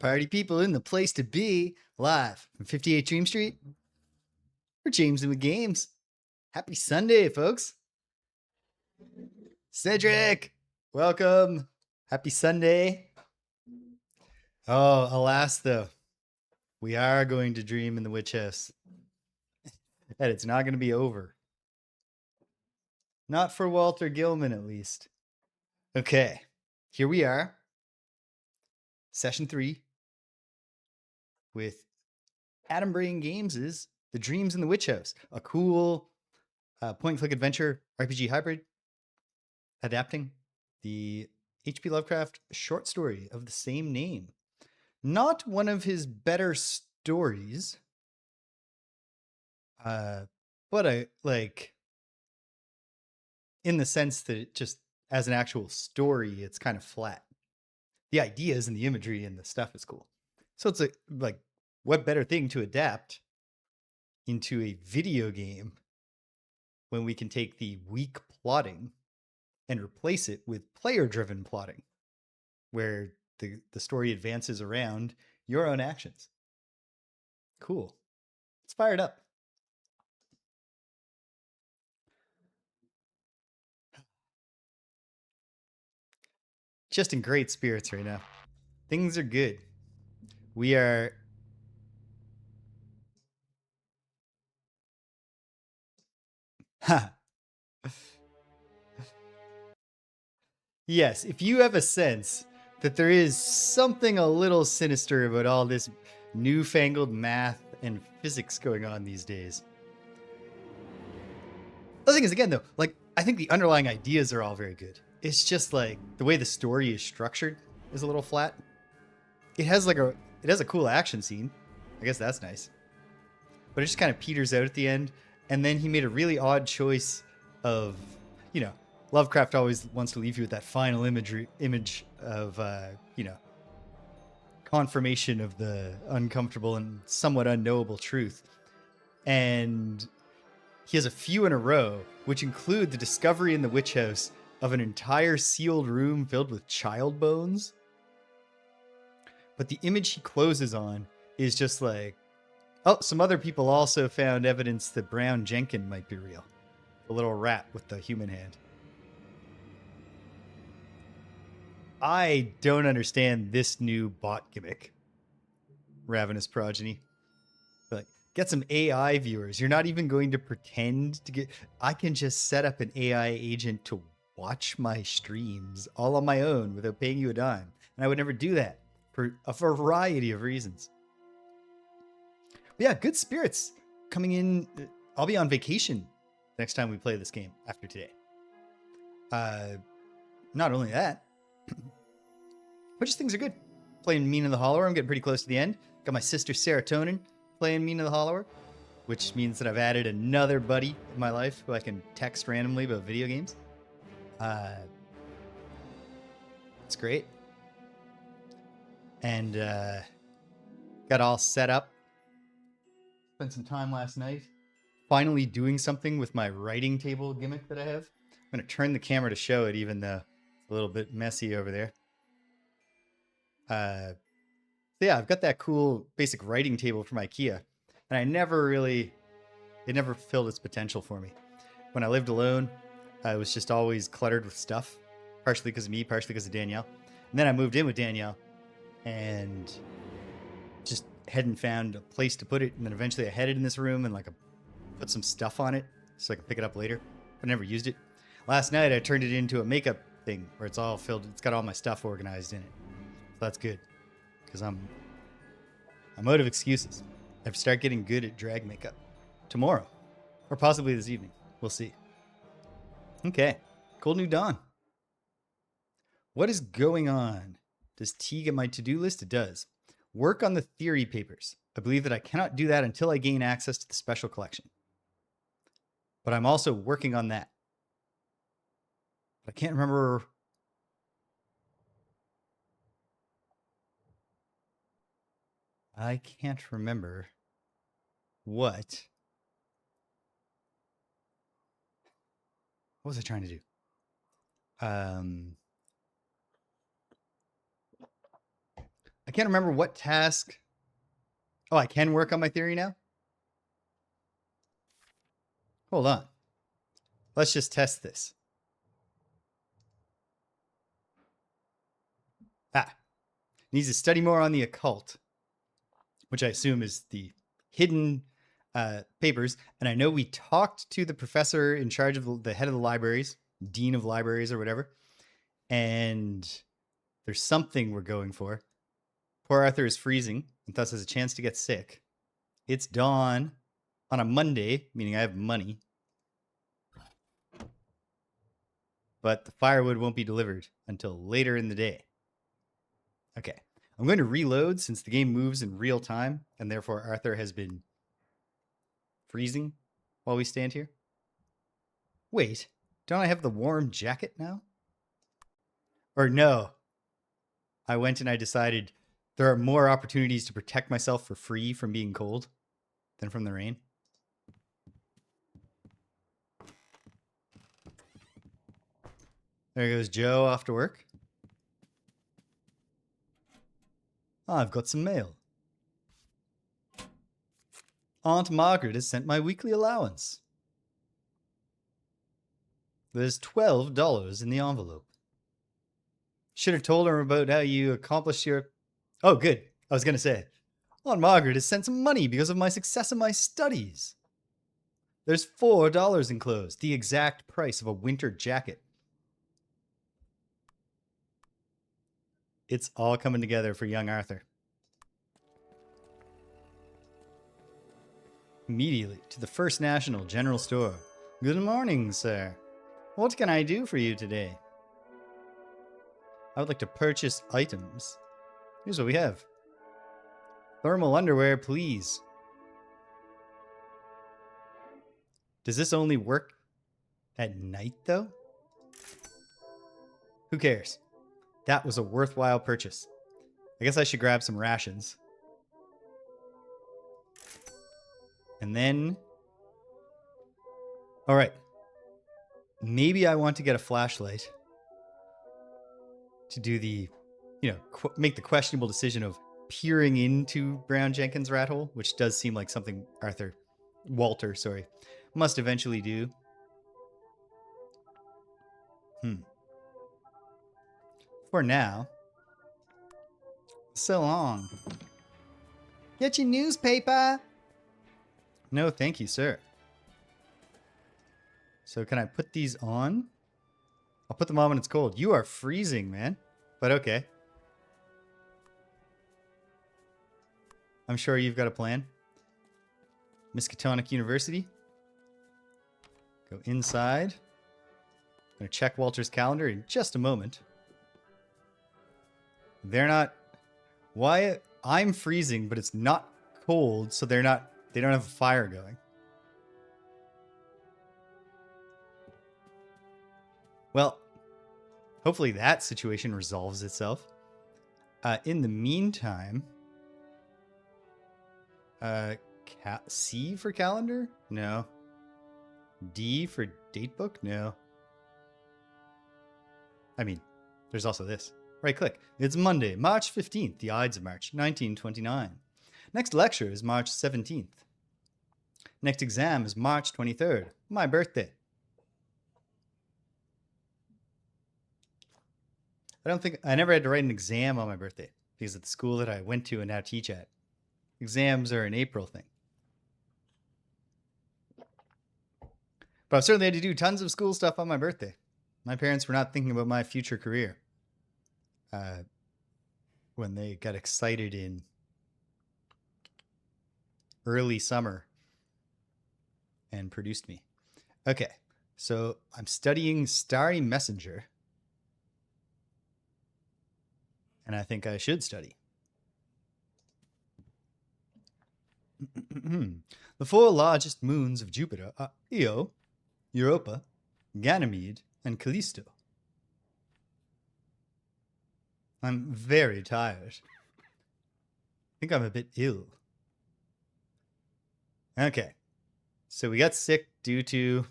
Party people in the place to be, live from 58 Dream Street. We're James and with Games. Happy Sunday, folks. Cedric, welcome. Happy Sunday. Oh, alas, though, we are going to dream in the witch house. And it's not going to be over. Not for Walter Gilman, at least. Okay, here we are. Session 3 with Adam Brain Games' The Dreams in the Witch House, a cool point-and-click adventure RPG hybrid adapting the H.P. Lovecraft short story of the same name. Not one of his better stories, but in the sense that it just, as an actual story, it's kind of flat. The ideas and the imagery and the stuff is cool. So it's what better thing to adapt into a video game when we can take the weak plotting and replace it with player-driven plotting, where the story advances around your own actions. Cool. It's fired up. Just in great spirits right now. Things are good. We are... Ha! Yes, if you have a sense that there is something a little sinister about all this newfangled math and physics going on these days. The thing is, again, though, I think the underlying ideas are all very good. It's just the way the story is structured is a little flat. It has a cool action scene. I guess that's nice. But it just kind of peters out at the end. And then he made a really odd choice of, Lovecraft always wants to leave you with that final image of, confirmation of the uncomfortable and somewhat unknowable truth. And he has a few in a row, which include the discovery in the witch house of an entire sealed room filled with child bones. But the image he closes on is just some other people also found evidence that Brown Jenkin might be real. The little rat with the human hand. I don't understand this new bot gimmick. Ravenous Progeny. Get some AI viewers. You're not even going to pretend to get... I can just set up an AI agent to watch my streams all on my own without paying you a dime. And I would never do that for a variety of reasons. But yeah, good spirits coming in. I'll be on vacation next time we play this game after today. Not only that, but just things are good. Playing Mean in the Hollower. I'm getting pretty close to the end. Got my sister Serotonin playing Mean in the Hollower, which means that I've added another buddy in my life who I can text randomly about video games. It's great. And got all set up. Spent some time last night finally doing something with my writing table gimmick that I have. I'm going to turn the camera to show it, even though it's a little bit messy over there. So yeah, I've got that cool basic writing table from IKEA, and it never fulfilled its potential for me. When I lived alone, I was just always cluttered with stuff, partially because of me, partially because of Danielle. And then I moved in with Danielle and just hadn't found a place to put it. And then eventually I had it in this room and put some stuff on it so I could pick it up later. I never used it. Last night I turned it into a makeup thing where it's all filled. It's got all my stuff organized in it. So that's good because I'm out of excuses. I have to start getting good at drag makeup tomorrow or possibly this evening. We'll see. Okay. Cold New Dawn. What is going on? Does T get my to-do list? It does. Work on the theory papers. I believe that I cannot do that until I gain access to the special collection. But I'm also working on that. But I can't remember. I can't remember what was I trying to do? I I can't remember what task. Oh, I can work on my theory now? Hold on. Let's just test this. Needs to study more on the occult, which I assume is the hidden papers. And I know we talked to the professor in charge of the head of the libraries, dean of libraries or whatever. And there's something we're going for. Poor Arthur is freezing and thus has a chance to get sick. It's dawn on a Monday, meaning I have money. But the firewood won't be delivered until later in the day. Okay, I'm going to reload since the game moves in real time, and therefore Arthur has been freezing while we stand here. Wait, don't I have the warm jacket now? Or no, I went and I decided there are more opportunities to protect myself for free from being cold than from the rain. There goes Joe off to work. I've got some mail. Aunt Margaret has sent my weekly allowance. There's $12 in the envelope. Should have told her about how you accomplished your... Oh, good. I was going to say, Aunt Margaret has sent some money because of my success in my studies. There's $4 enclosed, the exact price of a winter jacket. It's all coming together for young Arthur. Immediately to the First National General Store. Good morning, sir. What can I do for you today? I would like to purchase items. Here's what we have. Thermal underwear, please. Does this only work at night, though? Who cares? That was a worthwhile purchase. I guess I should grab some rations. And then... All right. Maybe I want to get a flashlight to do the, make the questionable decision of peering into Brown Jenkins' rat hole, which does seem like something Walter, must eventually do. For now, so long. Get your newspaper. No, thank you, sir. So can I put these on? I'll put them on when it's cold. You are freezing, man. But okay. I'm sure you've got a plan. Miskatonic University. Go inside. I'm going to check Walter's calendar in just a moment. They're not... Why? I'm freezing, but it's not cold, so they're not... They don't have a fire going. Well, hopefully that situation resolves itself. In the meantime... C for calendar? No. D for datebook? No. I mean, there's also this. Right click. It's Monday, March 15th, the Ides of March, 1929. Next lecture is March 17th. Next exam is March 23rd, my birthday. I never had to write an exam on my birthday because at the school that I went to and now teach at, exams are an April thing. But I've certainly had to do tons of school stuff on my birthday. My parents were not thinking about my future career when they got excited in early summer and produced me. Okay, so I'm studying Starry Messenger. And I think I should study. The four largest moons of Jupiter are Io, Europa, Ganymede, and Callisto. I'm very tired. I think I'm a bit ill. Okay. So we got sick due to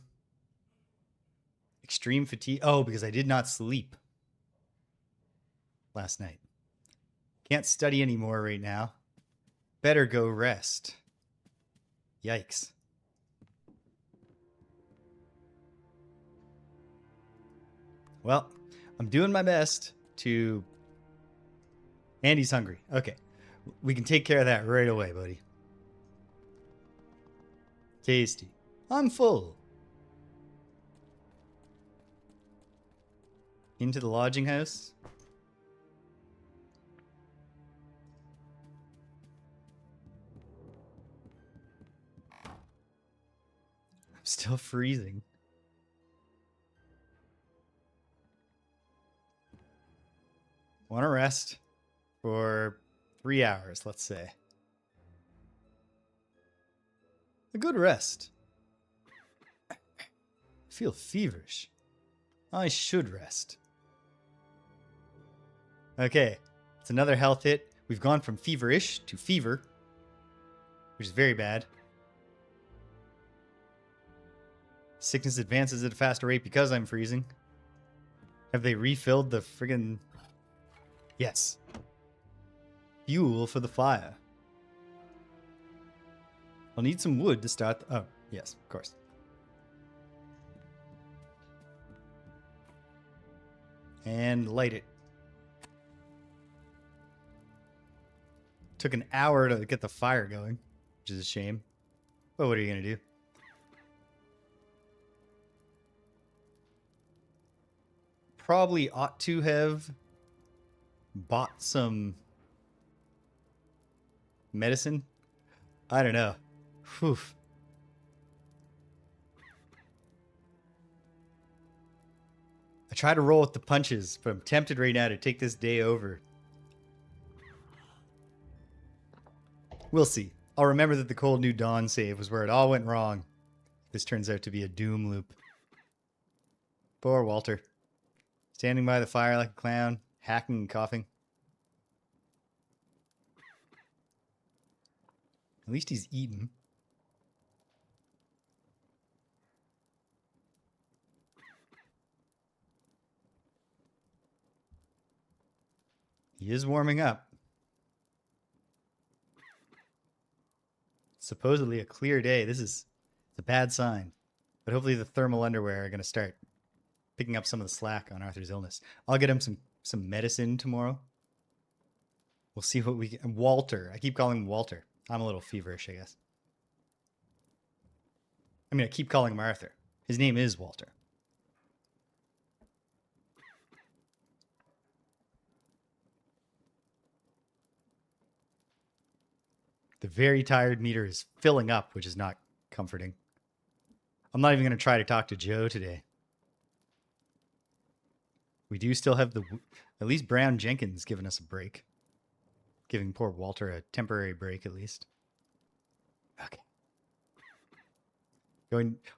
extreme fatigue. Oh, because I did not sleep last night. Can't study anymore right now. Better go rest. Yikes. Well, I'm doing my best to... Andy's hungry. Okay. We can take care of that right away, buddy. Tasty. I'm full. Into the lodging house. I'm still freezing. Want to rest for 3 hours, let's say. A good rest. I feel feverish. I should rest. Okay, it's another health hit. We've gone from feverish to fever, which is very bad. Sickness advances at a faster rate because I'm freezing. Have they refilled the friggin... Yes. Fuel for the fire. I'll need some wood to start the... Oh, yes, of course. And light it. Took an hour to get the fire going, which is a shame. But what are you going to do? Probably ought to have bought some medicine. I don't know. Whew. I try to roll with the punches, but I'm tempted right now to take this day over. We'll see. I'll remember that the Cold New Dawn save was where it all went wrong. This turns out to be a doom loop. Poor Walter. Standing by the fire like a clown, hacking and coughing. At least he's eaten. He is warming up. Supposedly a clear day. It's a bad sign. But hopefully the thermal underwear are going to start picking up some of the slack on Arthur's illness. I'll get him some medicine tomorrow. We'll see what we get. Walter. I keep calling him Walter. I'm a little feverish, I guess. I mean, I keep calling him Arthur. His name is Walter. The very tired meter is filling up, which is not comforting. I'm not even going to try to talk to Joe today. We do still have at least Brown Jenkins giving us a break. Giving poor Walter a temporary break, at least. Okay.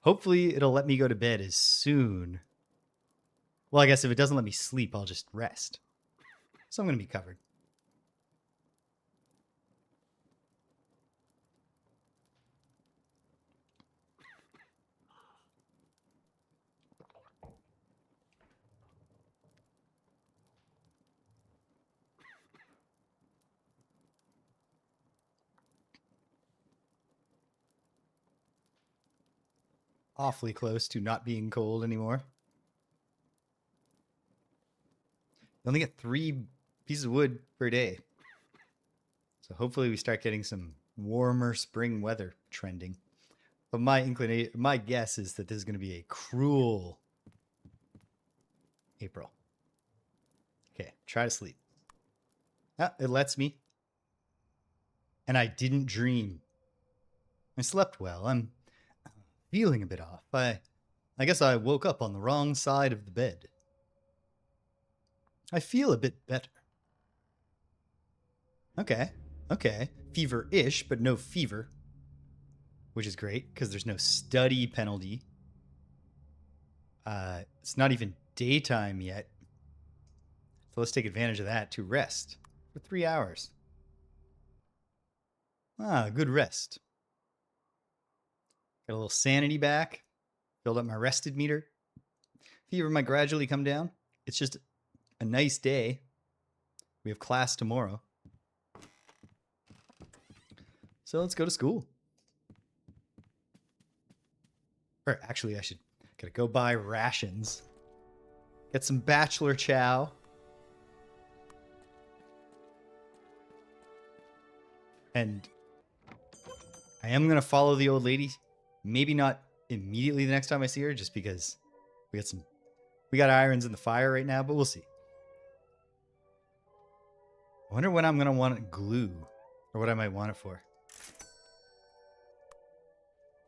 Hopefully it'll let me go to bed as soon. Well, I guess if it doesn't let me sleep, I'll just rest. So I'm going to be covered. Awfully close to not being cold anymore. You only get 3 pieces of wood per day. So hopefully we start getting some warmer spring weather trending. But my guess is that this is going to be a cruel April. Okay, try to sleep. Ah, it lets me. And I didn't dream. I slept well. I'm feeling a bit off. I guess I woke up on the wrong side of the bed. I feel a bit better. Okay. Fever-ish, but no fever. Which is great, because there's no study penalty. It's not even daytime yet. So let's take advantage of that to rest for 3 hours. Ah, good rest. Got a little sanity back. Filled up my rested meter. Fever might gradually come down. It's just a nice day. We have class tomorrow. So let's go to school. Or actually, gotta go buy rations. Get some bachelor chow. And I am gonna follow the old lady. Maybe not immediately the next time I see her, just because we got irons in the fire right now, but we'll see. I wonder when I'm gonna want glue, or what I might want it for.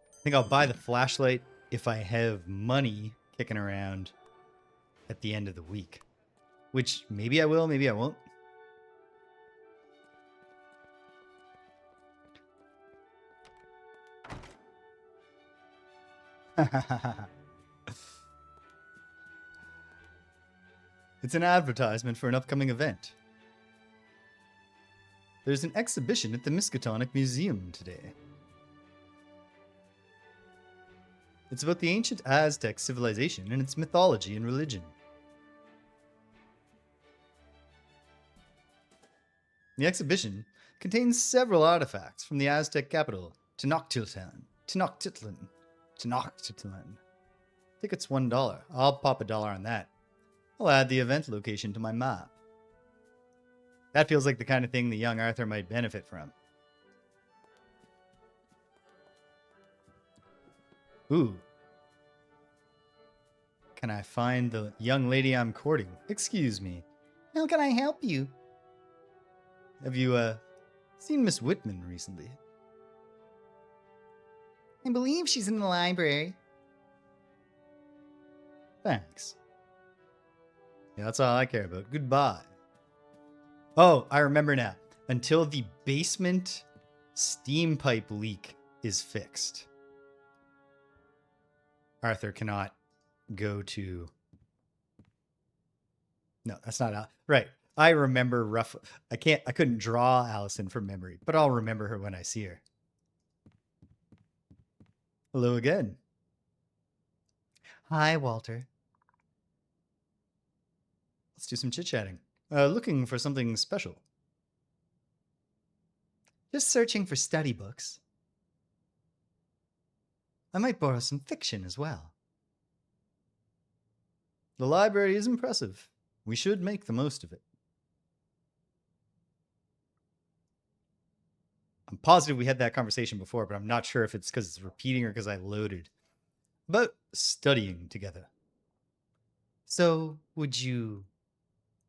I think I'll buy the flashlight if I have money kicking around at the end of the week. Which maybe I will, maybe I won't. It's an advertisement for an upcoming event. There's an exhibition at the Miskatonic Museum today. It's about the ancient Aztec civilization and its mythology and religion. The exhibition contains several artifacts from the Aztec capital, Tenochtitlan. Tickets $1. I'll pop $1 on that. I'll add the event location to my map. That feels like the kind of thing the young Arthur might benefit from. Ooh. Can I find the young lady I'm courting? Excuse me. How can I help you? Have you, seen Miss Whitman recently? I believe she's in the library. Thanks. Yeah, that's all I care about. Goodbye. Oh, I remember now. Until the basement steam pipe leak is fixed, Arthur cannot go to... No, that's not... Right. I remember I couldn't draw Allison from memory, but I'll remember her when I see her. Hello again. Hi, Walter. Let's do some chit-chatting. Looking for something special. Just searching for study books. I might borrow some fiction as well. The library is impressive. We should make the most of it. I'm positive we had that conversation before, but I'm not sure if it's because it's repeating or because I loaded. About studying together. So, would you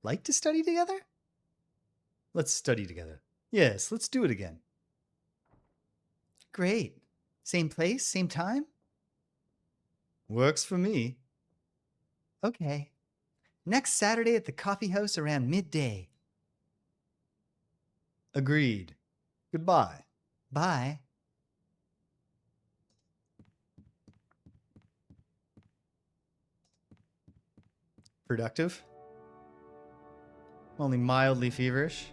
like to study together? Let's study together. Yes, let's do it again. Great. Same place, same time? Works for me. Okay. Next Saturday at the coffee house around midday. Agreed. Goodbye. Bye. Productive? Only mildly feverish.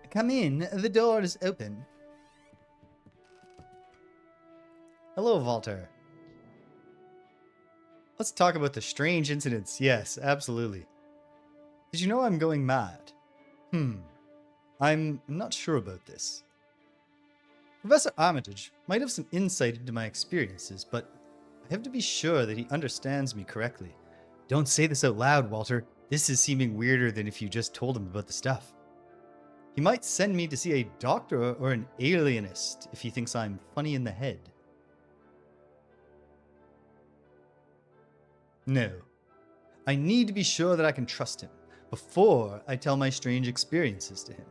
Come in, the door is open. Hello, Walter. Let's talk about the strange incidents. Yes, absolutely. Did you know I'm going mad? I'm not sure about this. Professor Armitage might have some insight into my experiences, but I have to be sure that he understands me correctly. Don't say this out loud, Walter. This is seeming weirder than if you just told him about the stuff. He might send me to see a doctor or an alienist if he thinks I'm funny in the head. No. I need to be sure that I can trust him before I tell my strange experiences to him.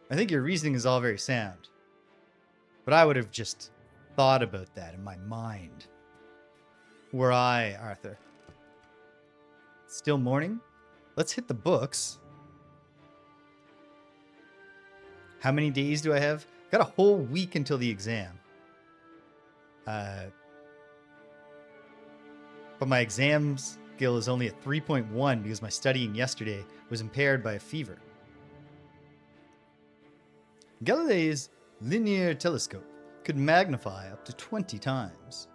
I think your reasoning is all very sound, but I would have just thought about that in my mind. Were I, Arthur. Still morning? Let's hit the books. How many days do I have? Got a whole week until the exam. But my exam skill is only at 3.1 because my studying yesterday was impaired by a fever. Galileo's linear telescope could magnify up to 20 times.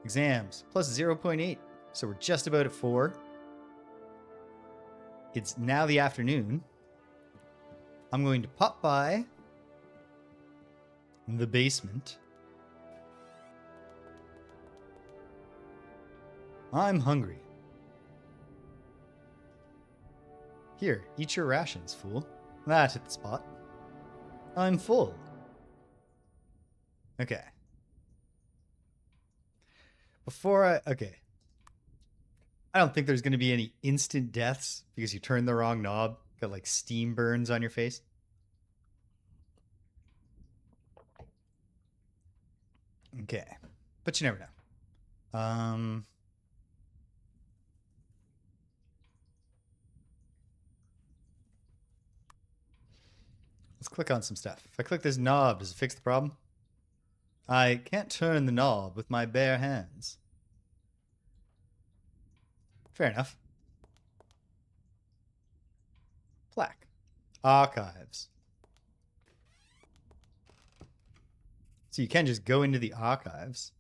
Exams plus 0.8. So we're just about at 4. It's now the afternoon. I'm going to pop by the basement. I'm hungry. Here, eat your rations, fool. That hit the spot. I'm full. Okay. Okay. I don't think there's going to be any instant deaths because you turned the wrong knob. Got like steam burns on your face. Okay. But you never know. Let's click on some stuff. If I click this knob, does it fix the problem? I can't turn the knob with my bare hands. Fair enough. Plaque. Archives. So you can just go into the archives.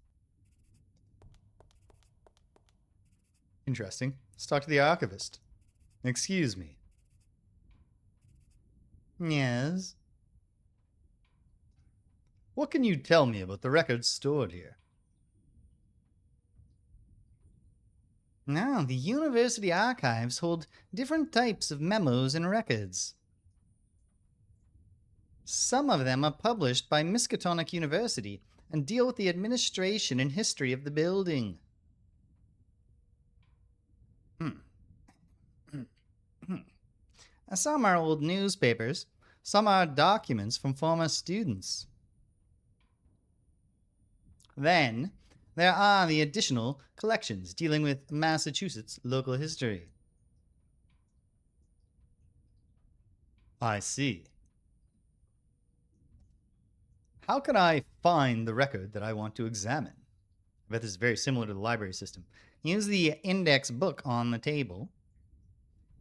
Interesting. Let's talk to the archivist. Excuse me. Yes? What can you tell me about the records stored here? Now, the university archives hold different types of memos and records. Some of them are published by Miskatonic University and deal with the administration and history of the building. Some are old newspapers. Some are documents from former students. Then, there are the additional collections dealing with Massachusetts local history. I see. How can I find the record that I want to examine? I bet this is very similar to the library system. Use the index book on the table.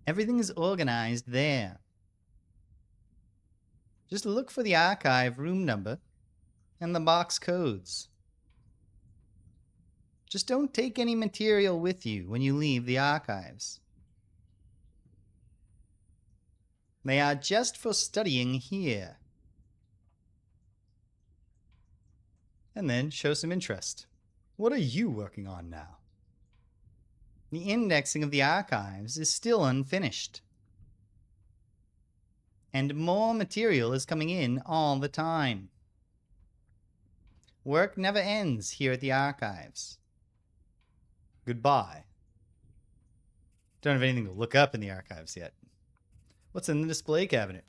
Everything is organized there. Just look for the archive room number and the box codes. Just don't take any material with you when you leave the archives. They are just for studying here. And then show some interest. What are you working on now? The indexing of the archives is still unfinished. And more material is coming in all the time. Work never ends here at the archives. Goodbye. Don't have anything to look up in the archives yet. What's in the display cabinet?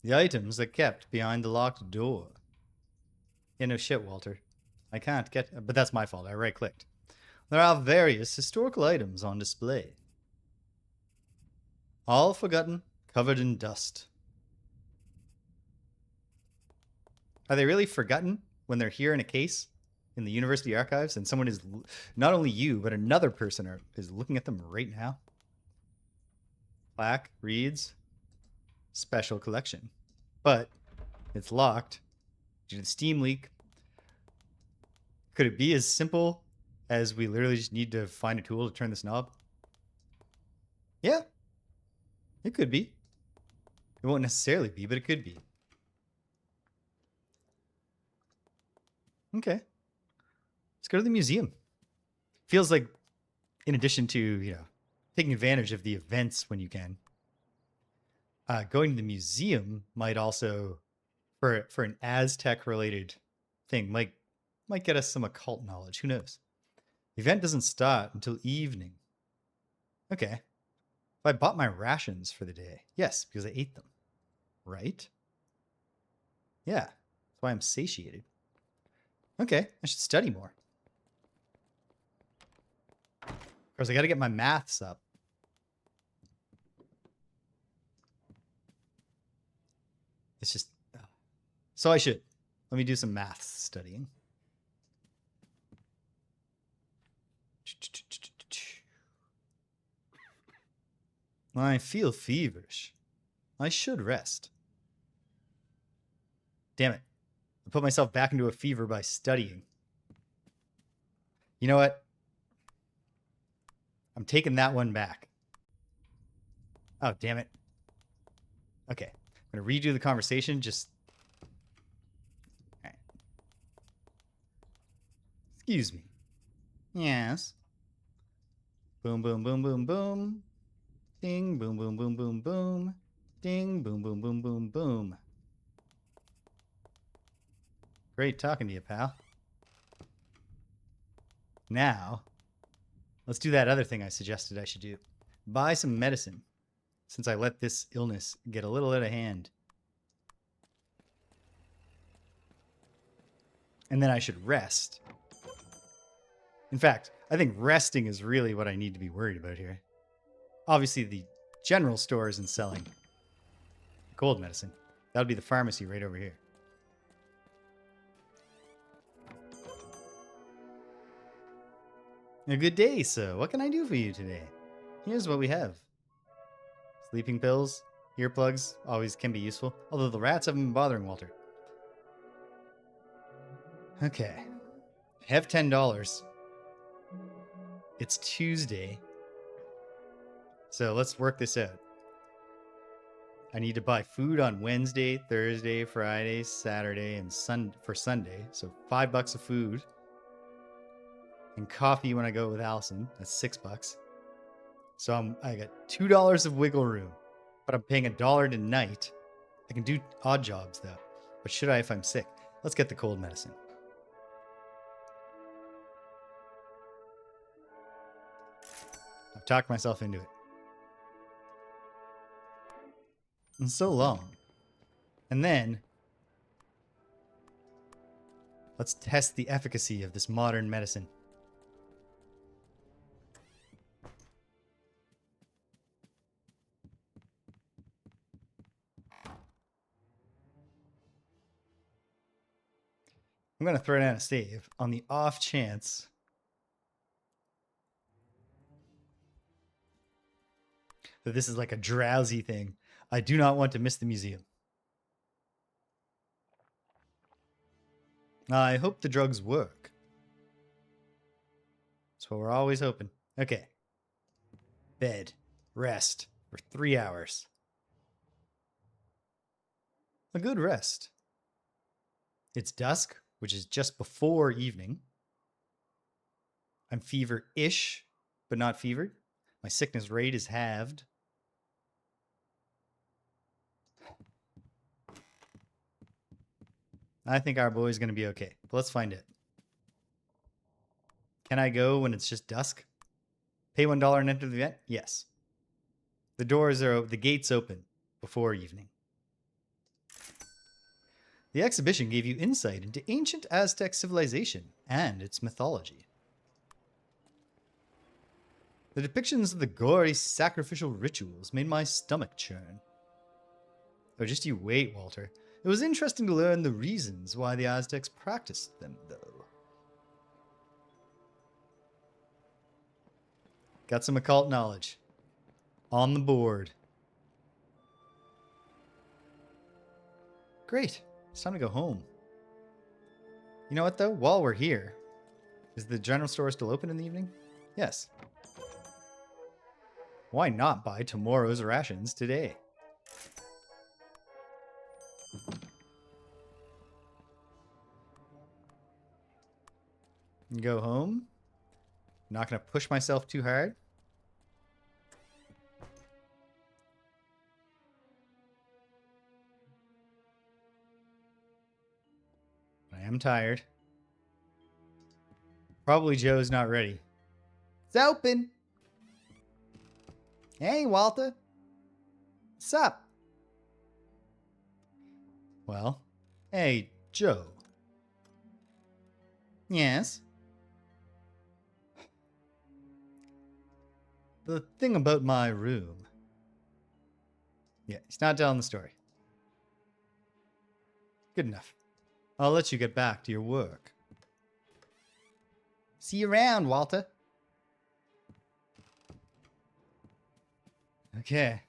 The items are kept behind the locked door. Yeah, no shit, Walter. I can't get... But that's my fault. I right-clicked. There are various historical items on display. All forgotten, covered in dust. Are they really forgotten when they're here in a case in the university archives and someone is... Not only you, but another person is looking at them right now? Plaque reads... Special collection. But it's locked due to the steam leak. Could it be as simple as we literally just need to find a tool to turn this knob? Yeah. It could be. It won't necessarily be, but it could be. Okay. Let's go to the museum. Feels like, in addition to, taking advantage of the events when you can, going to the museum might also, for an Aztec-related thing, might get us some occult knowledge. Who knows? The event doesn't start until evening. Okay. If I bought my rations for the day. Yes, because I ate them. Right? Yeah. That's why I'm satiated. Okay. I should study more. Of course, I got to get my maths up. It's just... So I should. Let me do some maths studying. I feel feverish. I should rest. Damn it. I put myself back into a fever by studying. You know what? I'm taking that one back. Oh, damn it. Okay. I'm going to redo the conversation. Just... All right. Excuse me. Yes. Boom, boom, boom, boom, boom. Ding, boom, boom, boom, boom, boom. Ding, boom, boom, boom, boom, boom. Great talking to you, pal. Now, let's do that other thing I suggested I should do. Buy some medicine, since I let this illness get a little out of hand. And then I should rest. In fact, I think resting is really what I need to be worried about here. Obviously, the general store isn't selling cold medicine. That would be the pharmacy right over here. A good day, sir. What can I do for you today? Here's what we have. Sleeping pills, earplugs, always can be useful. Although the rats haven't been bothering Walter. Okay. I have $10. It's Tuesday. So let's work this out. I need to buy food on Wednesday, Thursday, Friday, Saturday, and for Sunday. So $5 of food. And coffee when I go with Allison. That's $6. So I got $2 of wiggle room. But I'm paying $1 tonight. I can do odd jobs though. But should I if I'm sick? Let's get the cold medicine. I've talked myself into it. And so long. And then let's test the efficacy of this modern medicine. I'm going to throw down a save on the off chance that this is like a drowsy thing. I do not want to miss the museum. I hope the drugs work. That's what we're always hoping. Okay. Bed. Rest for 3 hours. A good rest. It's dusk, which is just before evening. I'm fever-ish, but not fevered. My sickness rate is halved. I think our boy's going to be okay. But let's find it. Can I go when it's just dusk? Pay $1 and enter the event? Yes. The gates open before evening. The exhibition gave you insight into ancient Aztec civilization and its mythology. The depictions of the gory sacrificial rituals made my stomach churn. Oh, just you wait, Walter. It was interesting to learn the reasons why the Aztecs practiced them, though. Got some occult knowledge. On the board. Great. It's time to go home. You know what, though? While we're here, is the general store still open in the evening? Yes. Why not buy tomorrow's rations today? Go home. Not going to push myself too hard. I am tired. Probably Joe's not ready. It's open. Hey, Walter. What's up? Well, hey, Joe. Yes? The thing about my room. Yeah, he's not telling the story. Good enough. I'll let you get back to your work. See you around, Walter. Okay.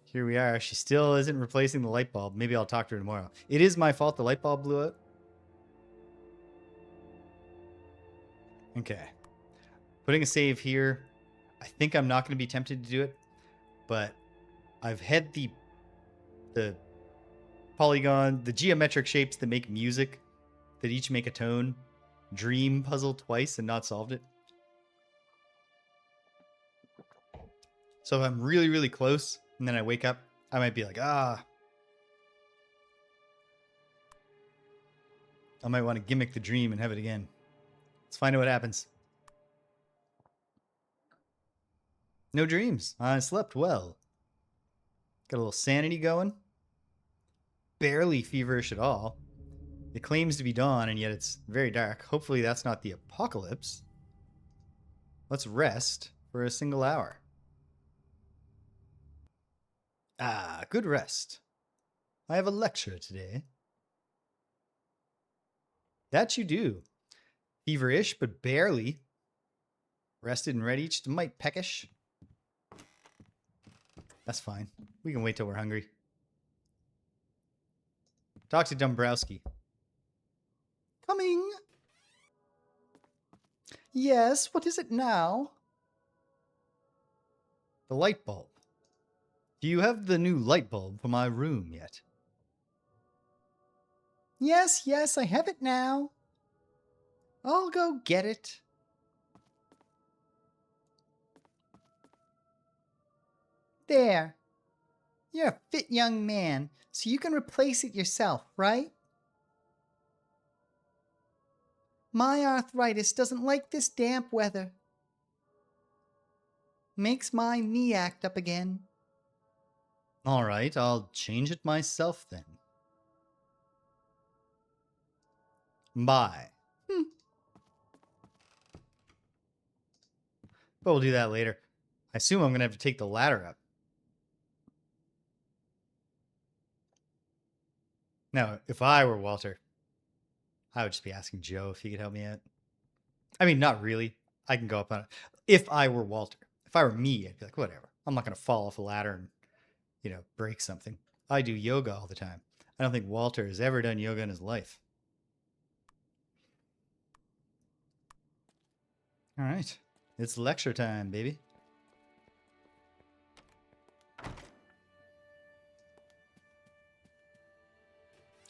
Here we are. She still isn't replacing the light bulb. Maybe I'll talk to her tomorrow. It is my fault the light bulb blew out. Okay. Putting a save here. I think I'm not going to be tempted to do it, but I've had the polygon, the geometric shapes that make music, that each make a tone, dream puzzle twice and not solved it. So if I'm really, really close and then I wake up, I might be like, I might want to gimmick the dream and have it again. Let's find out what happens. No dreams. I slept well. Got a little sanity going. Barely feverish at all. It claims to be dawn, and yet it's very dark. Hopefully that's not the apocalypse. Let's rest for a single hour. Good rest. I have a lecture today. That you do. Feverish, but barely. Rested and ready, just a mite peckish. That's fine. We can wait till we're hungry. Talk to Dombrowski. Coming. Yes, what is it now? The light bulb. Do you have the new light bulb for my room yet? Yes, I have it now. I'll go get it. There. You're a fit young man, so you can replace it yourself, right? My arthritis doesn't like this damp weather. Makes my knee act up again. All right, I'll change it myself then. Bye. But we'll do that later. I assume I'm going to have to take the ladder up. Now, if I were Walter, I would just be asking Joe if he could help me out. I mean, not really. I can go up on it. If I were Walter. If I were me, I'd be like, whatever. I'm not going to fall off a ladder and, break something. I do yoga all the time. I don't think Walter has ever done yoga in his life. All right. It's lecture time, baby.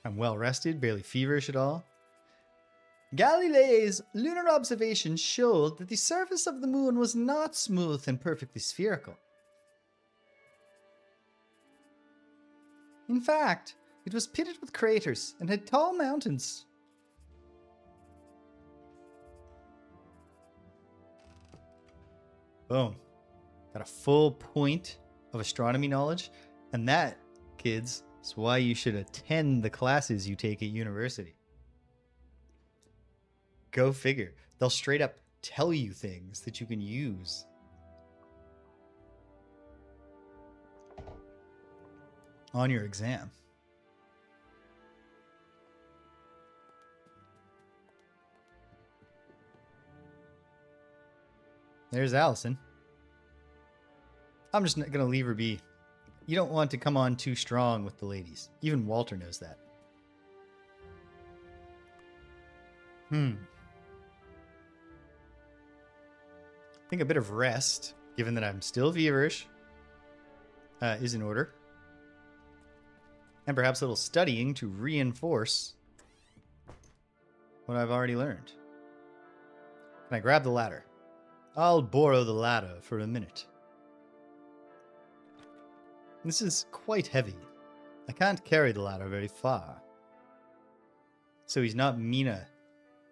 I'm well rested, barely feverish at all. Galileo's lunar observations showed that the surface of the moon was not smooth and perfectly spherical. In fact, it was pitted with craters and had tall mountains. Boom. Got a full point of astronomy knowledge. And that, kids, is why you should attend the classes you take at university. Go figure. They'll straight up tell you things that you can use. On your exam. There's Allison. I'm just not going to leave her be. You don't want to come on too strong with the ladies. Even Walter knows that. I think a bit of rest, given that I'm still feverish, is in order. And perhaps a little studying to reinforce what I've already learned. Can I grab the ladder? I'll borrow the ladder for a minute. This is quite heavy. I can't carry the ladder very far. So he's not Mina,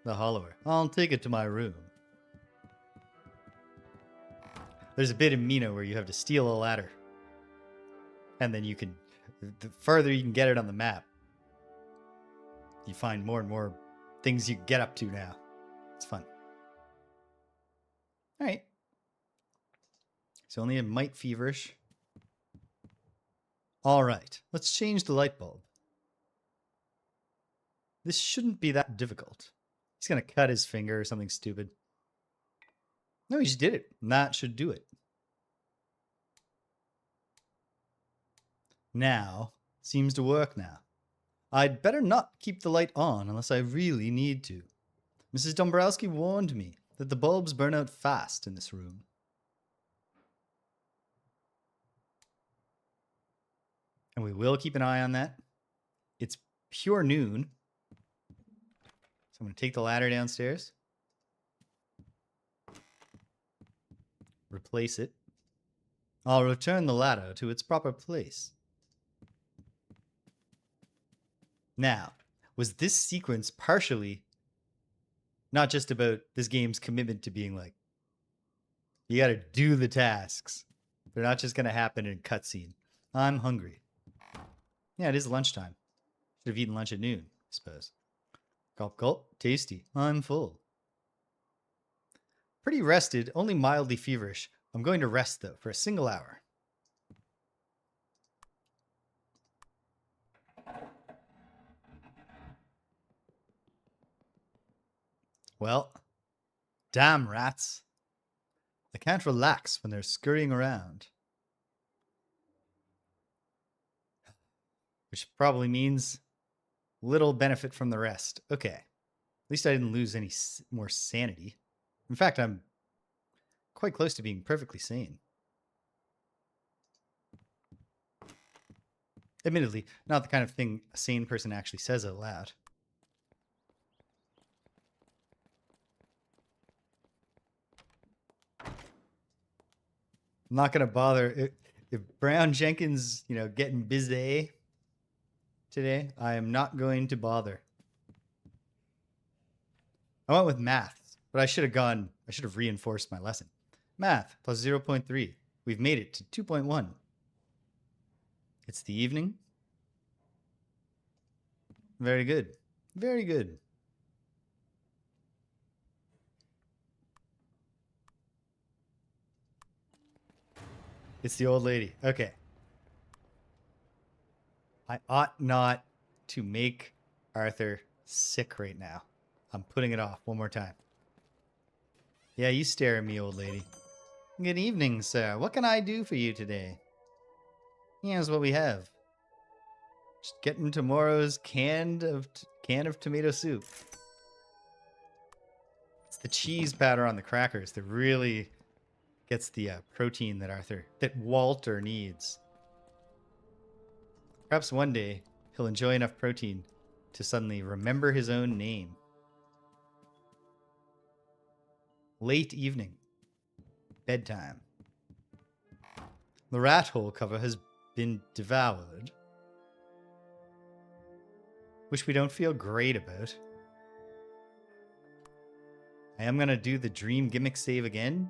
the Hollower. I'll take it to my room. There's a bit in Mina where you have to steal a ladder. And then you can, the further you can get it on the map, you find more and more things you can get up to now. It's fun. All right. So only a mite feverish. All right, let's change the light bulb. This shouldn't be that difficult. He's going to cut his finger or something stupid. No, he just did it. And that should do it. Now, seems to work now. I'd better not keep the light on unless I really need to. Mrs. Dombrowski warned me that the bulbs burn out fast in this room. And we will keep an eye on that. It's pure noon. So I'm going to take the ladder downstairs. Replace it. I'll return the ladder to its proper place. Now, was this sequence partially not just about this game's commitment to being like, you got to do the tasks. They're not just going to happen in cutscene. I'm hungry. Yeah, it is lunchtime. Should have eaten lunch at noon, I suppose. Gulp, gulp. Tasty. I'm full. Pretty rested, only mildly feverish. I'm going to rest, though, for a single hour. Well, damn rats. They can't relax when they're scurrying around. Which probably means little benefit from the rest. Okay. At least I didn't lose any more sanity. In fact, I'm quite close to being perfectly sane. Admittedly, not the kind of thing a sane person actually says out loud. I'm not going to bother. If Brown Jenkins, getting busy today, I am not going to bother. I went with math, but I should have reinforced my lesson. Math plus 0.3. We've made it to 2.1. It's the evening. Very good. Very good. It's the old lady. Okay. I ought not to make Arthur sick right now. I'm putting it off one more time. Yeah, you stare at me, old lady. Good evening, sir. What can I do for you today? Here's what we have. Just getting tomorrow's can of tomato soup. It's the cheese powder on the crackers that really gets the protein that Walter needs. Perhaps one day he'll enjoy enough protein to suddenly remember his own name. Late evening. Bedtime. The rat hole cover has been devoured, which we don't feel great about. I am going to do the dream gimmick save again.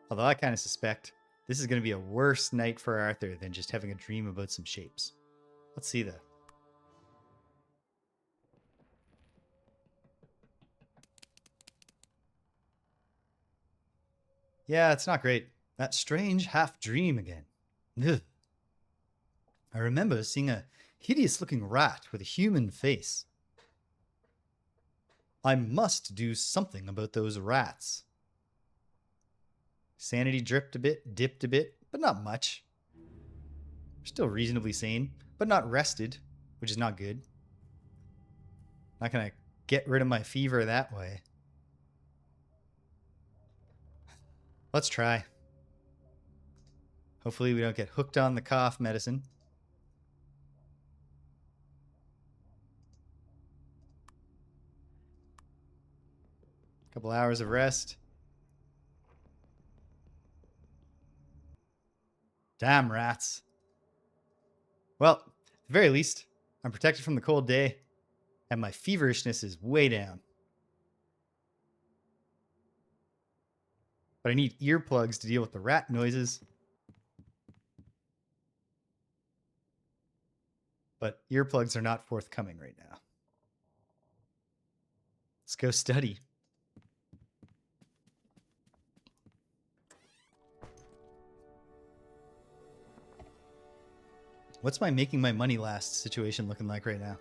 Although I kind of suspect this is going to be a worse night for Arthur than just having a dream about some shapes. Let's see though. Yeah, it's not great. That strange half dream again. Ugh. I remember seeing a hideous-looking rat with a human face. I must do something about those rats. Sanity dipped a bit, but not much. Still reasonably sane, but not rested, which is not good. Not gonna get rid of my fever that way. Let's try. Hopefully we don't get hooked on the cough medicine. Couple hours of rest. Damn rats. Well, at the very least, I'm protected from the cold day, and my feverishness is way down. But I need earplugs to deal with the rat noises. But earplugs are not forthcoming right now. Let's go study. What's my making my money last situation looking like right now?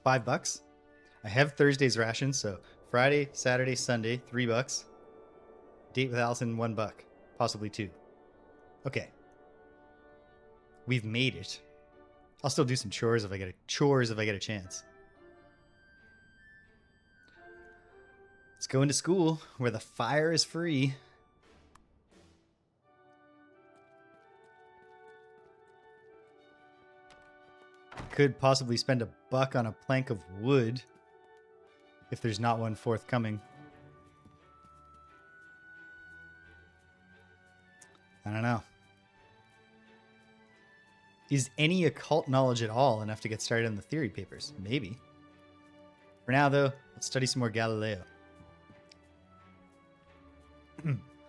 $5. I have Thursday's ration, so Friday, Saturday, Sunday, $3. Date with Allison, $1. Possibly 2. Okay. We've made it. I'll still do some chores if I get a chance. Let's go into school where the fire is free. Could possibly spend $1 on a plank of wood if there's not one forthcoming. I don't know. Is any occult knowledge at all enough to get started on the theory papers? Maybe. For now, though, let's study some more Galileo.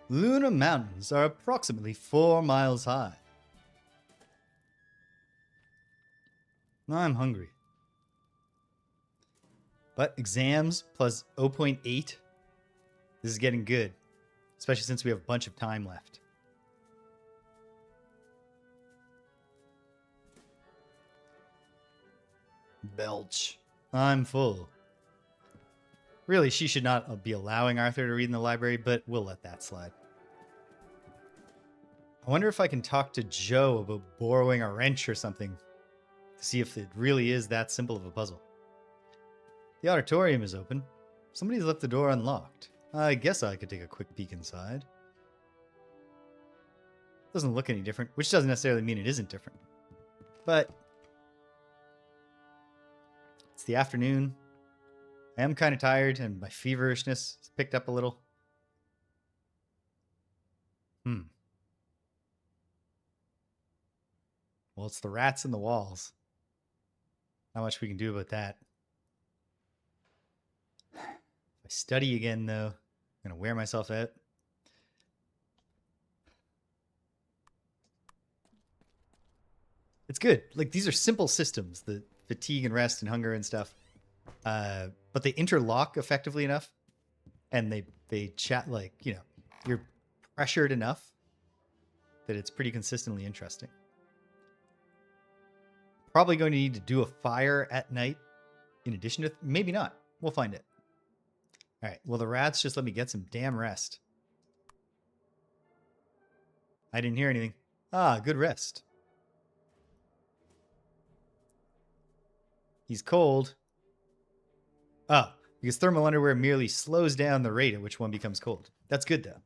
Lunar mountains are approximately 4 miles high. I'm hungry. But exams plus 0.8, this is getting good. Especially since we have a bunch of time left. Belch. I'm full. Really, she should not be allowing Arthur to read in the library, but we'll let that slide. I wonder if I can talk to Joe about borrowing a wrench or something to see if it really is that simple of a puzzle. The auditorium is open. Somebody's left the door unlocked. I guess I could take a quick peek inside. Doesn't look any different, which doesn't necessarily mean it isn't different. But it's the afternoon. I am kind of tired and my feverishness has picked up a little. Well, it's the rats in the walls. Not much we can do about that. If I study again, though, I'm going to wear myself out. It's good. Like, these are simple systems, the fatigue and rest and hunger and stuff. But they interlock effectively enough. And they chat, like, you know, you're pressured enough that it's pretty consistently interesting. Probably going to need to do a fire at night in addition to... Maybe not. We'll find it. All right. Well, the rats just let me get some damn rest. I didn't hear anything. Ah, good rest. He's cold. Oh, because thermal underwear merely slows down the rate at which one becomes cold. That's good, though.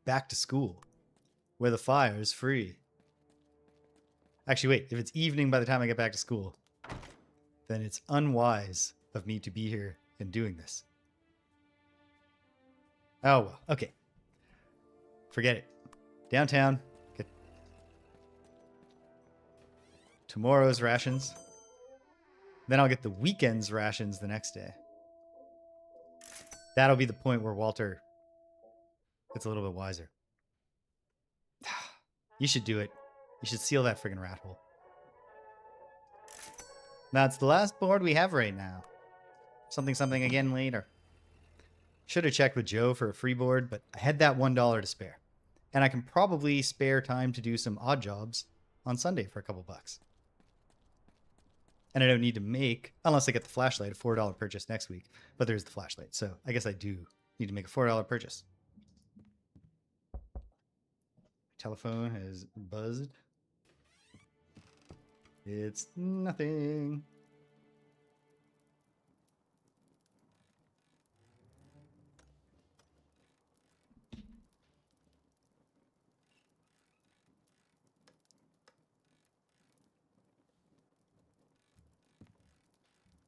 Back to school, where the fire is free. Actually, wait. If it's evening by the time I get back to school, then it's unwise of me to be here and doing this. Oh, well. Okay. Forget it. Downtown. Get tomorrow's rations. Then I'll get the weekend's rations the next day. That'll be the point where Walter gets a little bit wiser. You should do it. You should seal that friggin' rat hole. That's the last board we have right now. Something again later. Should have checked with Joe for a free board, but I had that $1 to spare. And I can probably spare time to do some odd jobs on Sunday for a couple bucks. And I don't need to make, unless I get the flashlight, a $4 purchase next week. But there's the flashlight, so I guess I do need to make a $4 purchase. Telephone has buzzed. It's nothing.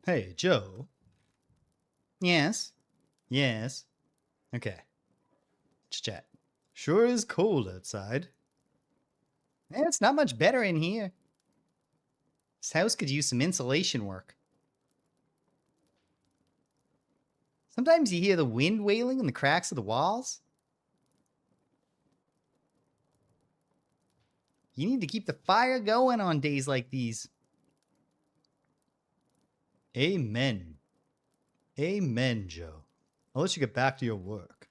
Hey, Joe. Yes? Yes. Okay. Chat. Sure is cold outside. It's not much better in here. This house could use some insulation work. Sometimes you hear the wind wailing in the cracks of the walls. You need to keep the fire going on days like these. Amen. Amen, Joe. I'll let you get back to your work.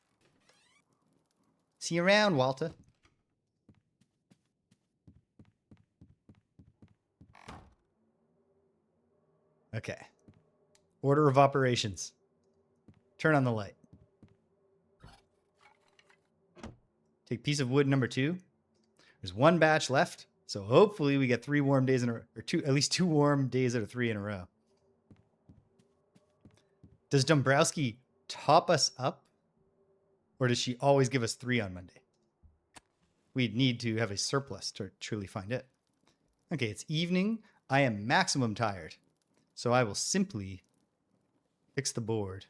See you around, Walter. Okay. Order of operations. Turn on the light. Take piece of wood number 2. There's 1 batch left, so hopefully we get 3 warm days in a row, or at least 2 warm days out of 3 in a row. Does Dombrowski top us up? Or does she always give us 3 on Monday? We'd need to have a surplus to truly find it. Okay, it's evening. I am maximum tired. So I will simply fix the board.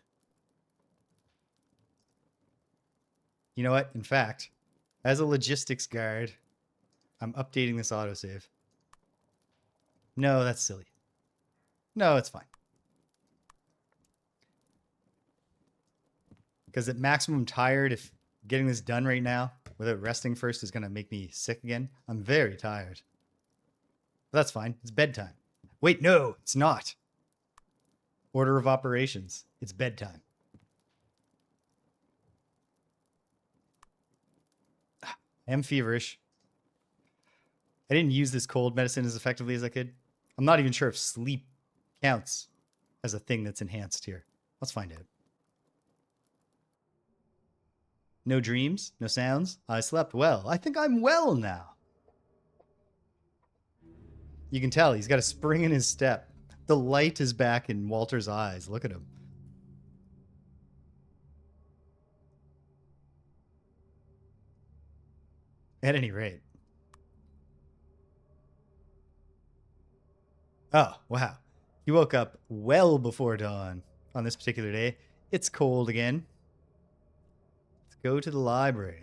You know what? In fact, as a logistics guard, I'm updating this autosave. No, that's silly. No, it's fine. Because at maximum tired, if getting this done right now without resting first is going to make me sick again, I'm very tired. But that's fine. It's bedtime. Wait, no, it's not. Order of operations. It's bedtime. I am feverish. I didn't use this cold medicine as effectively as I could. I'm not even sure if sleep counts as a thing that's enhanced here. Let's find out. No dreams, no sounds. I slept well. I think I'm well now. You can tell he's got a spring in his step. The light is back in Walter's eyes. Look at him. At any rate. Oh, wow. He woke up well before dawn on this particular day. It's cold again. Let's go to the library.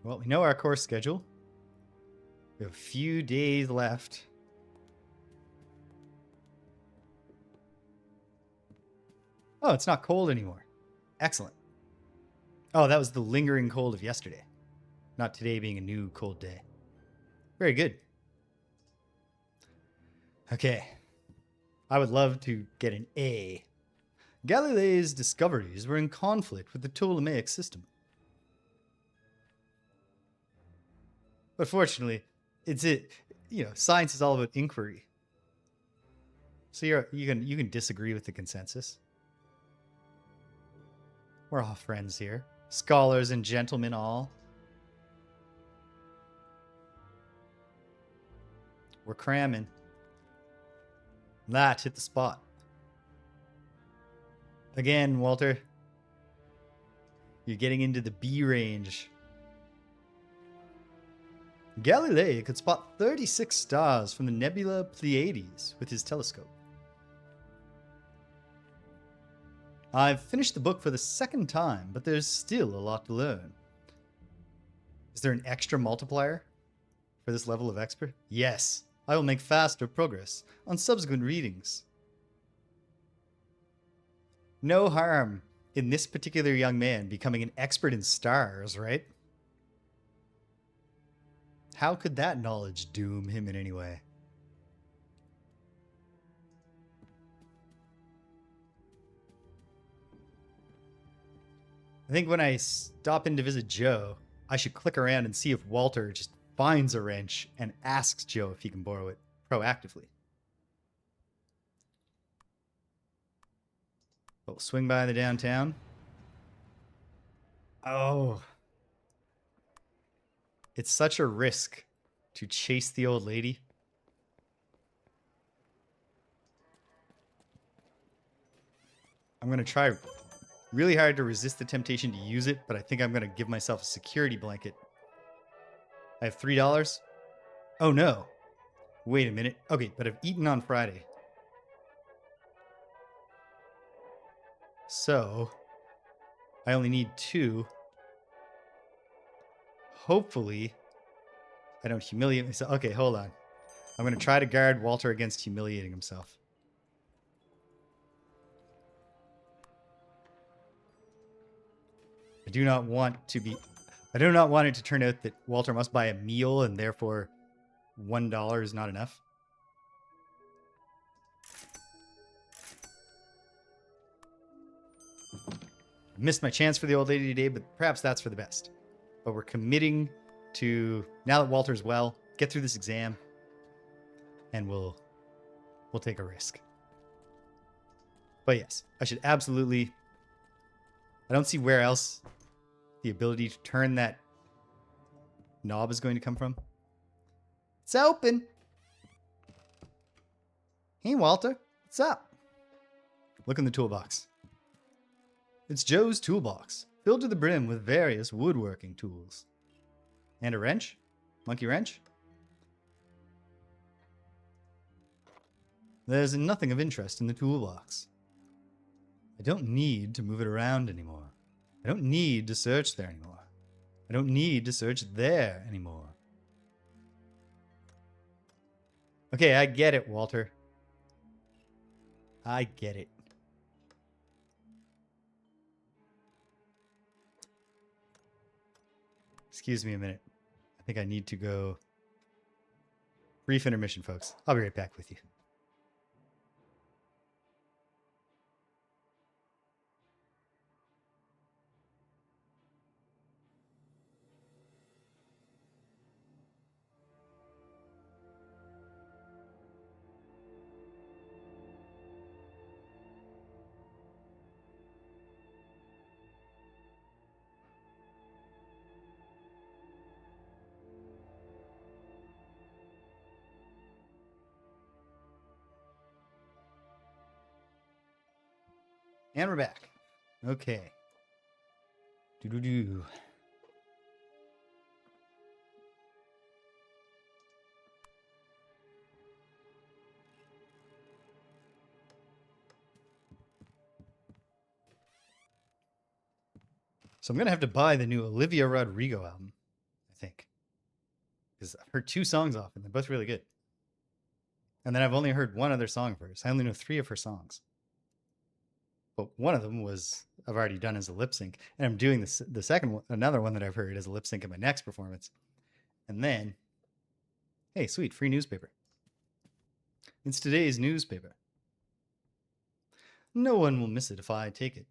Well, we know our course schedule. We have a few days left. Oh, it's not cold anymore. Excellent. Oh, that was the lingering cold of yesterday. Not today being a new cold day. Very good. Okay. I would love to get an A. Galileo's discoveries were in conflict with the Ptolemaic system. But fortunately, science is all about inquiry. So you can disagree with the consensus. We're all friends here. Scholars and gentlemen all. We're cramming. That hit the spot. Again, Walter. You're getting into the B range. Galileo could spot 36 stars from the nebula Pleiades with his telescope. I've finished the book for the second time, but there's still a lot to learn. Is there an extra multiplier for this level of expert? Yes, I will make faster progress on subsequent readings. No harm in this particular young man becoming an expert in stars, right? How could that knowledge doom him in any way? I think when I stop in to visit Joe, I should click around and see if Walter just finds a wrench and asks Joe if he can borrow it proactively. But we'll swing by the downtown. Oh. It's such a risk to chase the old lady. I'm going to try really hard to resist the temptation to use it, but I think I'm going to give myself a security blanket. I have $3. Oh, no. Wait a minute. Okay, but I've eaten on Friday. So, I only need 2. Hopefully, I don't humiliate myself. Okay, hold on. I'm going to try to guard Walter against humiliating himself. I do not want it to turn out that Walter must buy a meal and therefore $1 is not enough. I missed my chance for the old lady today, but perhaps that's for the best. But we're committing to, now that Walter's well, get through this exam and we'll take a risk. But yes, I should absolutely... I don't see where else the ability to turn that knob is going to come from. It's open. Hey, Walter. What's up? Look in the toolbox. It's Joe's toolbox, filled to the brim with various woodworking tools. And a wrench? Monkey wrench? There's nothing of interest in the toolbox. I don't need to move it around anymore. I don't need to search there anymore. I don't need to search there anymore. Okay, I get it, Walter. I get it. Excuse me a minute. I think I need to go. Brief intermission, folks. I'll be right back with you. And we're back. Okay. Doo-doo-doo. So I'm going to have to buy the new Olivia Rodrigo album, I think. Because I've heard 2 songs off and they're both really good. And then I've only heard one other song of hers. I only know 3 of her songs. But one of them was I've already done as a lip sync. And I'm doing the second one, another one that I've heard as a lip sync in my next performance. And then, hey, sweet, free newspaper. It's today's newspaper. No one will miss it if I take it.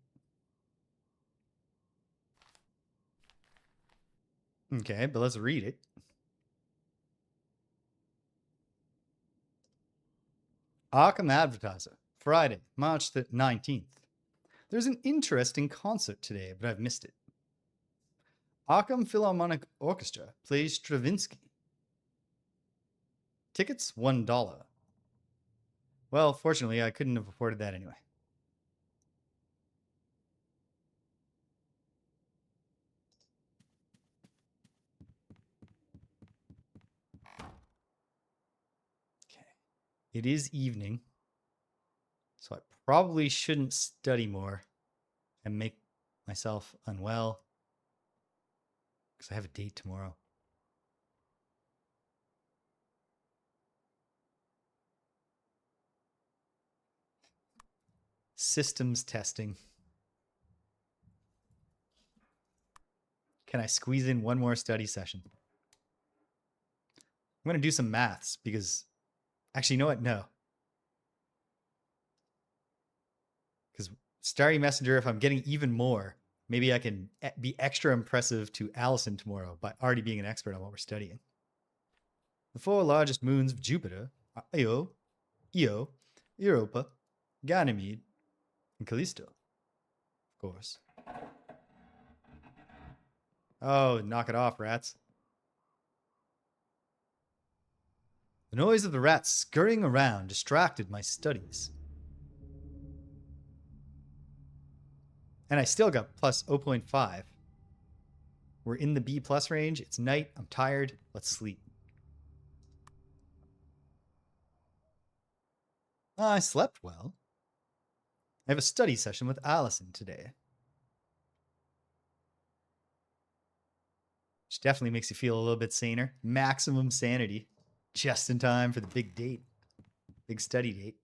Okay, but let's read it. Arkham Advertiser, Friday, March the 19th. There's an interesting concert today, but I've missed it. Arkham Philharmonic Orchestra plays Stravinsky. Tickets, $1. Well, fortunately, I couldn't have afforded that anyway. Okay. It is evening, so I probably shouldn't study more and make myself unwell because I have a date tomorrow. Systems testing. Can I squeeze in one more study session? I'm going to do some maths because actually, you know what? No. Because Starry Messenger, if I'm getting even more, maybe I can be extra impressive to Allison tomorrow by already being an expert on what we're studying. The 4 largest moons of Jupiter are Io, Europa, Ganymede, and Callisto. Of course. Oh, knock it off, rats. The noise of the rats scurrying around distracted my studies. And I still got plus 0.5. We're in the B plus range. It's night. I'm tired. Let's sleep. I slept well. I have a study session with Allison today. Which definitely makes you feel a little bit saner. Maximum sanity. Just in time for the big date. Big study date.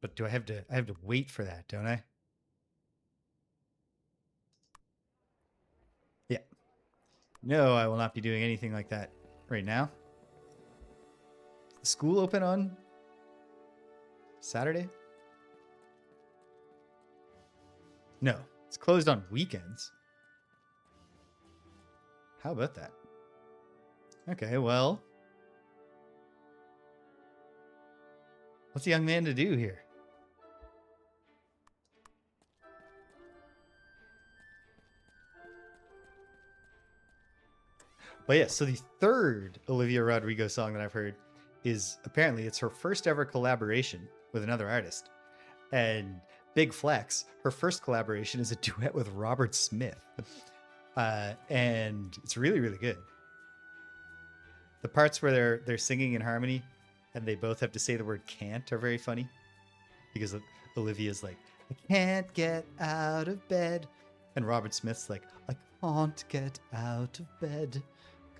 But do I have to wait for that, don't I? Yeah. No, I will not be doing anything like that right now. Is the school open on Saturday? No, it's closed on weekends. How about that? Okay, well. What's a young man to do here? But yeah, so the third Olivia Rodrigo song that I've heard is apparently it's her first ever collaboration with another artist. And big flex, her first collaboration is a duet with Robert Smith. And it's really, really good. The parts where they're singing in harmony and they both have to say the word can't are very funny. Because Olivia's like, I can't get out of bed. And Robert Smith's like, I can't get out of bed.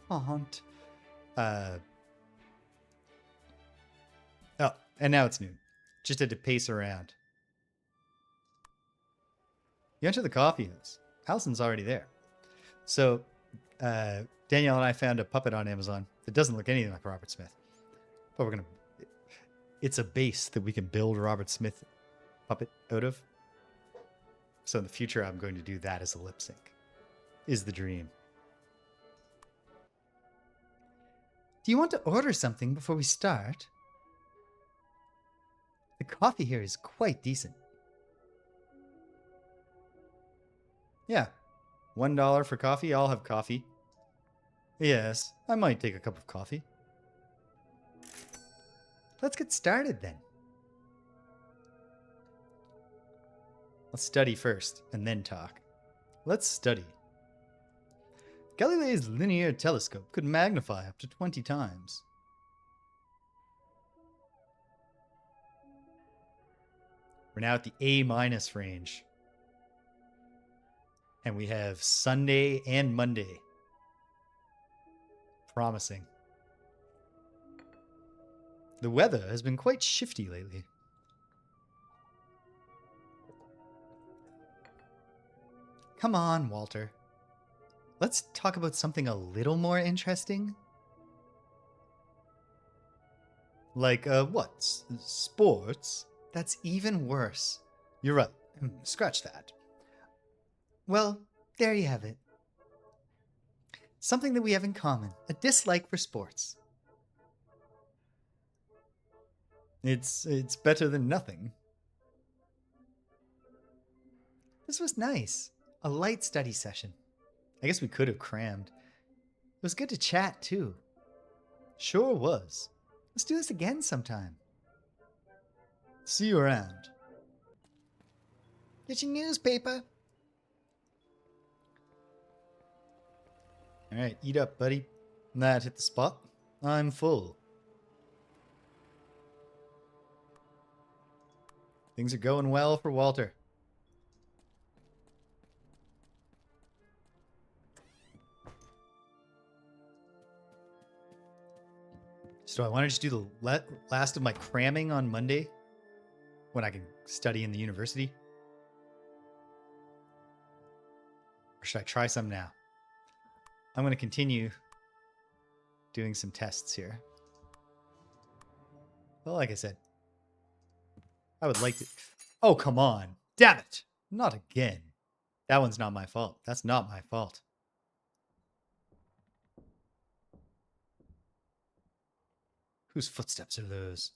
Can't. Oh, and now it's noon. Just had to pace around. You enter the coffee house. Allison's already there. So Danielle and I found a puppet on Amazon that doesn't look anything like Robert Smith. But it's a base that we can build Robert Smith puppet out of. So in the future, I'm going to do that as a lip sync. Is the dream. Do you want to order something before we start? The coffee here is quite decent. Yeah. $1 for coffee. I'll have coffee. Yes, I might take a cup of coffee. Let's get started then. Let's study first and then talk. Let's study. Galileo's linear telescope could magnify up to 20 times. We're now at the A- range. And we have Sunday and Monday. Promising. The weather has been quite shifty lately. Come on, Walter. Let's talk about something a little more interesting. Like, what? Sports? That's even worse. You're right. Scratch that. Well, there you have it. Something that we have in common. A dislike for sports. It's better than nothing. This was nice. A light study session. I guess we could have crammed. It was good to chat, too. Sure was. Let's do this again sometime. See you around. Get your newspaper. Alright, eat up, buddy. That hit the spot. I'm full. Things are going well for Walter. So I want to just do the last of my cramming on Monday when I can study in the university. Or should I try some now? I'm going to continue doing some tests here. Well, like I said, I would like to... Oh, come on. Damn it. Not again. That one's not my fault. That's not my fault. Whose footsteps are those?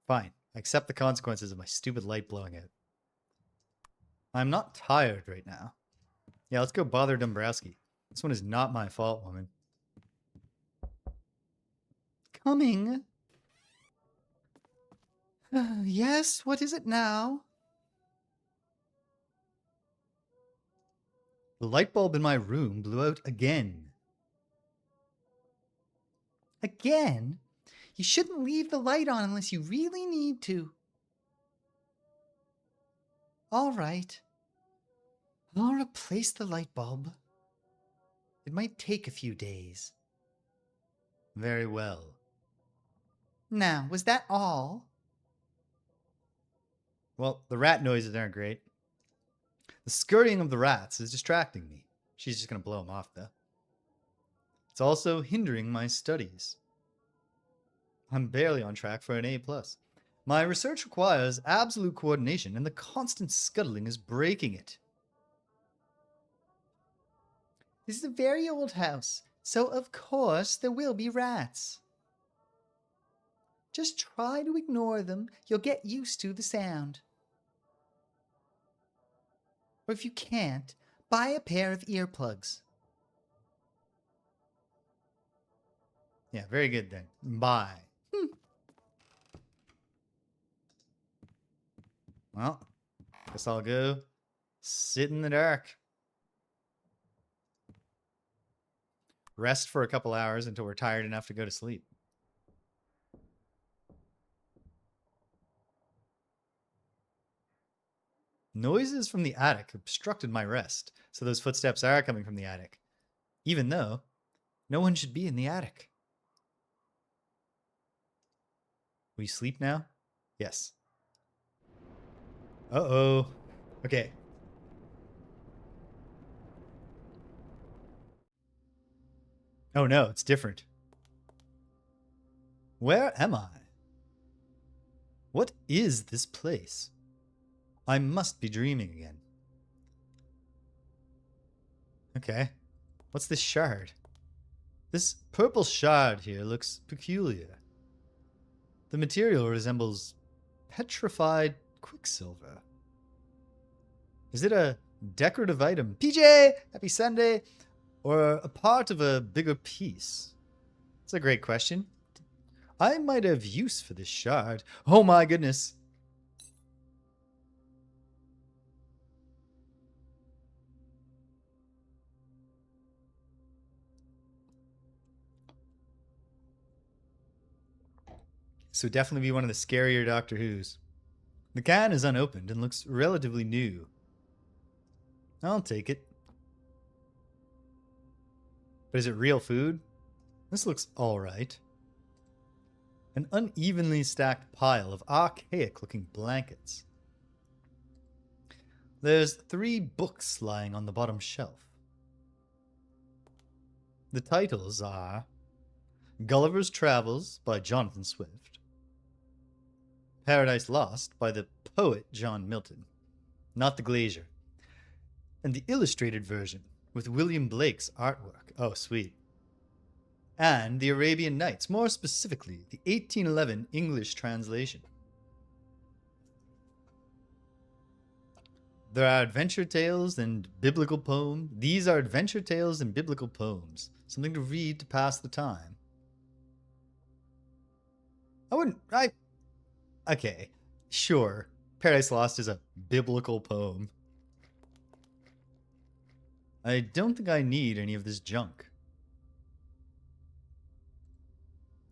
Fine. I accept the consequences of my stupid light blowing out. I'm not tired right now. Yeah, let's go bother Dombrowski. This one is not my fault, woman. Coming. Yes, what is it now? The light bulb in my room blew out again. Again? You shouldn't leave the light on unless you really need to. All right. I'll replace the light bulb. It might take a few days. Very well. Now, was that all? Well, the rat noises aren't great. The skirting of the rats is distracting me. She's just going to blow them off, though. It's also hindering my studies. I'm barely on track for an A+. My research requires absolute coordination, and the constant scuttling is breaking it. This is a very old house, so of course there will be rats. Just try to ignore them. You'll get used to the sound. Or if you can't, buy a pair of earplugs. Yeah, very good then. Bye. Well, guess I'll go sit in the dark. Rest for a couple hours until we're tired enough to go to sleep. Noises from the attic obstructed my rest, so those footsteps are coming from the attic. Even though no one should be in the attic. We sleep now? Yes. Uh-oh. Okay. Oh no, it's different. Where am I? What is this place? I must be dreaming again. Okay. What's this shard? This purple shard here looks peculiar. The material resembles petrified quicksilver. Is it a decorative item? PJ! Happy Sunday! Or a part of a bigger piece? That's a great question. I might have use for this shard. Oh my goodness. This would definitely be one of the scarier Doctor Who's. The can is unopened and looks relatively new. I'll take it. But is it real food? This looks alright. An unevenly stacked pile of archaic-looking blankets. There's 3 books lying on the bottom shelf. The titles are Gulliver's Travels by Jonathan Swift, Paradise Lost by the poet John Milton, not the Glazier, and the illustrated version with William Blake's artwork. Oh, sweet. And the Arabian Nights, more specifically, the 1811 English translation. There are adventure tales and biblical poems. These are adventure tales and biblical poems. Something to read to pass the time. Okay, sure. Paradise Lost is a biblical poem. I don't think I need any of this junk.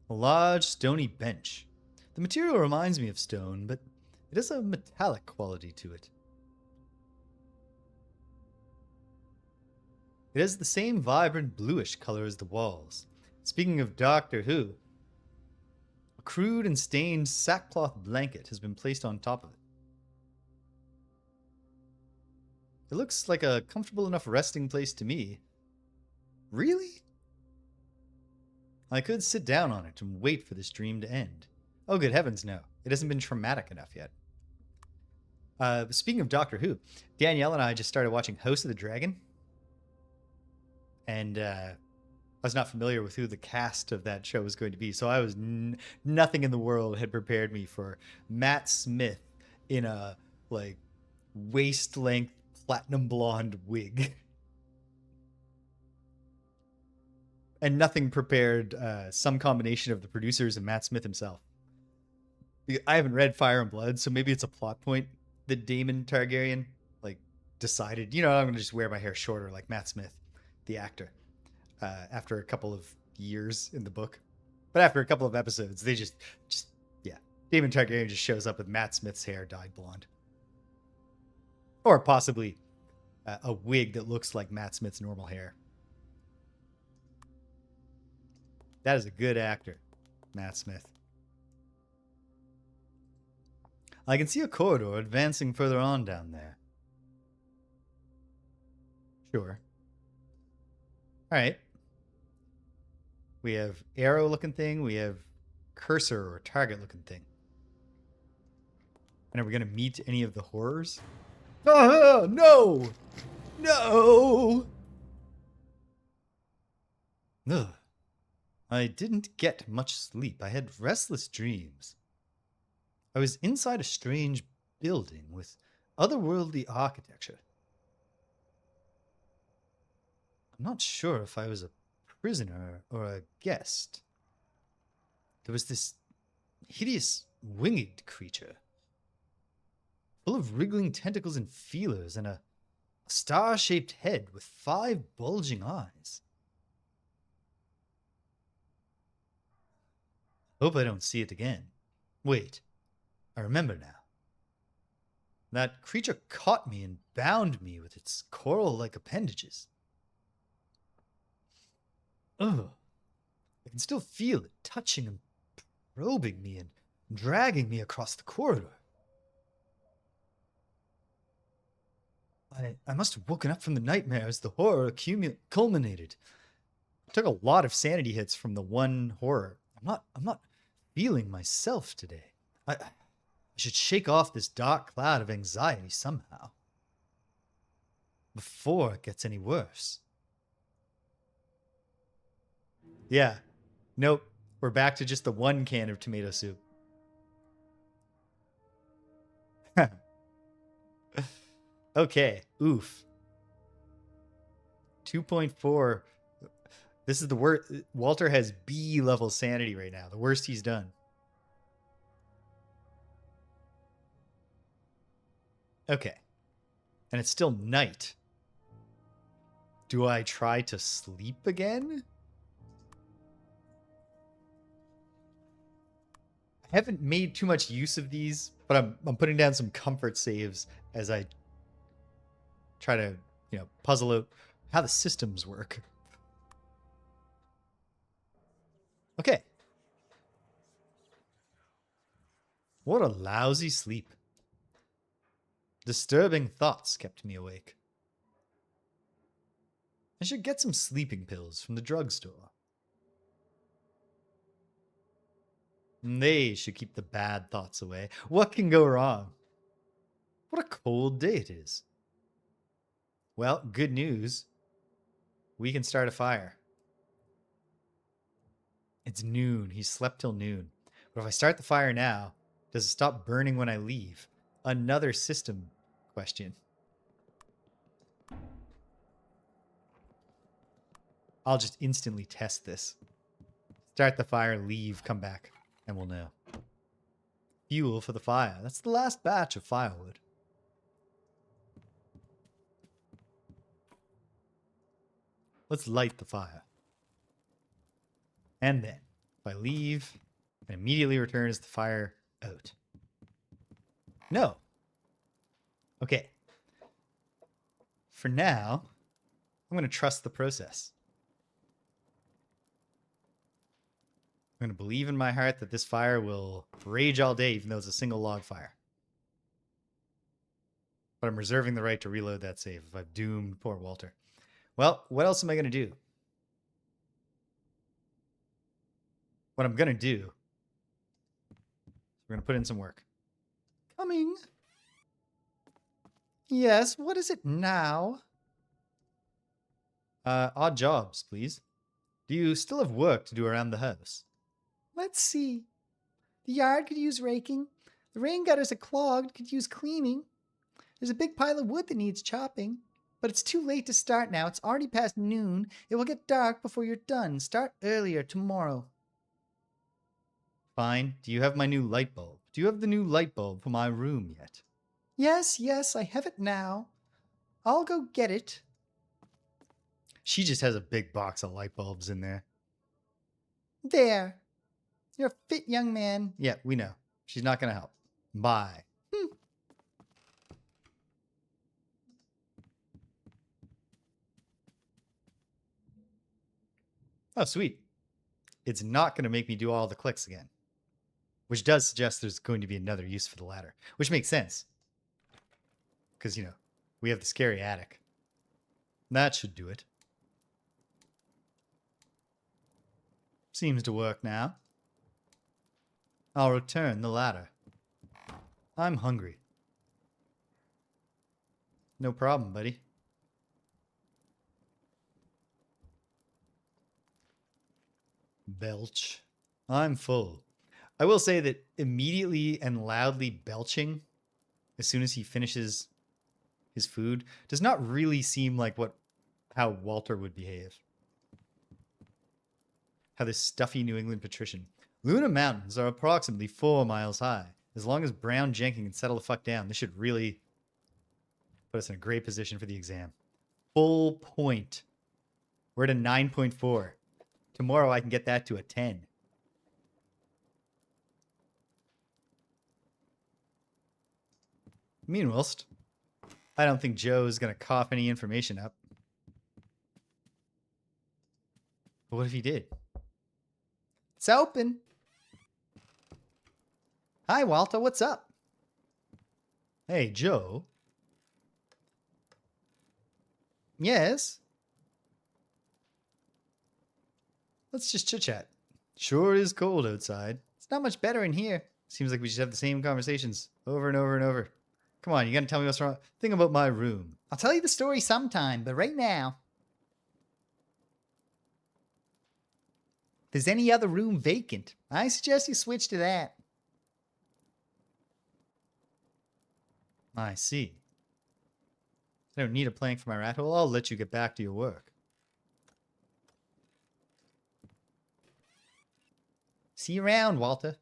A large stony bench. The material reminds me of stone, but it has a metallic quality to it. It has the same vibrant bluish color as the walls. Speaking of Doctor Who, a crude and stained sackcloth blanket has been placed on top of it. It looks like a comfortable enough resting place to me. Really? I could sit down on it and wait for this dream to end. Oh, good heavens, no. It hasn't been traumatic enough yet. Speaking of Doctor Who, Danielle and I just started watching House of the Dragon. And I was not familiar with who the cast of that show was going to be. So I was nothing in the world had prepared me for Matt Smith in a like waist-length platinum blonde wig. And nothing prepared some combination of the producers and Matt Smith himself. I haven't read Fire and Blood, so maybe it's a plot point that Daemon Targaryen like decided, you know, I'm going to just wear my hair shorter like Matt Smith, the actor, after a couple of years in the book. But after a couple of episodes, they just yeah. Daemon Targaryen just shows up with Matt Smith's hair dyed blonde. Or possibly a wig that looks like Matt Smith's normal hair. That is a good actor, Matt Smith. I can see a corridor advancing further on down there. Sure. Alright. We have arrow-looking thing. We have cursor or target-looking thing. And are we going to meet any of the horrors? Oh, no! No! Ugh. I didn't get much sleep. I had restless dreams. I was inside a strange building with otherworldly architecture. I'm not sure if I was a prisoner or a guest. There was this hideous winged creature, full of wriggling tentacles and feelers, and a star-shaped head with 5 bulging eyes. Hope I don't see it again. Wait, I remember now. That creature caught me and bound me with its coral-like appendages. Ugh. I can still feel it touching and probing me and dragging me across the corridor. I must have woken up from the nightmare as the horror culminated. I took a lot of sanity hits from the one horror. I'm not feeling myself today. I should shake off this dark cloud of anxiety somehow. Before it gets any worse. Yeah. Nope. We're back to just the one can of tomato soup. Okay. Oof. 2.4. This is the worst. Walter has B level sanity right now. The worst he's done. Okay. And it's still night. Do I try to sleep again? I haven't made too much use of these, but I'm putting down some comfort saves as I try to, puzzle out how the systems work. Okay. What a lousy sleep. Disturbing thoughts kept me awake. I should get some sleeping pills from the drugstore. They should keep the bad thoughts away. What can go wrong? What a cold day it is. Well, good news. We can start a fire. It's noon. He slept till noon. But if I start the fire now, does it stop burning when I leave? Another system question. I'll just instantly test this. Start the fire, leave, come back, and we'll know. Fuel for the fire. That's the last batch of firewood. Let's light the fire. And then, if I leave, and immediately returns the fire out. No. Okay. For now, I'm going to trust the process. I'm going to believe in my heart that this fire will rage all day, even though it's a single log fire. But I'm reserving the right to reload that save if I've doomed poor Walter. Well, what else am I going to do? What I'm going to do, we're going to put in some work. Coming. Yes, what is it now? Odd jobs, please. Do you still have work to do around the house? Let's see. The yard could use raking. The rain gutters are clogged, could use cleaning. There's a big pile of wood that needs chopping. But it's too late to start now. It's already past noon. It will get dark before you're done. Start earlier tomorrow. Fine. Do you have my new light bulb? Do you have the new light bulb for my room yet? Yes, I have it now. I'll go get it. She just has a big box of light bulbs in there. There. You're a fit young man. Yeah, we know. She's not going to help. Bye. Oh, sweet. It's not going to make me do all the clicks again. Which does suggest there's going to be another use for the ladder. Which makes sense. Because, we have the scary attic. That should do it. Seems to work now. I'll return the ladder. I'm hungry. No problem, buddy. Belch. I'm full. I will say that immediately and loudly belching as soon as he finishes his food does not really seem like how Walter would behave. How this stuffy New England patrician. Luna Mountains are approximately 4 miles high. As long as Brown Jenkins can settle the fuck down, this should really put us in a great position for the exam. Full point. We're at a 9.4. Tomorrow I can get that to a 10. Meanwhile, I don't think Joe is going to cough any information up. But what if he did? It's open. Hi, Walter. What's up? Hey, Joe. Yes? Let's just chit-chat. Sure is cold outside. It's not much better in here. Seems like we just have the same conversations over and over and over. Come on, you gotta tell me what's wrong. Think about my room. I'll tell you the story sometime, but right now... If there's any other room vacant, I suggest you switch to that. I see. I don't need a plank for my rat hole. I'll let you get back to your work. See you around, Walter.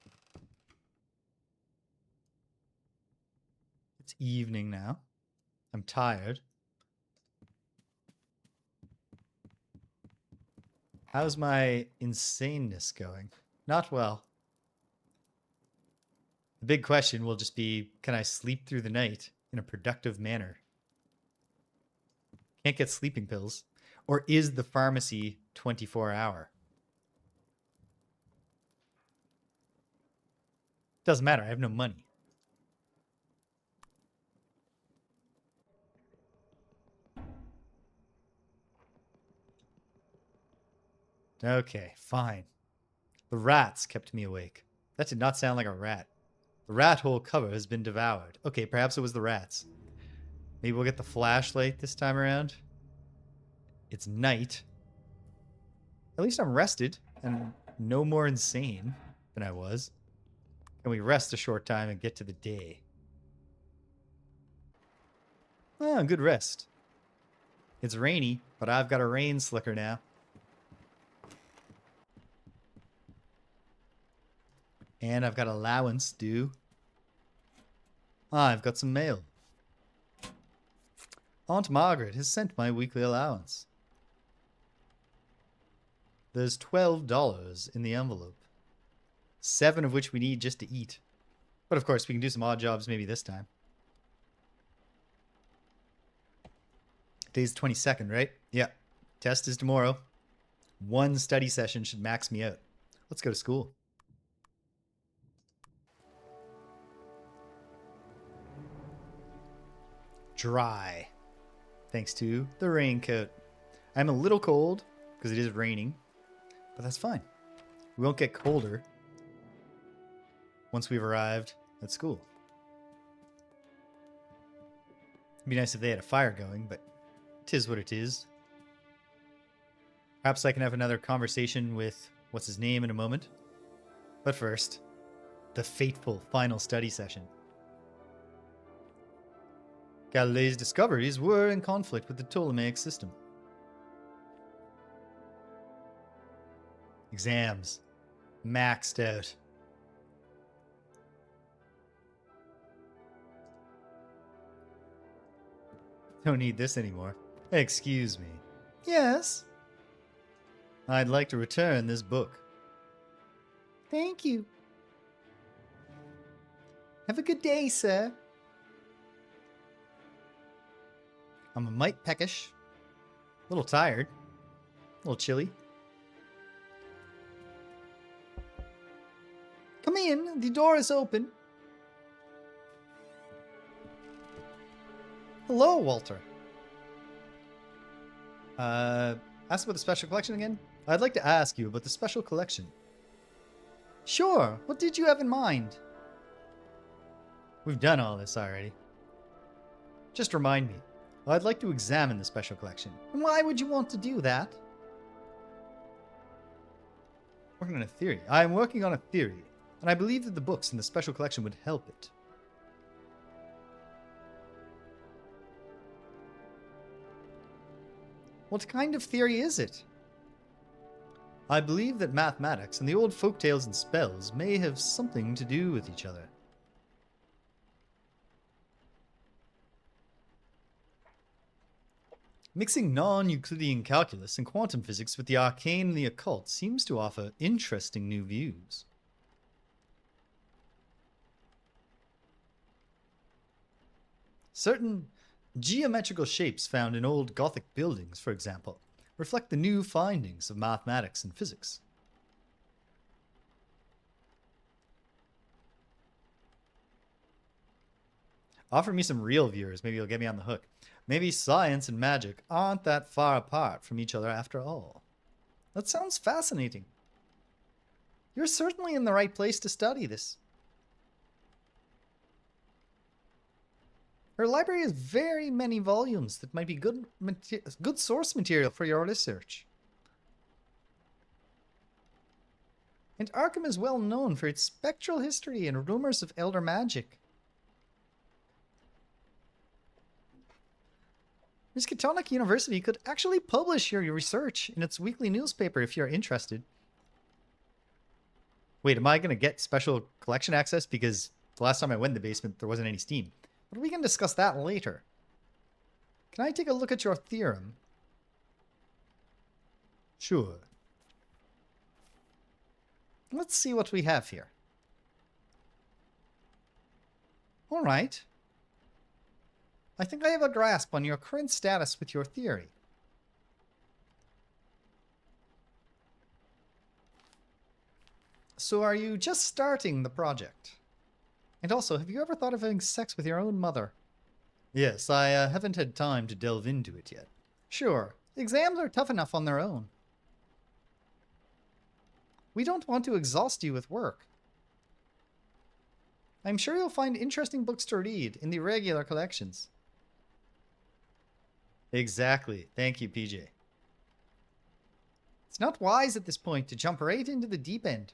It's evening now. I'm tired. How's my insaneness going? Not well. The big question will just be, can I sleep through the night in a productive manner? Can't get sleeping pills. Or is the pharmacy 24-hour? Doesn't matter. I have no money. Okay, fine. The rats kept me awake. That did not sound like a rat. The rat hole cover has been devoured. Okay, perhaps it was the rats. Maybe we'll get the flashlight this time around. It's night. At least I'm rested and no more insane than I was. Can we rest a short time and get to the day? Oh, good rest. It's rainy, but I've got a rain slicker now. And I've got allowance due. I've got some mail. Aunt Margaret has sent my weekly allowance. There's $12 in the envelope. 7 of which we need just to eat. But of course, we can do some odd jobs maybe this time. Today's the 22nd, right? Yeah. Test is tomorrow. 1 study session should max me out. Let's go to school. Dry. Thanks to the raincoat. I'm a little cold because it is raining, but that's fine. We won't get colder once we've arrived at school. It'd be nice if they had a fire going, but 'tis what it is. Perhaps I can have another conversation with what's his name in a moment. But first, the fateful final study session. Galileo's discoveries were in conflict with the Ptolemaic system. Exams. Maxed out. Don't need this anymore. Excuse me. Yes? I'd like to return this book. Thank you. Have a good day, sir. I'm a mite peckish, a little tired, a little chilly. Come in, the door is open. Hello, Walter. Ask about the special collection again? I'd like to ask you about the special collection. Sure, what did you have in mind? We've done all this already. Just remind me. I'd like to examine the special collection. And why would you want to do that? Working on a theory. I am working on a theory, and I believe that the books in the special collection would help it. What kind of theory is it? I believe that mathematics and the old folktales and spells may have something to do with each other. Mixing non-Euclidean calculus and quantum physics with the arcane and the occult seems to offer interesting new views. Certain geometrical shapes found in old Gothic buildings, for example, reflect the new findings of mathematics and physics. Offer me some real viewers, maybe you'll get me on the hook. Maybe science and magic aren't that far apart from each other after all. That sounds fascinating. You're certainly in the right place to study this. Her library has very many volumes that might be good source material for your research. And Arkham is well known for its spectral history and rumors of elder magic. Miskatonic University could actually publish your research in its weekly newspaper if you're interested. Wait, am I going to get special collection access? Because the last time I went in the basement, there wasn't any Steam. But we can discuss that later. Can I take a look at your theorem? Sure. Let's see what we have here. All right. I think I have a grasp on your current status with your theory. So are you just starting the project? And also, have you ever thought of having sex with your own mother? Yes, I haven't had time to delve into it yet. Sure, exams are tough enough on their own. We don't want to exhaust you with work. I'm sure you'll find interesting books to read in the regular collections. Exactly. Thank you, PJ. It's not wise at this point to jump right into the deep end.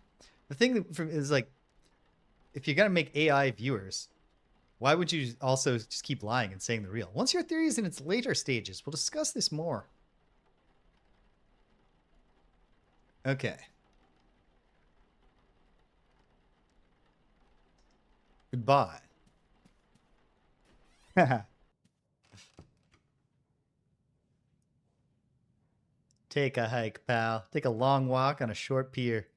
The thing is, like, if you're going to make AI viewers, why would you also just keep lying and saying the real? Once your theory is in its later stages, we'll discuss this more. Okay. Goodbye. Take a hike, pal. Take a long walk on a short pier.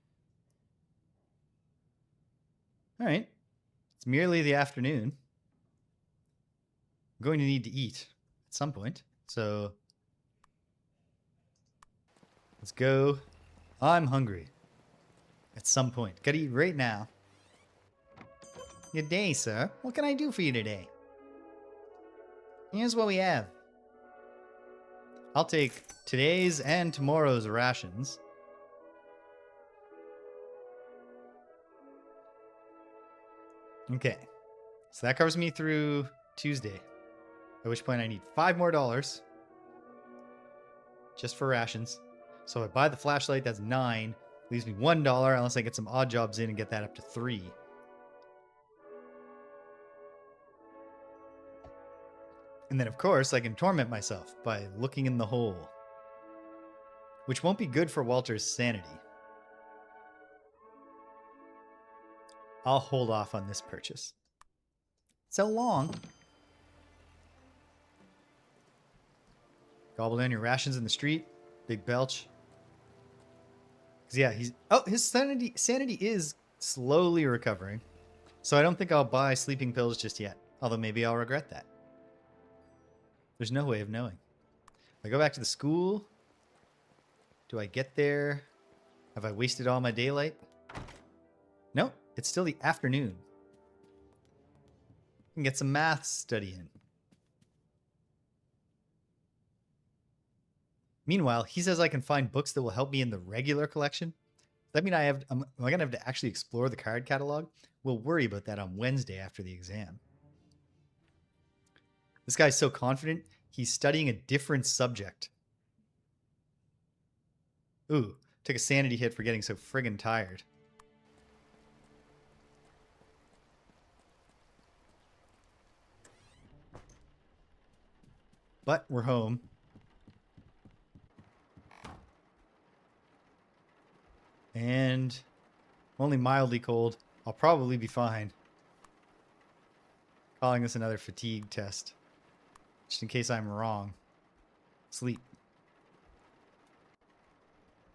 All right. It's merely the afternoon. I'm going to need to eat at some point. So let's go. I'm hungry. At some point. Gotta eat right now. Good day, sir. What can I do for you today? Here's what we have. I'll take today's and tomorrow's rations. Okay. So that covers me through Tuesday. At which point I need $5 more. Just for rations. So if I buy the flashlight, that's $9. Leaves me $1 unless I get some odd jobs in and get that up to $3. And then, of course, I can torment myself by looking in the hole. Which won't be good for Walter's sanity. I'll hold off on this purchase. So long. Gobble down your rations in the street. Big belch. 'Cause yeah, his sanity is slowly recovering. So I don't think I'll buy sleeping pills just yet. Although maybe I'll regret that. There's no way of knowing. If I go back to the school, do I get there? Have I wasted all my daylight? Nope, it's still the afternoon. I can get some math study in. Meanwhile, he says I can find books that will help me in the regular collection. Does that mean am I going to have to actually explore the card catalog? We'll worry about that on Wednesday after the exam. This guy's so confident, he's studying a different subject. Ooh, Took a sanity hit for getting so friggin' tired. But we're home. And only mildly cold. I'll probably be fine. Calling this another fatigue test. Just in case I'm wrong. Sleep.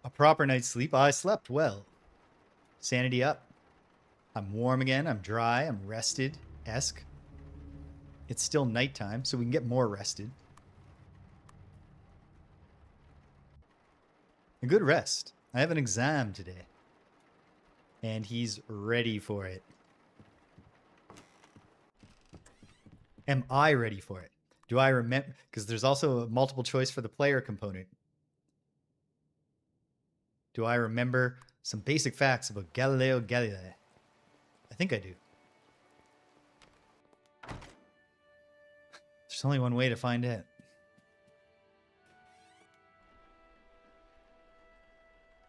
A proper night's sleep. I slept well. Sanity up. I'm warm again. I'm dry. I'm rested-esque. It's still nighttime, so we can get more rested. A good rest. I have an exam today. And he's ready for it. Am I ready for it? Do I remember? Because there's also a multiple choice for the player component. Do I remember some basic facts about Galileo Galilei? I think I do. There's only one way to find out.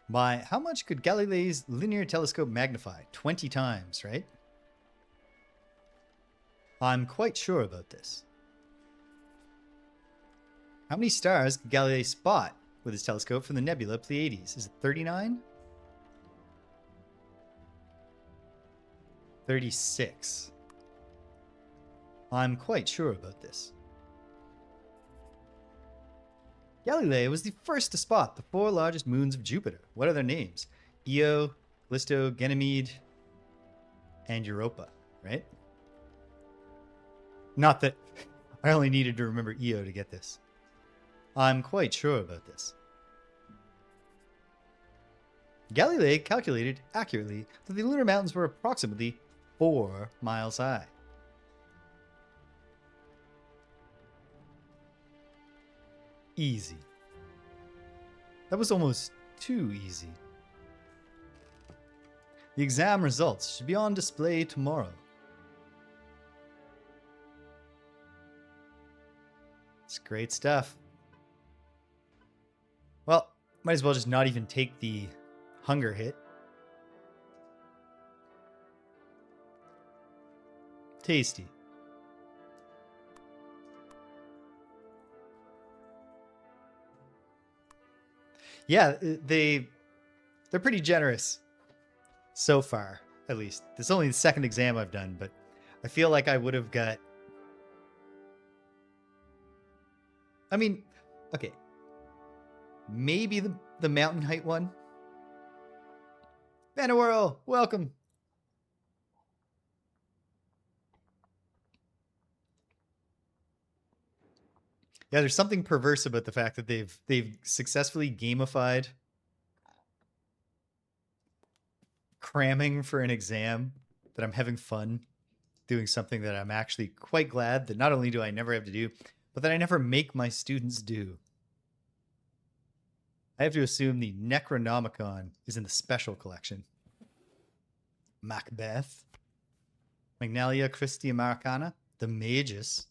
By how much could Galilei's linear telescope magnify? 20 times, right? I'm quite sure about this. How many stars could Galilei spot with his telescope from the nebula Pleiades? Is it 39? 36. I'm quite sure about this. Galilei was the first to spot the 4 largest moons of Jupiter. What are their names? Io, Callisto, Ganymede, and Europa, right? Not that I only needed to remember Io to get this. I'm quite sure about this. Galilei calculated accurately that the lunar mountains were approximately 4 miles high. Easy. That was almost too easy. The exam results should be on display tomorrow. It's great stuff. Well, might as well just not even take the hunger hit. Tasty. Yeah, they're pretty generous so far, at least. This is only the second exam I've done, but I feel like I would have got... I mean, okay. Maybe the mountain height one. Vanderworld, welcome. Yeah, there's something perverse about the fact that they've successfully gamified cramming for an exam, that I'm having fun doing something that I'm actually quite glad that not only do I never have to do, but that I never make my students do. I have to assume the Necronomicon is in the special collection. Macbeth, Magnalia Christi Americana, the Magus.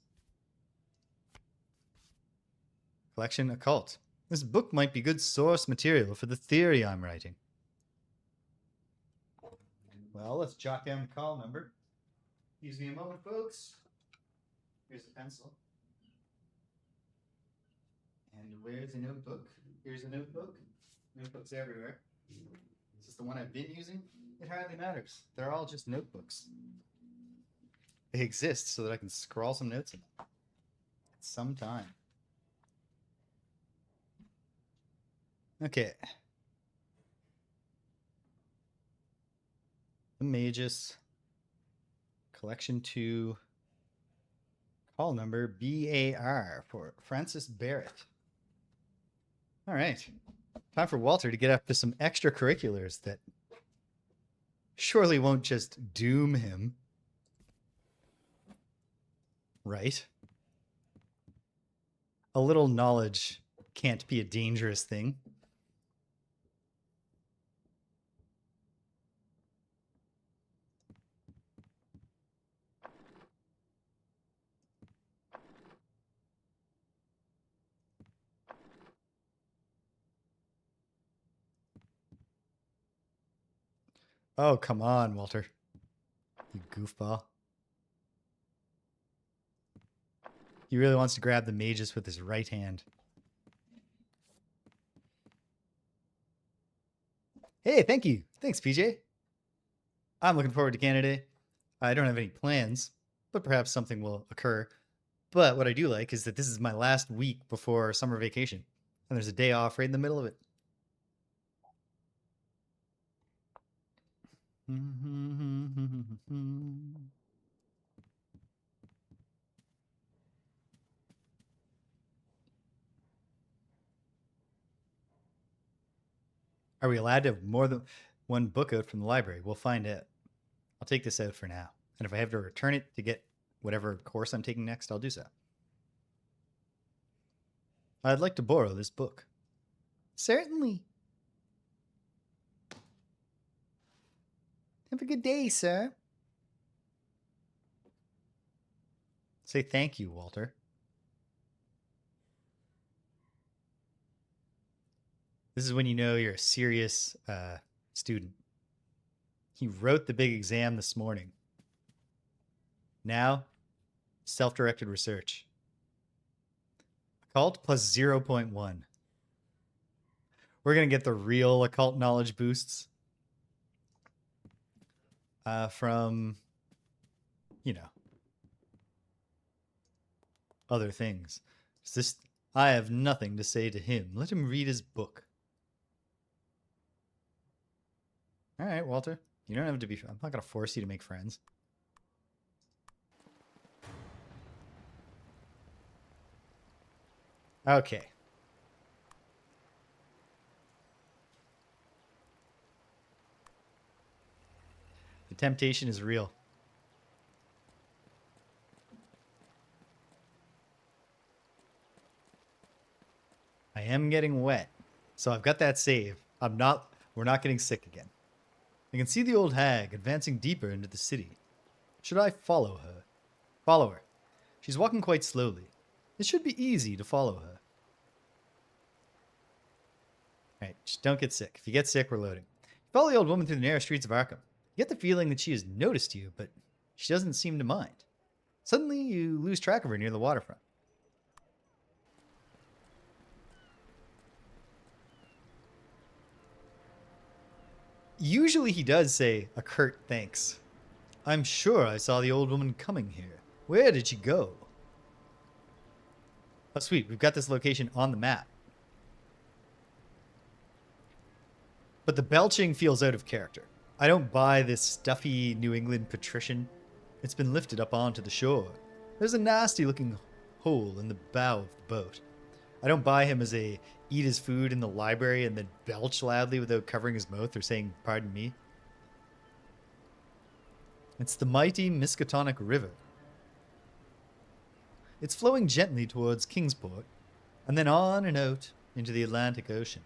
Collection Occult. This book might be good source material for the theory I'm writing. Well, let's jot down the call number. Excuse me a moment, folks. Here's the pencil. And where's the notebook? Here's the notebook. Notebooks everywhere. Is this the one I've been using? It hardly matters. They're all just notebooks. They exist so that I can scrawl some notes in them at some time. Okay. The Magus. Collection 2. Call number BAR for Francis Barrett. All right. Time for Walter to get up to some extracurriculars that surely won't just doom him. Right? A little knowledge can't be a dangerous thing. Oh, come on, Walter. You goofball. He really wants to grab the mages with his right hand. Hey, thank you. Thanks, PJ. I'm looking forward to Canada. I don't have any plans, but perhaps something will occur. But what I do like is that this is my last week before summer vacation, and there's a day off right in the middle of it. Are we allowed to have more than one book out from the library? We'll find out. I'll take this out for now. And if I have to return it to get whatever course I'm taking next, I'll do so. I'd like to borrow this book. Certainly. Have a good day, sir. Say thank you, Walter. This is when you know you're a serious student. He wrote the big exam this morning. Now, self-directed research. Occult plus 0.1. We're going to get the real occult knowledge boosts from, other things. I have nothing to say to him. Let him read his book. All right, Walter. You don't have to be. I'm not going to force you to make friends. Okay. The temptation is real. I am getting wet. So I've got that save. We're not getting sick again. I can see the old hag advancing deeper into the city. Should I follow her? Follow her. She's walking quite slowly. It should be easy to follow her. Alright, just don't get sick. If you get sick, we're loading. You follow the old woman through the narrow streets of Arkham. You get the feeling that she has noticed you, but she doesn't seem to mind. Suddenly, you lose track of her near the waterfront. Usually he does say a curt thanks. I'm sure I saw the old woman coming here. Where did she go? Oh, sweet. We've got this location on the map. But the belching feels out of character. I don't buy this stuffy New England patrician. It's been lifted up onto the shore. There's a nasty looking hole in the bow of the boat. I don't buy him as a eat his food in the library and then belch loudly without covering his mouth or saying, pardon me. It's the mighty Miskatonic River. It's flowing gently towards Kingsport and then on and out into the Atlantic Ocean.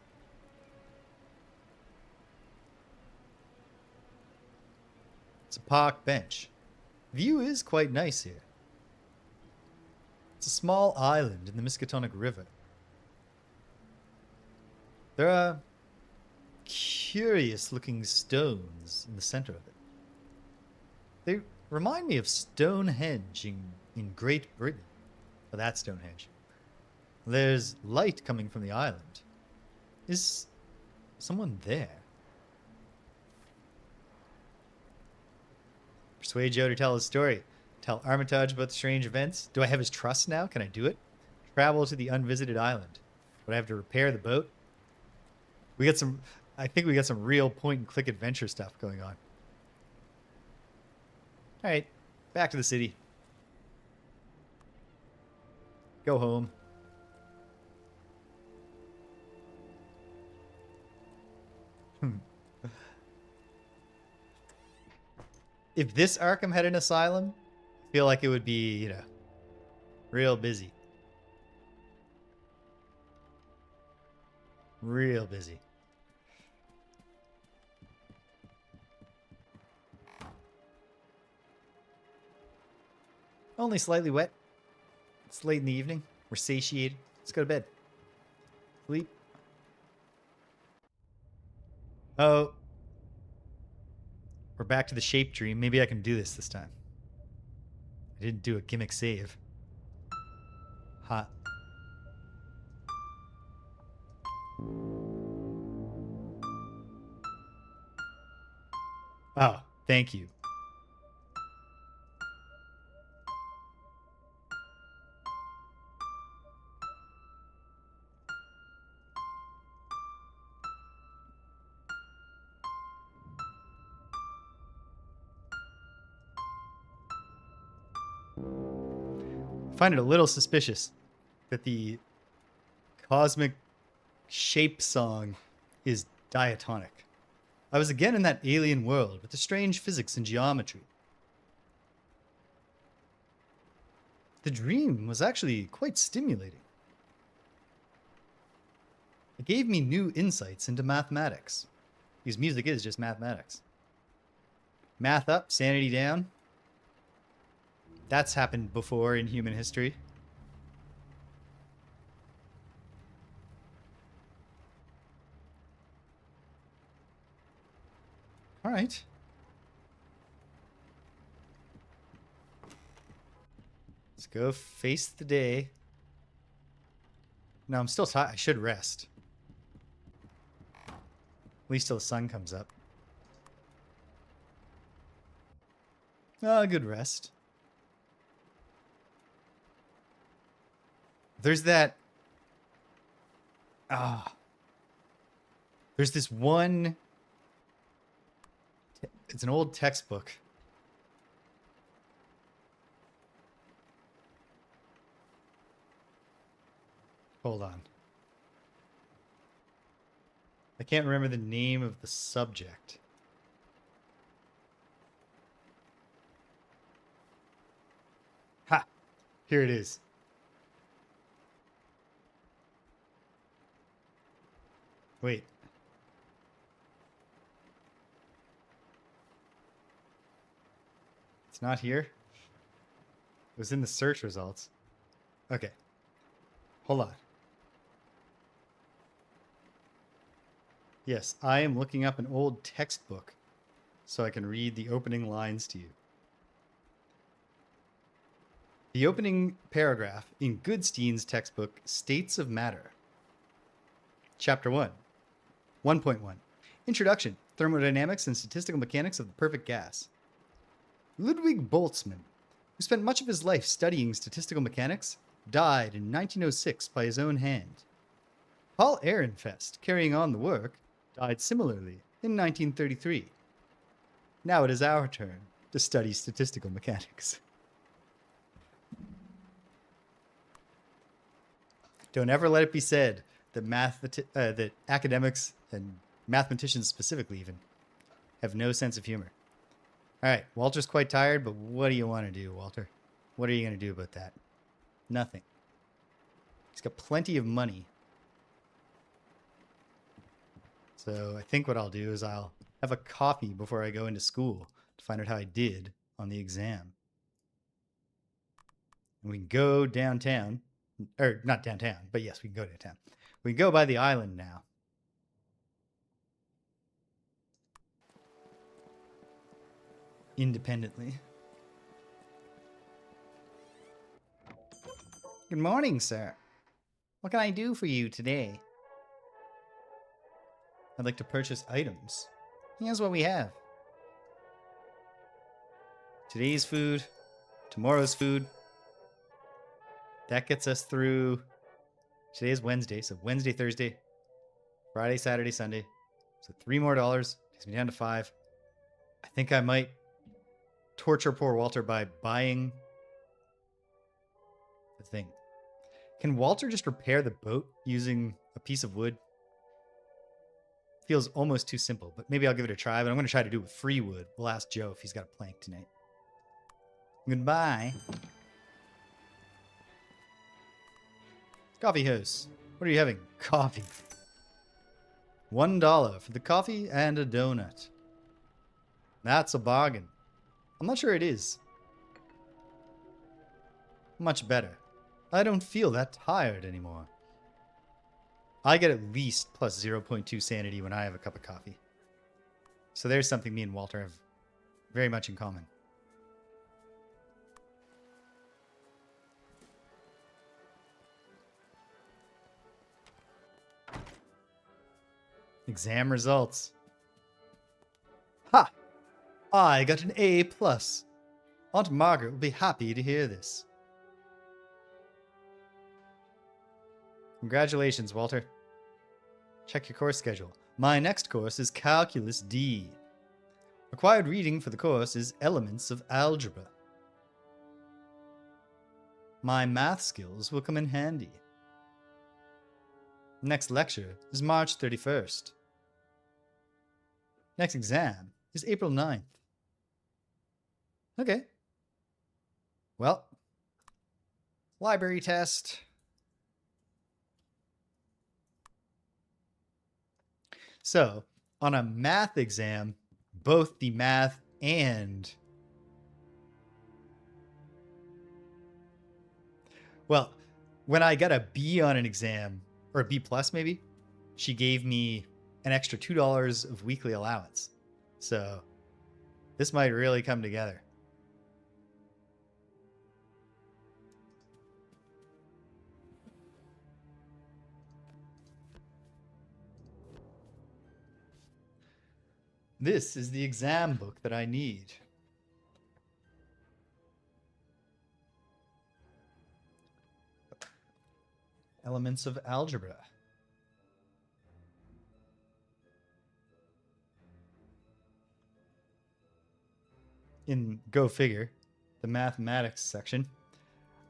It's a park bench. View is quite nice here. It's a small island in the Miskatonic River. There are curious looking stones in the center of it. They remind me of Stonehenge in Great Britain. Oh, that's Stonehenge. There's light coming from the island. Is someone there? Persuade Joe to tell his story. Tell Armitage about the strange events. Do I have his trust now? Can I do it? Travel to the unvisited island. Would I have to repair the boat? I think we got some real point and click adventure stuff going on. All right, back to the city. Go home. If this Arkham had an asylum, I feel like it would be, real busy. Real busy. Only slightly wet. It's late in the evening. We're satiated. Let's go to bed. Sleep. Oh. We're back to the shape dream. Maybe I can do this time. I didn't do a gimmick save. Hot. Oh, thank you. I find it a little suspicious that the cosmic shape song is diatonic. I was again in that alien world with the strange physics and geometry. The dream was actually quite stimulating. It gave me new insights into mathematics, because music is just mathematics. Math up, sanity down. That's happened before in human history. All right. Let's go face the day. No, I'm still tired. I should rest. At least till the sun comes up. Good rest. There's that... There's this one... It's an old textbook. Hold on. I can't remember the name of the subject. Ha! Here it is. Wait. It's not here? It was in the search results. Okay. Hold on. Yes, I am looking up an old textbook so I can read the opening lines to you. The opening paragraph in Goodstein's textbook, States of Matter. Chapter 1. 1.1. Introduction. Thermodynamics and Statistical Mechanics of the Perfect Gas. Ludwig Boltzmann, who spent much of his life studying statistical mechanics, died in 1906 by his own hand. Paul Ehrenfest, carrying on the work, died similarly in 1933. Now it is our turn to study statistical mechanics. Don't ever let it be said that that academics and mathematicians specifically even have no sense of humor. All right, Walter's quite tired, but what do you want to do, Walter? What are you going to do about that? Nothing. He's got plenty of money. So I think what I'll do is I'll have a coffee before I go into school to find out how I did on the exam. And we can go downtown. Or not downtown, but yes, we can go downtown. We can go by the island now. Independently. Good morning, sir. What can I do for you today? I'd like to purchase items. Here's what we have. Today's food, tomorrow's food. That gets us through... Today is Wednesday, so Wednesday, Thursday, Friday, Saturday, Sunday. So $3 more. Takes me down to 5. I think I might torture poor Walter by buying the thing. Can Walter just repair the boat using a piece of wood? Feels almost too simple, but maybe I'll give it a try. But I'm going to try to do it with free wood. We'll ask Joe if he's got a plank tonight. Goodbye. Coffee house. What are you having? Coffee. $1 for the coffee and a donut. That's a bargain. I'm not sure it is. Much better. I don't feel that tired anymore. I get at least plus 0.2 sanity when I have a cup of coffee. So there's something me and Walter have very much in common. Exam results. Ha! I got an A+. Aunt Margaret will be happy to hear this. Congratulations, Walter. Check your course schedule. My next course is Calculus D. Required reading for the course is Elements of Algebra. My math skills will come in handy. Next lecture is March 31st. Next exam is April 9th. Okay. Well, library test. So, on a math exam, both the math and... Well, when I got a B on an exam, or a B plus maybe, she gave me an extra $2 of weekly allowance. So, this might really come together. This is the exam book that I need. Elements of Algebra. In Go Figure, the mathematics section,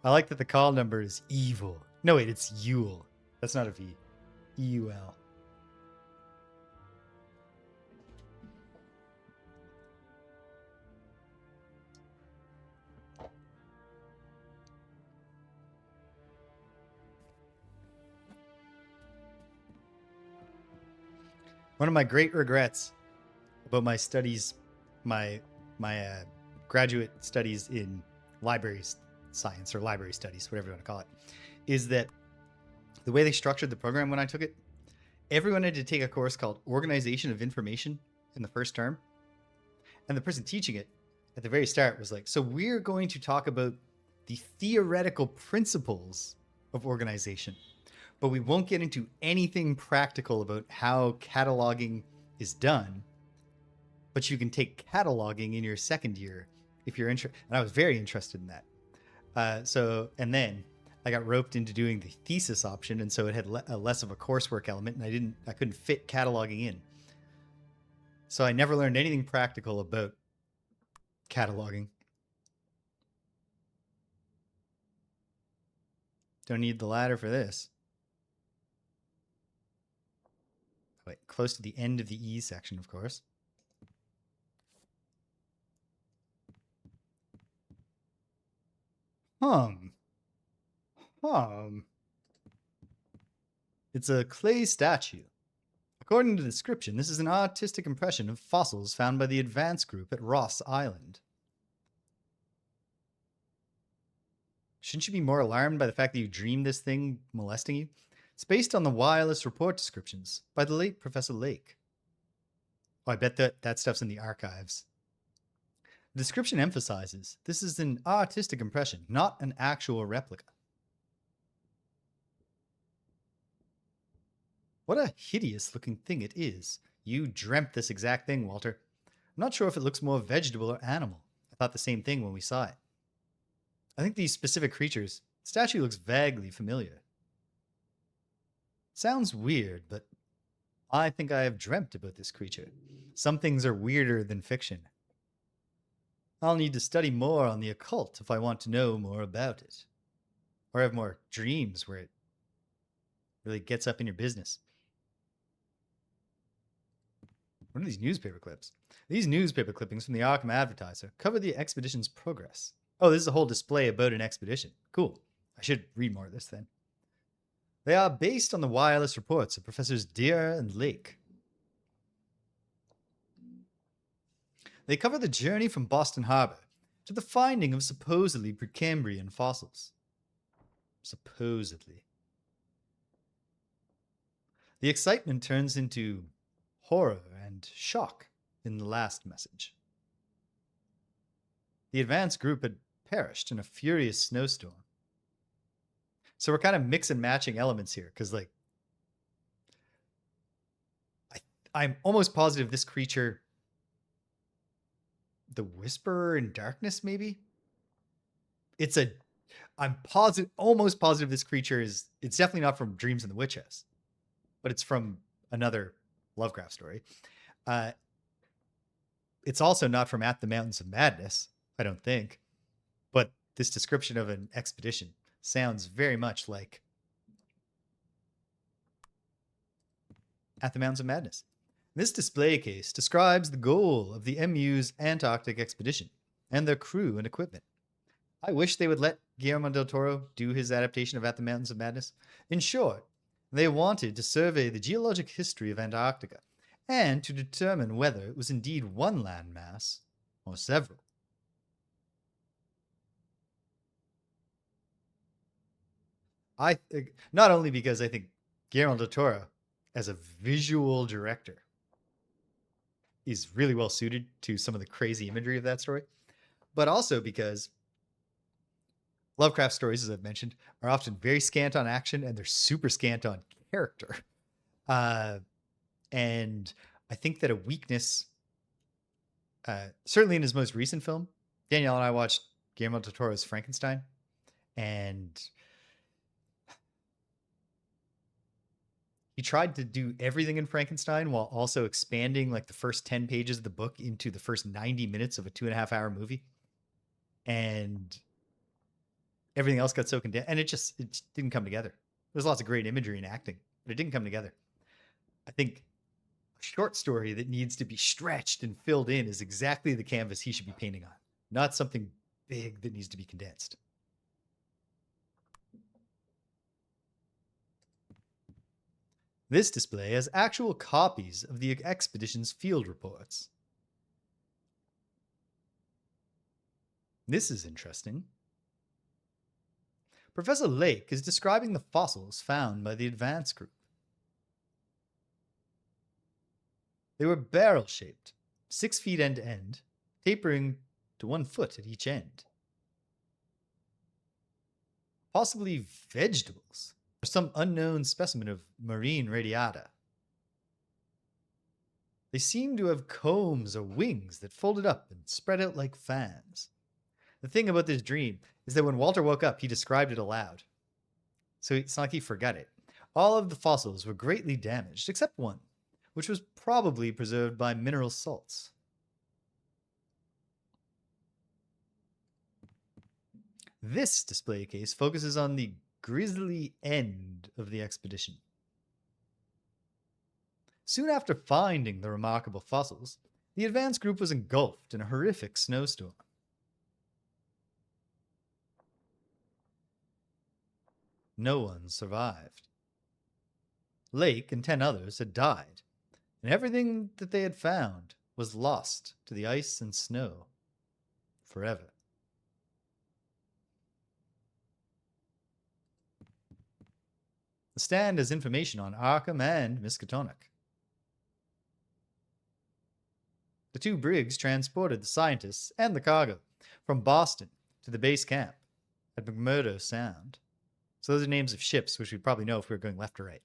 I like that the call number is evil. No, wait, it's Yule. That's not a V. E-U-L. One of my great regrets about my studies, my graduate studies in library science or library studies, whatever you want to call it, is that the way they structured the program when I took it, everyone had to take a course called Organization of Information in the first term. And the person teaching it at the very start was like, so we're going to talk about the theoretical principles of organization, but we won't get into anything practical about how cataloging is done. But you can take cataloging in your second year if you're interested. And I was very interested in that. And then I got roped into doing the thesis option, and so it had less of a coursework element, and I couldn't fit cataloging in. So I never learned anything practical about cataloging. Don't need the ladder for this. Wait, close to the end of the E section, of course. It's a clay statue. According to the description, this is an artistic impression of fossils found by the Advance Group at Ross Island. Shouldn't you be more alarmed by the fact that you dreamed this thing molesting you? It's based on the wireless report descriptions by the late Professor Lake. Oh, I bet that stuff's in the archives. The description emphasizes this is an artistic impression, not an actual replica. What a hideous looking thing it is. You dreamt this exact thing, Walter. I'm not sure if it looks more vegetable or animal. I thought the same thing when we saw it. I think these specific creatures, the statue looks vaguely familiar. Sounds weird, but I think I have dreamt about this creature. Some things are weirder than fiction. I'll need to study more on the occult if I want to know more about it. Or have more dreams where it really gets up in your business. What are these newspaper clips? These newspaper clippings from the Arkham Advertiser cover the expedition's progress. Oh, this is a whole display about an expedition. Cool. I should read more of this then. They are based on the wireless reports of Professors Deere and Lake. They cover the journey from Boston Harbor to the finding of supposedly Precambrian fossils. Supposedly. The excitement turns into horror and shock in the last message. The advance group had perished in a furious snowstorm. So we're kind of mix and matching elements here, because like I'm almost positive this creature, the Whisperer in Darkness, maybe. I'm positive, almost positive this creature is. It's definitely not from Dreams in the Witch House, but it's from another Lovecraft story. It's also not from At the Mountains of Madness, I don't think. But this description of an expedition sounds very much like At the Mountains of Madness. This display case describes the goal of the MU's Antarctic expedition and their crew and equipment. I wish they would let Guillermo del Toro do his adaptation of At the Mountains of Madness. In short, they wanted to survey the geologic history of Antarctica and to determine whether it was indeed one landmass or several. Not only because I think Guillermo del Toro, as a visual director, is really well suited to some of the crazy imagery of that story, but also because Lovecraft stories, as I've mentioned, are often very scant on action and they're super scant on character. And I think that a weakness, certainly in his most recent film, Danielle and I watched Guillermo del Toro's Frankenstein, and he tried to do everything in Frankenstein while also expanding like the first 10 pages of the book into the first 90 minutes of a 2.5 hour movie. And everything else got so condensed, and it didn't come together. There's lots of great imagery and acting, but it didn't come together. I think a short story that needs to be stretched and filled in is exactly the canvas he should be painting on, not something big that needs to be condensed. This display has actual copies of the expedition's field reports. This is interesting. Professor Lake is describing the fossils found by the advance group. They were barrel-shaped, 6 feet end to end, tapering to 1 foot at each end. Possibly vegetables, or some unknown specimen of marine radiata. They seem to have combs or wings that folded up and spread out like fans. The thing about this dream is that when Walter woke up, he described it aloud. So it's not like he forgot it. All of the fossils were greatly damaged, except one, which was probably preserved by mineral salts. This display case focuses on the grisly end of the expedition. Soon after finding the remarkable fossils, the advance group was engulfed in a horrific snowstorm. No one survived. Lake and 10 others had died, and everything that they had found was lost to the ice and snow forever. The stand has information on Arkham and Miskatonic. The 2 brigs transported the scientists and the cargo from Boston to the base camp at McMurdo Sound. So those are names of ships, which we'd probably know if we were going left or right.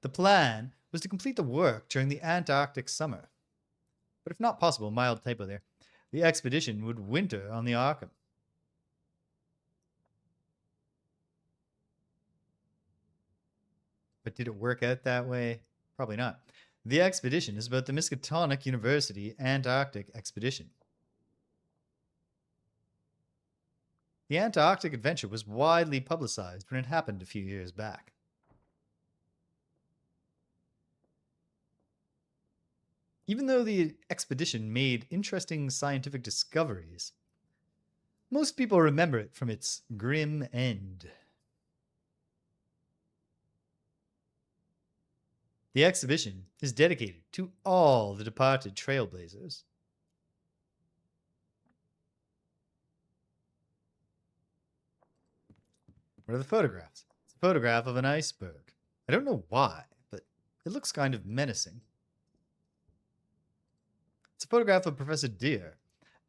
The plan was to complete the work during the Antarctic summer. But if not possible, mild typo there, the expedition would winter on the Arkham. But did it work out that way? Probably not. The expedition is about the Miskatonic University Antarctic expedition. The Antarctic adventure was widely publicized when it happened a few years back. Even though the expedition made interesting scientific discoveries, most people remember it from its grim end. The exhibition is dedicated to all the departed trailblazers. What are the photographs? It's a photograph of an iceberg. I don't know why, but it looks kind of menacing. It's a photograph of Professor Deer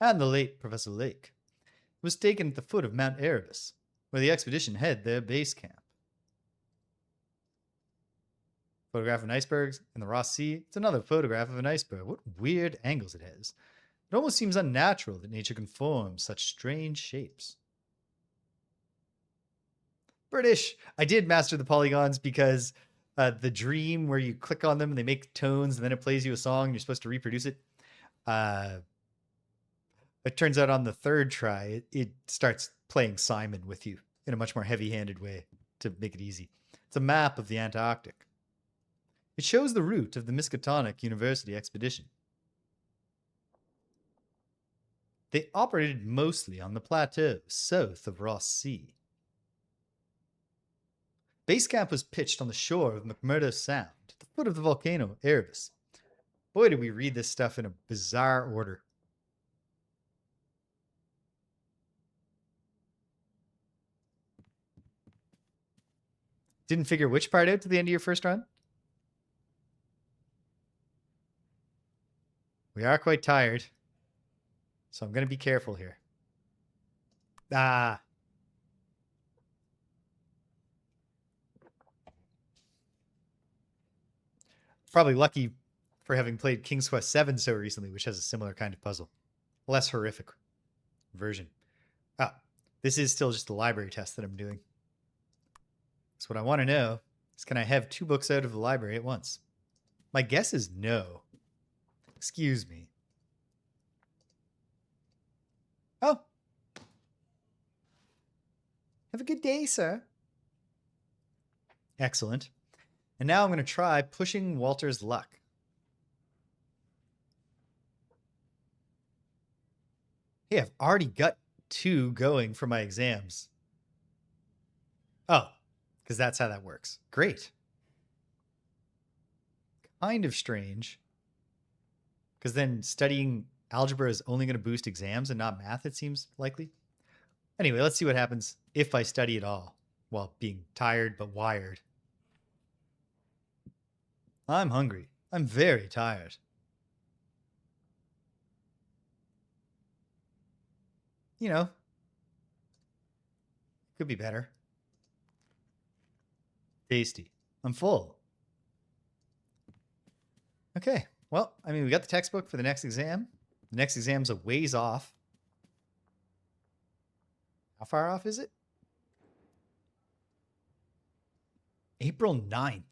and the late Professor Lake. It was taken at the foot of Mount Erebus, where the expedition had their base camp. Photograph of icebergs in the Ross Sea. It's another photograph of an iceberg. What weird angles it has. It almost seems unnatural that nature can form such strange shapes. British. I did master the polygons because the dream where you click on them and they make tones and then it plays you a song and you're supposed to reproduce it. It turns out on the third try, it starts playing Simon with you in a much more heavy-handed way to make it easy. It's a map of the Antarctic. It shows the route of the Miskatonic University expedition. They operated mostly on the plateau south of Ross Sea. Base camp was pitched on the shore of McMurdo Sound, at the foot of the volcano Erebus. Boy, did we read this stuff in a bizarre order. Didn't figure which part out to the end of your first run? We are quite tired, so I'm going to be careful here. Probably lucky for having played King's Quest VII so recently, which has a similar kind of puzzle. Less horrific version. This is still just a library test that I'm doing. So what I want to know is, can I have 2 books out of the library at once? My guess is no. Excuse me. Oh. Have a good day, sir. Excellent. And now I'm going to try pushing Walter's luck. Hey, I've already got 2 going for my exams. Oh, because that's how that works. Great. Kind of strange. Because then studying algebra is only going to boost exams and not math, it seems likely. Anyway, let's see what happens if I study at all while being tired but wired. I'm hungry. I'm very tired. You know, could be better. Tasty. I'm full. Okay. Well, I mean, we got the textbook for the next exam. The next exam's a ways off. How far off is it? April 9th.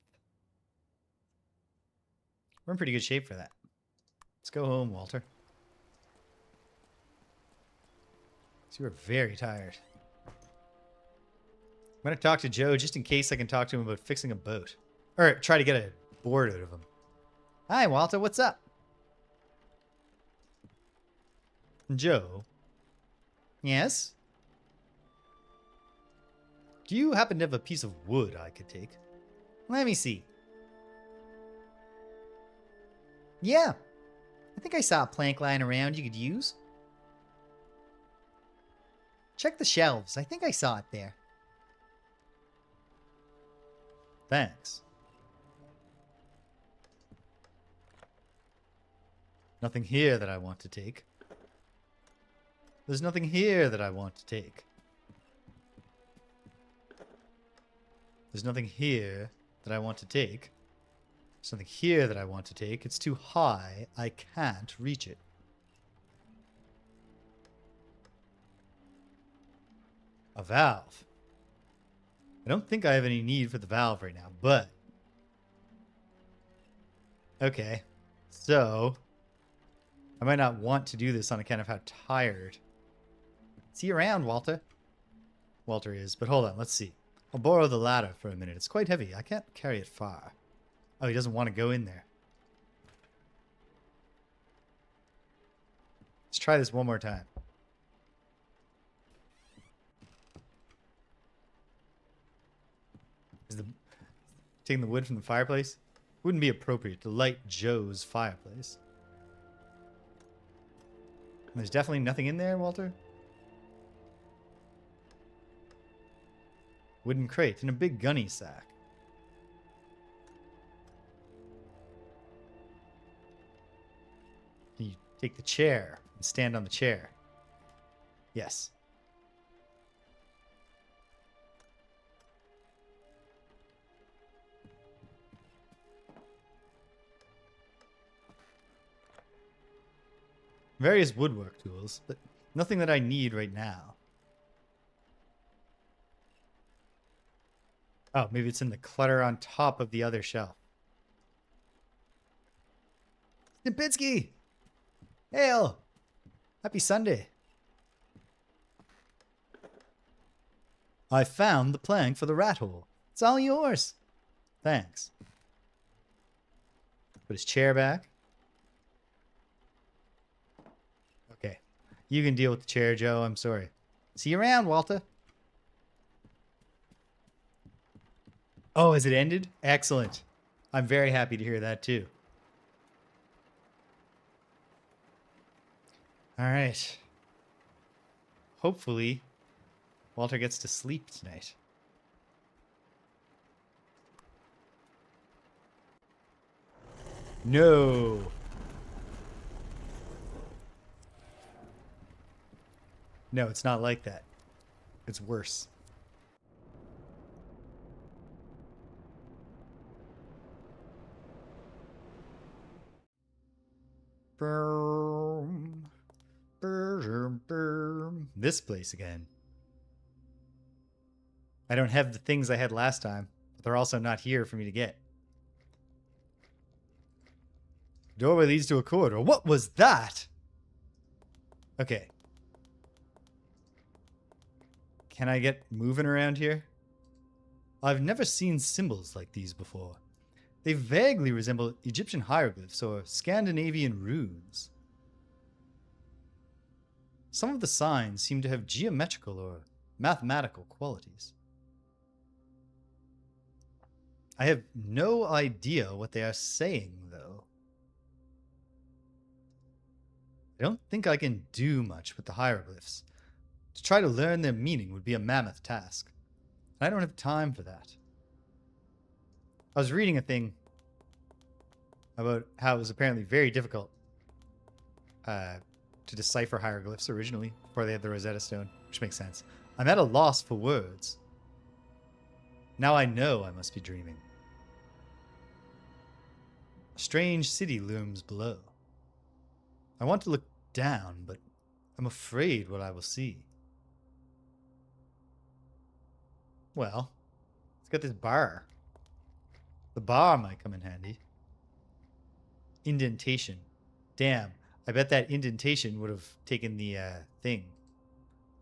We're in pretty good shape for that. Let's go home, Walter. So you are very tired. I'm going to talk to Joe just in case I can talk to him about fixing a boat. Or try to get a board out of him. Hi, Walter. What's up? Joe? Yes? Do you happen to have a piece of wood I could take? Let me see. Yeah. I think I saw a plank lying around you could use. Check the shelves. I think I saw it there. Thanks. Nothing here that I want to take. There's nothing here that I want to take. There's nothing here that I want to take. There's nothing here that I want to take. It's too high. I can't reach it. A valve. I don't think I have any need for the valve right now, but... Okay. So... I might not want to do this on account of how tired. See you around, Walter. Walter is, but hold on, let's see. I'll borrow the ladder for a minute. It's quite heavy. I can't carry it far. Oh, he doesn't want to go in there. Let's try this one more time. Is the taking the wood from the fireplace? Wouldn't be appropriate to light Joe's fireplace. And there's definitely nothing in there, Walter. Wooden crate and a big gunny sack. You take the chair and stand on the chair. Yes. Various woodwork tools, but nothing that I need right now. Oh, maybe it's in the clutter on top of the other shelf. Snipinski! Hail! Happy Sunday. I found the plank for the rat hole. It's all yours. Thanks. Put his chair back. Okay. You can deal with the chair, Joe. I'm sorry. See you around, Walter. Oh, has it ended? Excellent. I'm very happy to hear that, too. All right. Hopefully, Walter gets to sleep tonight. No. No, it's not like that. It's worse. This place again. I don't have the things I had last time, but they're also not here for me to get. Doorway leads to a corridor. What was that? Okay. Can I get moving around here? I've never seen symbols like these before. They vaguely resemble Egyptian hieroglyphs or Scandinavian runes. Some of the signs seem to have geometrical or mathematical qualities. I have no idea what they are saying, though. I don't think I can do much with the hieroglyphs. To try to learn their meaning would be a mammoth task. I don't have time for that. I was reading a thing about how it was apparently very difficult to decipher hieroglyphs originally, before they had the Rosetta Stone, which makes sense. I'm at a loss for words. Now I know I must be dreaming. A strange city looms below. I want to look down, but I'm afraid what I will see. Well, it's got this bar. The bar might come in handy. Indentation. Damn, I bet that indentation would have taken the thing.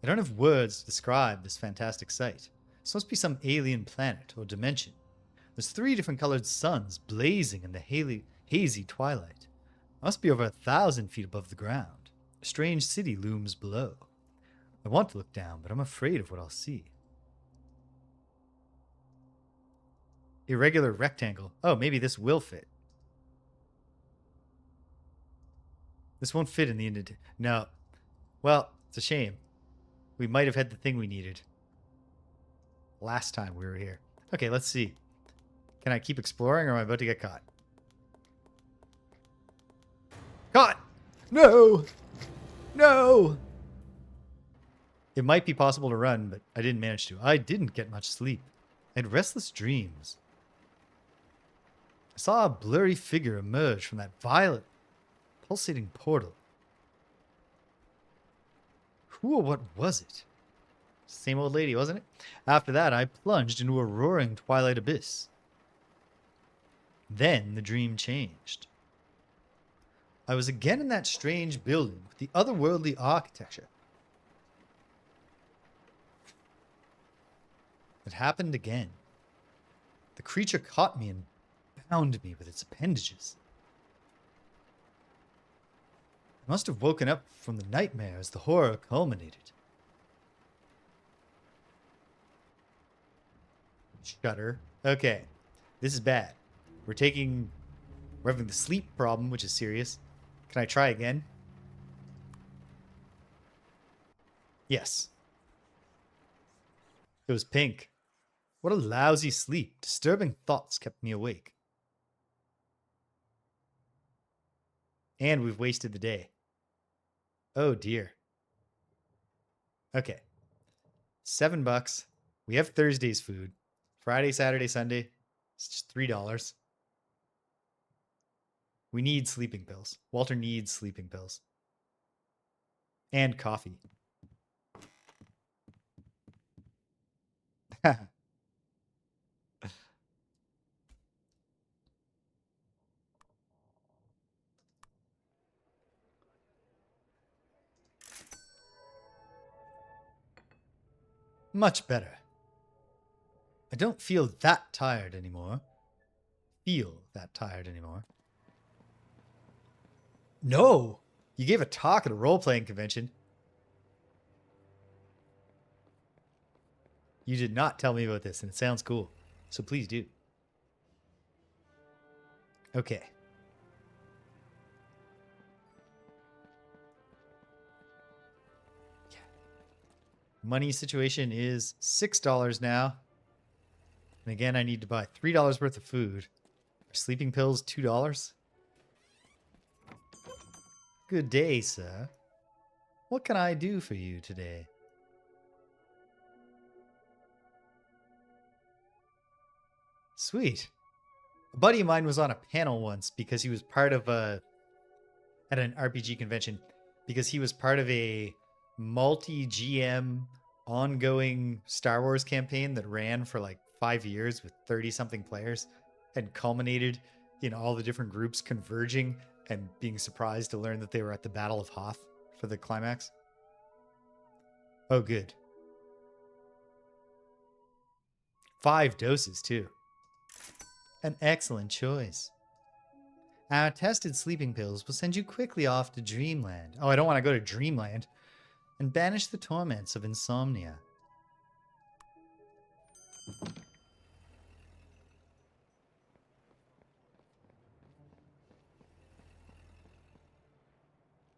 I don't have words to describe this fantastic sight. This must be some alien planet or dimension. There's 3 different colored suns blazing in the hazy twilight. I must be over 1,000 feet above the ground. A strange city looms below. I want to look down, but I'm afraid of what I'll see. Irregular rectangle. Oh, maybe this will fit. This won't fit in the indentation. No. Well, it's a shame. We might have had the thing we needed last time we were here. Okay, let's see. Can I keep exploring, or am I about to get caught? Caught! No! No! It might be possible to run, but I didn't manage to. I didn't get much sleep. I had restless dreams. I saw a blurry figure emerge from that violet, pulsating portal. Who or what was it? Same old lady, wasn't it? After that, I plunged into a roaring twilight abyss. Then the dream changed. I was again in that strange building with the otherworldly architecture. It happened again. The creature caught me and bound me with its appendages. I must have woken up from the nightmare as the horror culminated. Shudder. Okay, this is bad. We're having the sleep problem, which is serious. Can I try again? Yes. It was pink. What a lousy sleep. Disturbing thoughts kept me awake. And we've wasted the day. Oh dear. Okay. $7. We have Thursday's food. Friday, Saturday, Sunday. It's just $3. We need sleeping pills. Walter needs sleeping pills. And coffee. Much better. I don't feel that tired anymore. No! You gave a talk at a role-playing convention. You did not tell me about this, and it sounds cool. So please do. Okay. Yeah. Money situation is $6 now. And again, I need to buy $3 worth of food. Are sleeping pills $2? Good day, sir. What can I do for you today? Sweet. A buddy of mine was on a panel once because he was part of at an RPG convention because he was part of a multi-GM ongoing Star Wars campaign that ran for like 5 years with 30-something players and culminated in all the different groups converging and being surprised to learn that they were at the Battle of Hoth for the climax. Oh, good. 5 doses, too. An excellent choice. Our tested sleeping pills will send you quickly off to Dreamland. Oh, I don't want to go to Dreamland. And banish the torments of insomnia.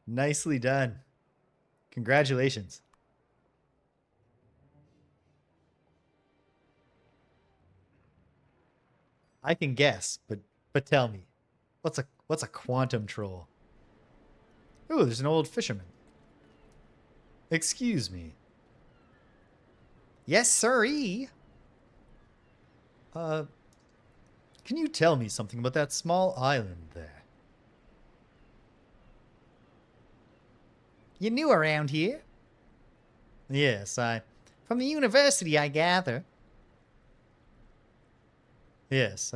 Nicely done. Congratulations. I can guess, but tell me. What's a quantum troll? Oh, there's an old fisherman. Excuse me. Yes, sirree. Can you tell me something about that small island there? You new around here? Yes, from the university, I gather. Yes,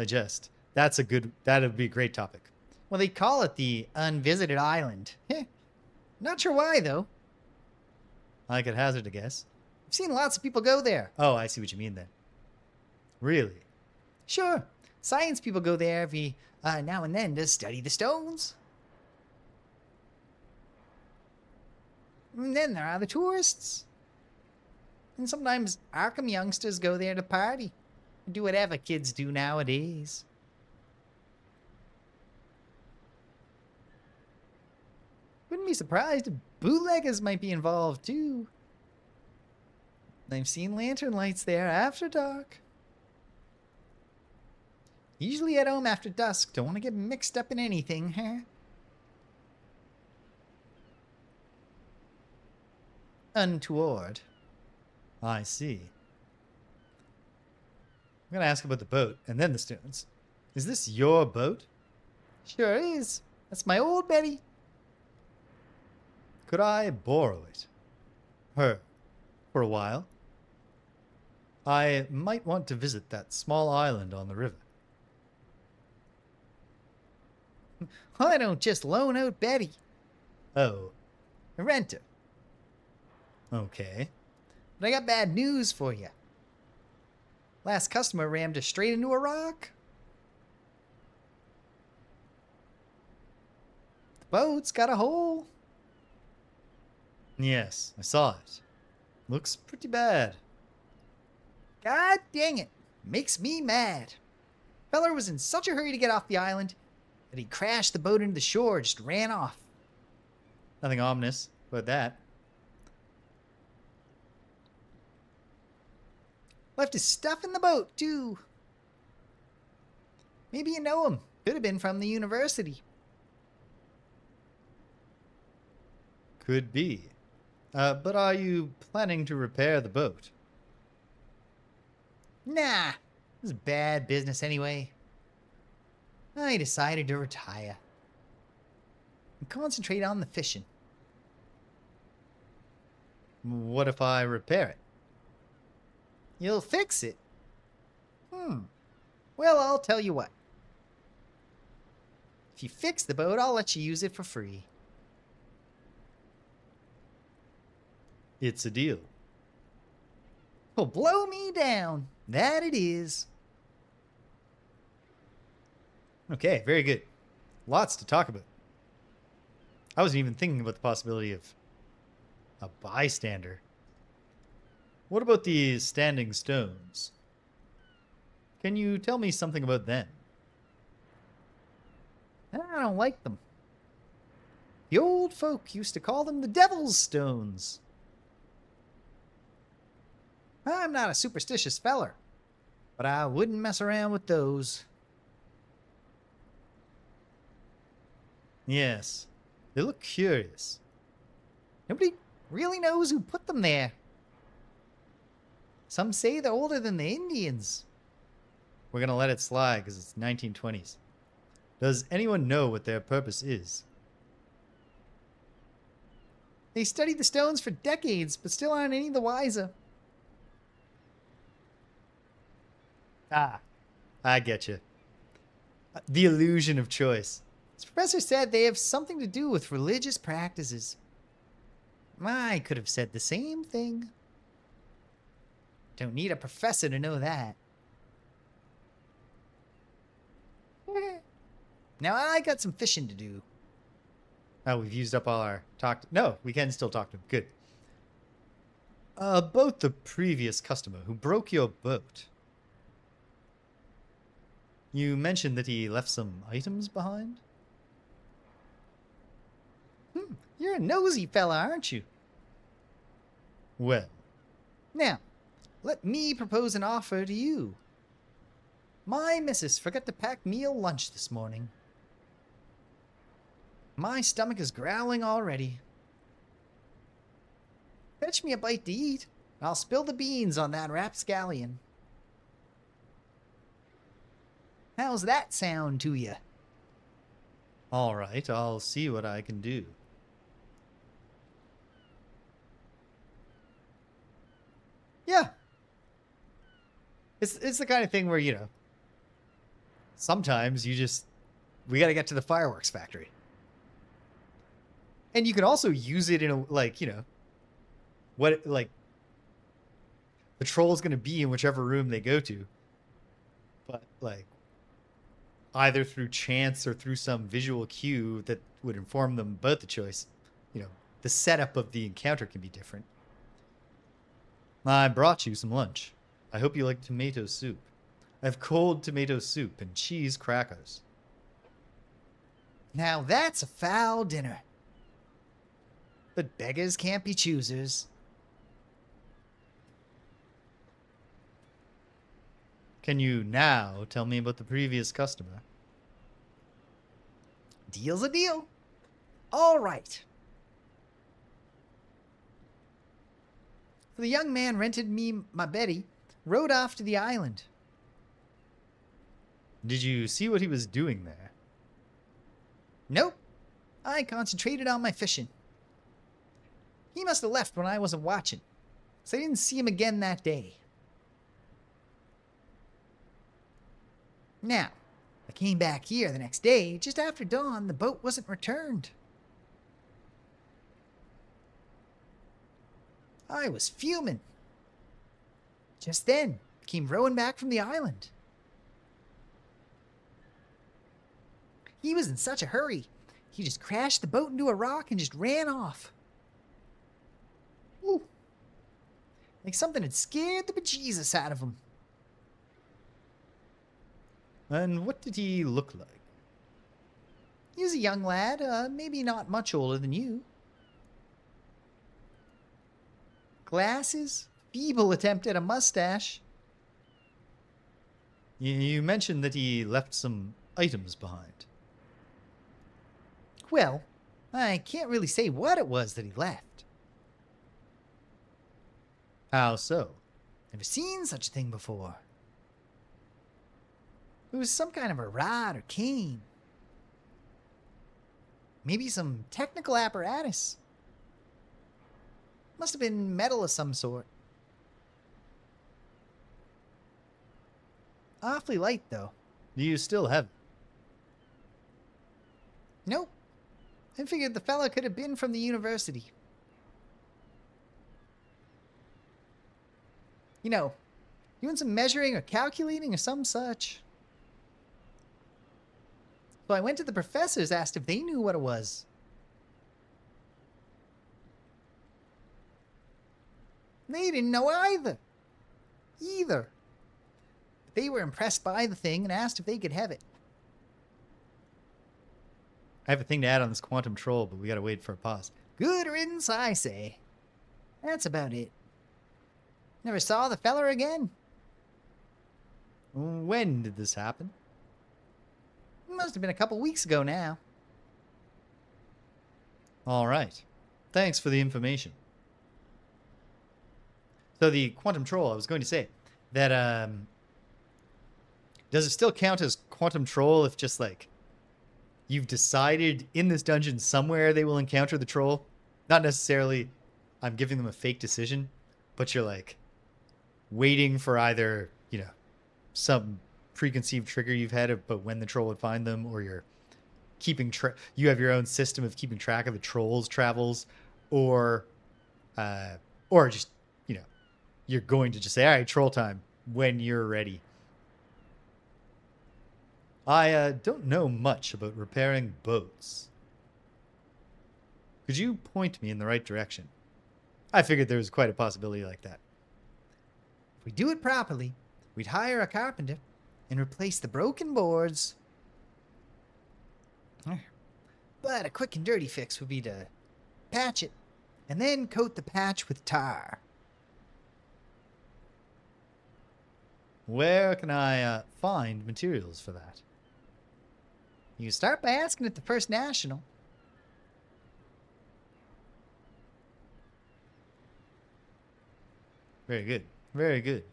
that'd be a great topic. Well, they call it the unvisited island. Not sure why, though. I could hazard a guess. I've seen lots of people go there. Oh, I see what you mean then. Really? Sure. Science people go there every now and then to study the stones. And then there are the tourists. And sometimes Arkham youngsters go there to party. Do whatever kids do nowadays. Wouldn't be surprised if bootleggers might be involved too. I've seen lantern lights there after dark. Usually at home after dusk. Don't want to get mixed up in anything, huh? Untoward. I see. I'm going to ask about the boat and then the stones. Is this your boat? Sure is. That's my old Betty. Could I borrow it? Her. For a while? I might want to visit that small island on the river. I don't just loan out Betty. Oh. Rent her. Okay. But I got bad news for you. Last customer rammed her straight into a rock. The boat's got a hole. Yes, I saw it. Looks pretty bad. God dang it. Makes me mad. Feller was in such a hurry to get off the island that he crashed the boat into the shore and just ran off. Nothing ominous about that. Left his stuff in the boat, too. Maybe you know him. Could have been from the university. Could be. But are you planning to repair the boat? Nah, this is bad business anyway. I decided to retire and concentrate on the fishing. What if I repair it? You'll fix it? Well, I'll tell you what. If you fix the boat, I'll let you use it for free. It's a deal. Well, blow me down. That it is. Okay, very good. Lots to talk about. I wasn't even thinking about the possibility of a bystander. What about these standing stones? Can you tell me something about them? I don't like them. The old folk used to call them the devil's stones. I'm not a superstitious feller, but I wouldn't mess around with those. Yes, they look curious. Nobody really knows who put them there. Some say they're older than the Indians. We're gonna let it slide because it's 1920s. Does anyone know what their purpose is? They studied the stones for decades, but still aren't any the wiser. Ah, I get you. The illusion of choice. This professor said they have something to do with religious practices. I could have said the same thing. Don't need a professor to know that. Now I got some fishing to do. Oh, we've used up all our talk. No, we can still talk to him. Good. About the previous customer who broke your boat. You mentioned that he left some items behind? You're a nosy fella, aren't you? Well, Now, let me propose an offer to you. My missus forgot to pack me a lunch this morning. My stomach is growling already. Fetch me a bite to eat, and I'll spill the beans on that rapscallion. How's that sound to you? all right, I'll see what I can do. Yeah. It's the kind of thing where, sometimes we got to get to the fireworks factory. And you can also use it in a, what, the troll's going to be in whichever room they go to. But, either through chance or through some visual cue that would inform them about the choice, the setup of the encounter can be different. I brought you some lunch. I hope you like tomato soup. I have cold tomato soup and cheese crackers. Now that's a foul dinner. But beggars can't be choosers. Can you now tell me about the previous customer? Deal's a deal. All right. The young man rented me my Betty, rode off to the island. Did you see what he was doing there? Nope. I concentrated on my fishing. He must have left when I wasn't watching, so I didn't see him again that day. Now, I came back here the next day. Just after dawn, the boat wasn't returned. I was fuming. Just then, came rowing back from the island. He was in such a hurry, he just crashed the boat into a rock and just ran off. Ooh. Like something had scared the bejesus out of him. And what did he look like? He was a young lad, maybe not much older than you. Glasses, feeble attempt at a mustache. You mentioned that he left some items behind. Well, I can't really say what it was that he left. How so? Never seen such a thing before. It was some kind of a rod or cane. Maybe some technical apparatus. Must have been metal of some sort. Awfully light, though. Do you still have it? Nope. I figured the fella could have been from the university. You know, doing some measuring or calculating or some such. So I went to the professors, asked if they knew what it was. They didn't know either. But they were impressed by the thing and asked if they could have it. I have a thing to add on this quantum troll, but we gotta wait for a pause. Good riddance, I say. That's about it. Never saw the feller again. When did this happen? Must have been a couple weeks ago now. All right. Thanks for the information. So the quantum troll, I was going to say that does it still count as quantum troll if just like you've decided in this dungeon somewhere they will encounter the troll? Not necessarily I'm giving them a fake decision, but you're like waiting for either, you know, some preconceived trigger you've had about when the troll would find them, or you're keeping you have your own system of keeping track of the troll's travels, or just, you know, you're going to just say, all right, troll time when you're ready. I don't know much about repairing boats. Could you point me in the right direction? I figured there was quite a possibility like that. If we do it properly, we'd hire a carpenter and replace the broken boards. But a quick and dirty fix would be to patch it and then coat the patch with tar. Where can I find materials for that? You start by asking at the First National. Very good. Very good.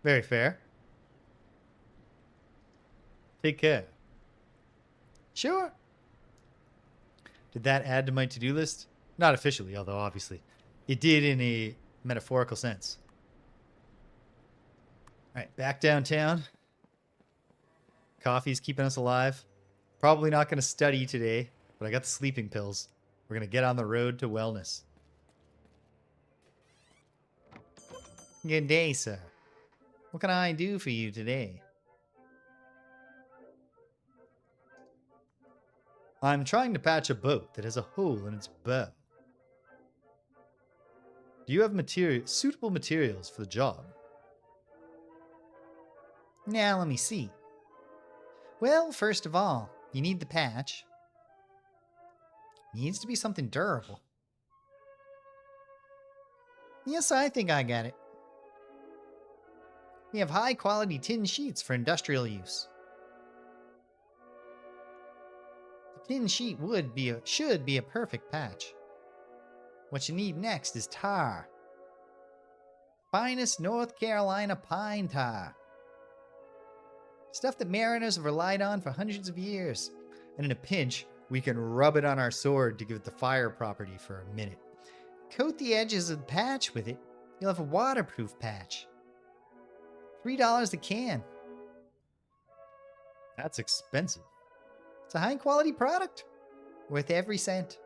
Very fair. Take care. Sure. Did that add to my to-do list? Not officially, although obviously it did in a metaphorical sense. All right, back downtown. Coffee's keeping us alive. Probably not going to study today, but I got the sleeping pills. We're going to get on the road to wellness. Good day, sir. What can I do for you today? I'm trying to patch a boat that has a hole in its bow. Do you have suitable materials for the job? Now, let me see. Well, first of all, you need the patch. Needs to be something durable. Yes, I think I got it. We have high-quality tin sheets for industrial use. The tin sheet should be a perfect patch. What you need next is tar. Finest North Carolina pine tar. Stuff that mariners have relied on for hundreds of years. And in a pinch, we can rub it on our sword to give it the fire property for a minute. Coat the edges of the patch with it. You'll have a waterproof patch. $3 a can. That's expensive. It's a high-quality product. Worth every cent.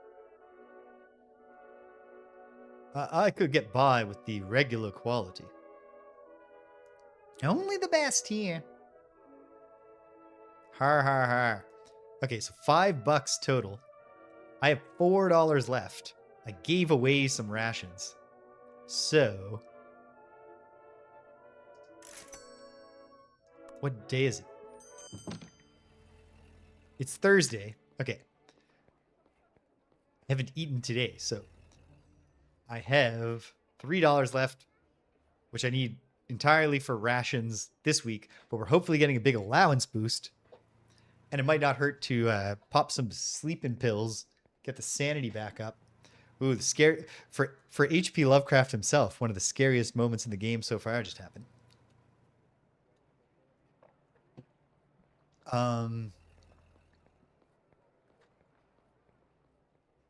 I could get by with the regular quality. Only the best here. Har har har. Okay, so $5 total. I have $4 left. I gave away some rations. So, what day is it? It's Thursday. Okay. I haven't eaten today, so I have $3 left, which I need entirely for rations this week, but we're hopefully getting a big allowance boost. And it might not hurt to pop some sleeping pills, get the sanity back up. Ooh, the scare for H.P. Lovecraft himself, one of the scariest moments in the game so far just happened.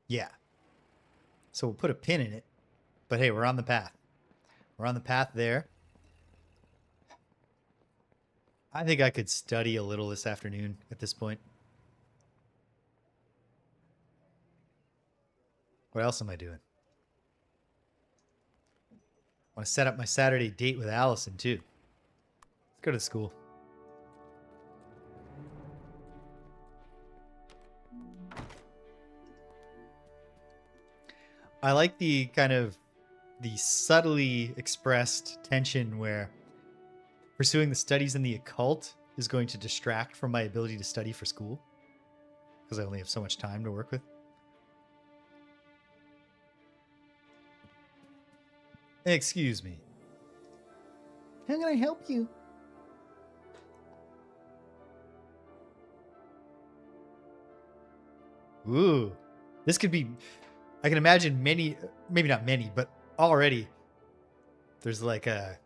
Yeah. So we'll put a pin in it. But hey, we're on the path. We're on the path there. I think I could study a little this afternoon at this point. What else am I doing? I want to set up my Saturday date with Allison, too. Let's go to school. I like the kind of the subtly expressed tension where pursuing the studies in the occult is going to distract from my ability to study for school because I only have so much time to work with. Excuse me. How can I help you? Ooh, this could be. I can imagine many, maybe not many, but already there's like a,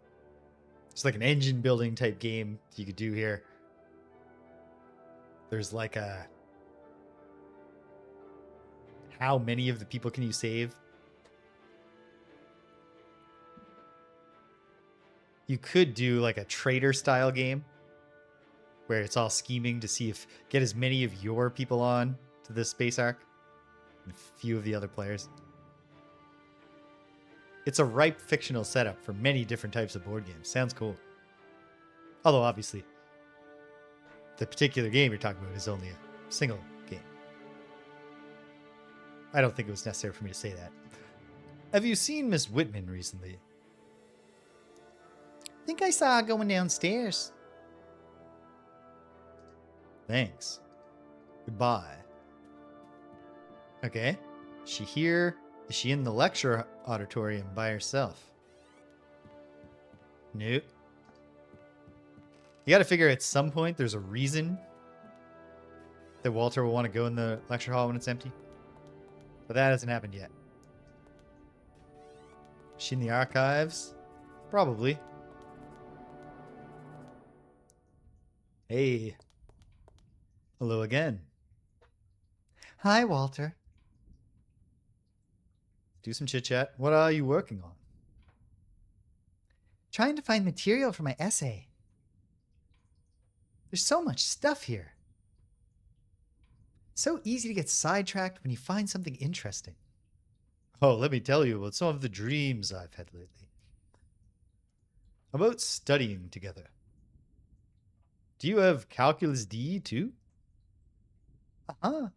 it's like an engine building type game you could do here. There's like a, how many of the people can you save? You could do like a trader style game where it's all scheming to see if get as many of your people on to this space arc and a few of the other players. It's a ripe fictional setup for many different types of board games. Sounds cool. Although obviously the particular game you're talking about is only a single game. I don't think it was necessary for me to say that. Have you seen Miss Whitman recently? I think I saw her going downstairs. Thanks. Goodbye. Okay. Is she here? Is she in the lecture auditorium by herself? Nope. You got to figure at some point there's a reason that Walter will want to go in the lecture hall when it's empty. But that hasn't happened yet. Is she in the archives? Probably. Hey. Hello again. Hi, Walter. Do some chit chat. What are you working on? Trying to find material for my essay. There's so much stuff here. So easy to get sidetracked when you find something interesting. Oh, let me tell you about some of the dreams I've had lately. About studying together. Do you have Calculus D too? Uh-huh.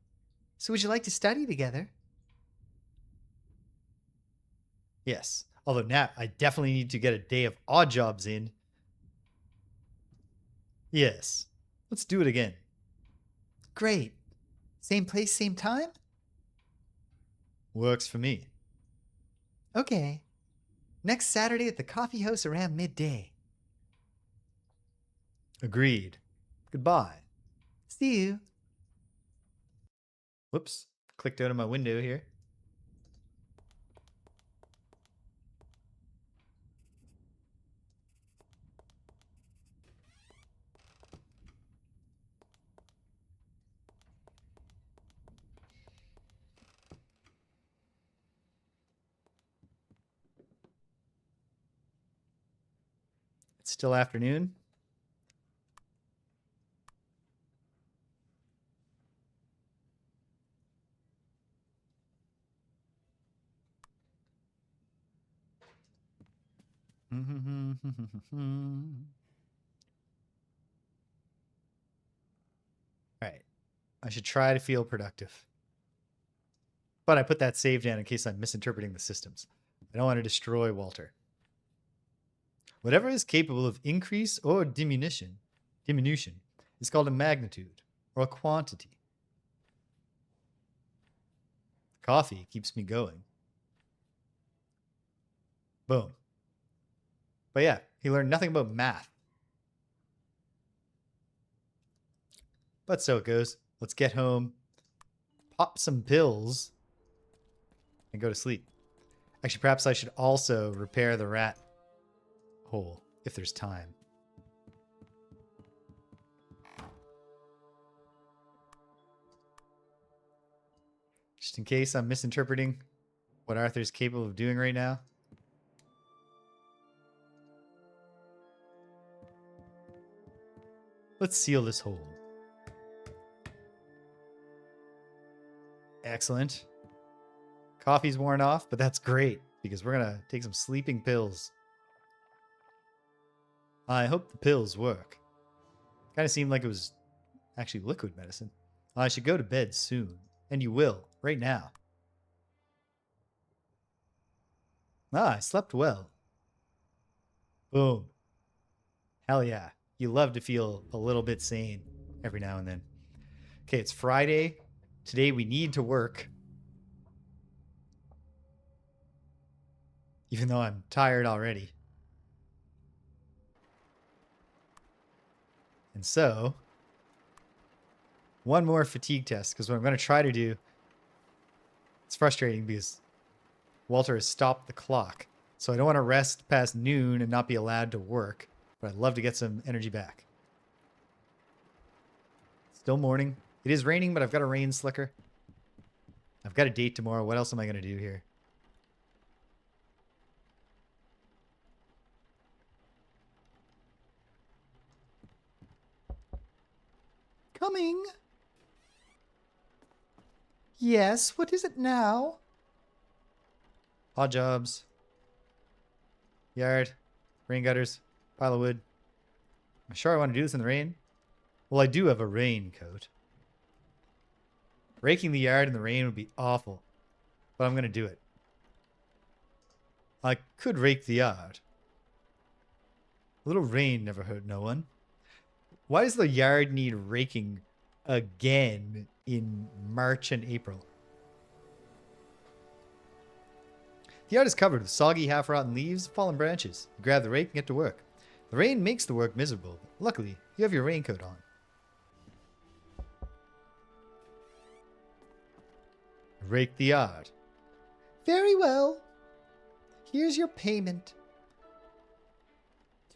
So would you like to study together? Yes. Although now I definitely need to get a day of odd jobs in. Yes. Let's do it again. Great. Same place, same time? Works for me. Okay. Next Saturday at the coffee house around midday. Agreed. Goodbye. See you. Whoops. Clicked out of my window here. It's still afternoon. All right. I should try to feel productive. But I put that save down in case I'm misinterpreting the systems. I don't want to destroy Walter. Whatever is capable of increase or diminution is called a magnitude or a quantity. Coffee keeps me going. Boom. But yeah, He learned nothing about math. But so it goes. Let's get home, pop some pills, and go to sleep. Actually, perhaps I should also repair the rat hole if there's time. Just in case I'm misinterpreting what Arthur's capable of doing right now. Let's seal this hole. Excellent. Coffee's worn off, but that's great because we're going to take some sleeping pills. I hope the pills work. Kind of seemed like it was actually liquid medicine. I should go to bed soon. And you will, right now. I slept well. Boom. Hell yeah. You love to feel a little bit sane every now and then. Okay, it's Friday. Today we need to work. Even though I'm tired already. And so, one more fatigue test, because what I'm going to try to do, it's frustrating because Walter has stopped the clock. So I don't want to rest past noon and not be allowed to work, but I'd love to get some energy back. Still morning. It is raining, but I've got a rain slicker. I've got a date tomorrow. What else am I going to do here? Coming. Yes, what is it now? Odd jobs. Yard. Rain gutters. Pile of wood. I'm sure I want to do this in the rain. Well, I do have a raincoat. Raking the yard in the rain would be awful, but I'm going to do it. I could rake the yard. A little rain never hurt no one. Why does the yard need raking again in March and April? The yard is covered with soggy, half-rotten leaves and fallen branches. You grab the rake and get to work. The rain makes the work miserable, but luckily, you have your raincoat on. Rake the yard. Very well. Here's your payment.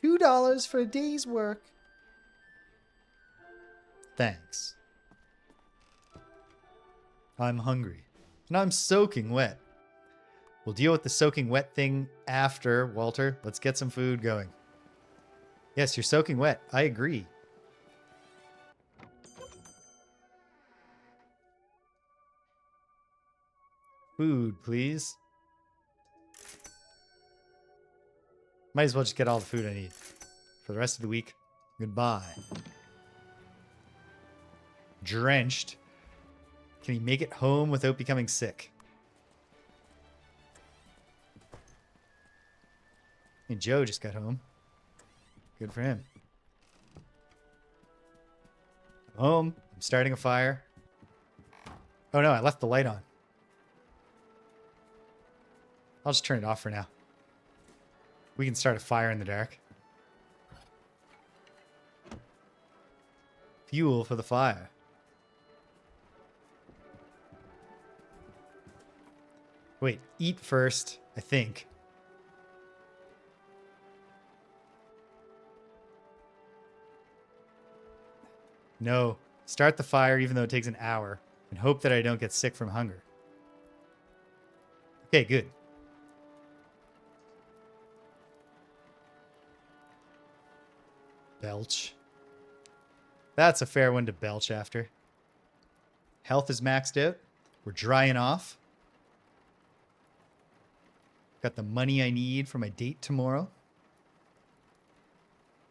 $2 for a day's work. Thanks. I'm hungry. And I'm soaking wet. We'll deal with the soaking wet thing after, Walter. Let's get some food going. Yes, you're soaking wet. I agree. Food, please. Might as well just get all the food I need for the rest of the week. Goodbye. Drenched. Can he make it home without becoming sick? And Joe just got home. Good for him. I'm home. I'm starting a fire. Oh no, I left the light on. I'll just turn it off for now. We can start a fire in the dark. Fuel for the fire. Wait, eat first, I think. No, start the fire even though it takes an hour and hope that I don't get sick from hunger. Okay, good. Belch. That's a fair one to belch after. Health is maxed out. We're drying off. Got the money I need for my date tomorrow.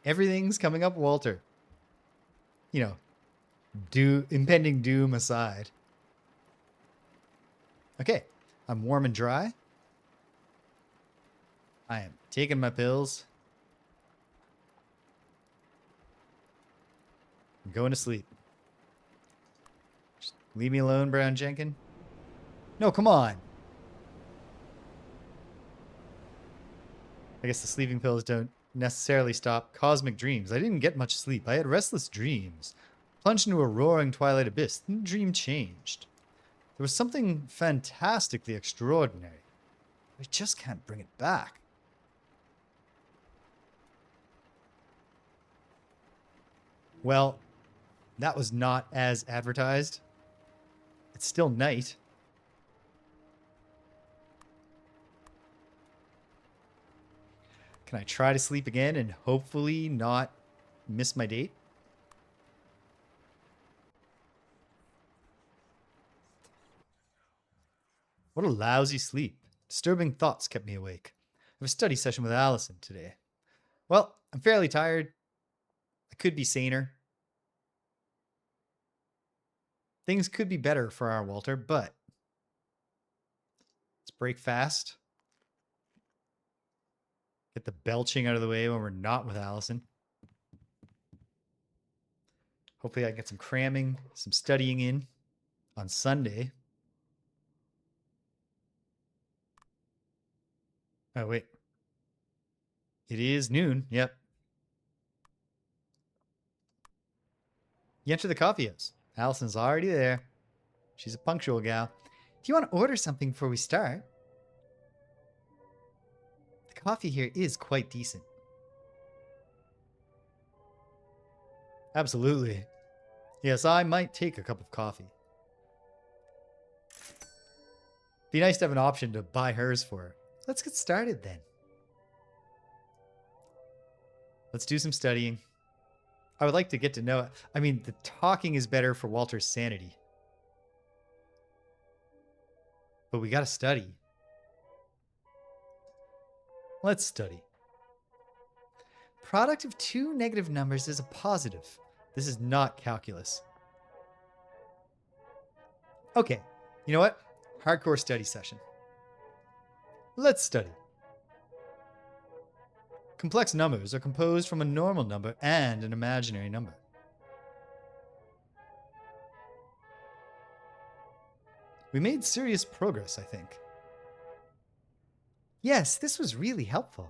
Everything's coming up, Walter. You know, impending doom aside. Okay, I'm warm and dry. I am taking my pills. I'm going to sleep. Just leave me alone, Brown Jenkin. No, come on. I guess the sleeping pills don't necessarily stop cosmic dreams. I didn't get much sleep. I had restless dreams. Plunged into a roaring twilight abyss. Then the dream changed. There was something fantastically extraordinary. I just can't bring it back. Well, that was not as advertised. It's still night. Can I try to sleep again and hopefully not miss my date? What a lousy sleep. Disturbing thoughts kept me awake. I have a study session with Allison today. Well, I'm fairly tired. I could be saner. Things could be better for our Walter, but let's break fast. Get the belching out of the way when we're not with Allison. Hopefully I can get some cramming, some studying in on Sunday. Oh, wait. It is noon. Yep. You enter the coffee house. Allison's already there. She's a punctual gal. Do you want to order something before we start? The coffee here is quite decent. Absolutely. Yes, I might take a cup of coffee. Be nice to have an option to buy hers for her. Let's get started then. Let's do some studying. I would like to get to know it. I mean, the talking is better for Walter's sanity. But we gotta study. Let's study. Product of two negative numbers is a positive. This is not calculus. Okay, you know what? Hardcore study session. Let's study. Complex numbers are composed from a normal number and an imaginary number. We made serious progress, I think. Yes, this was really helpful.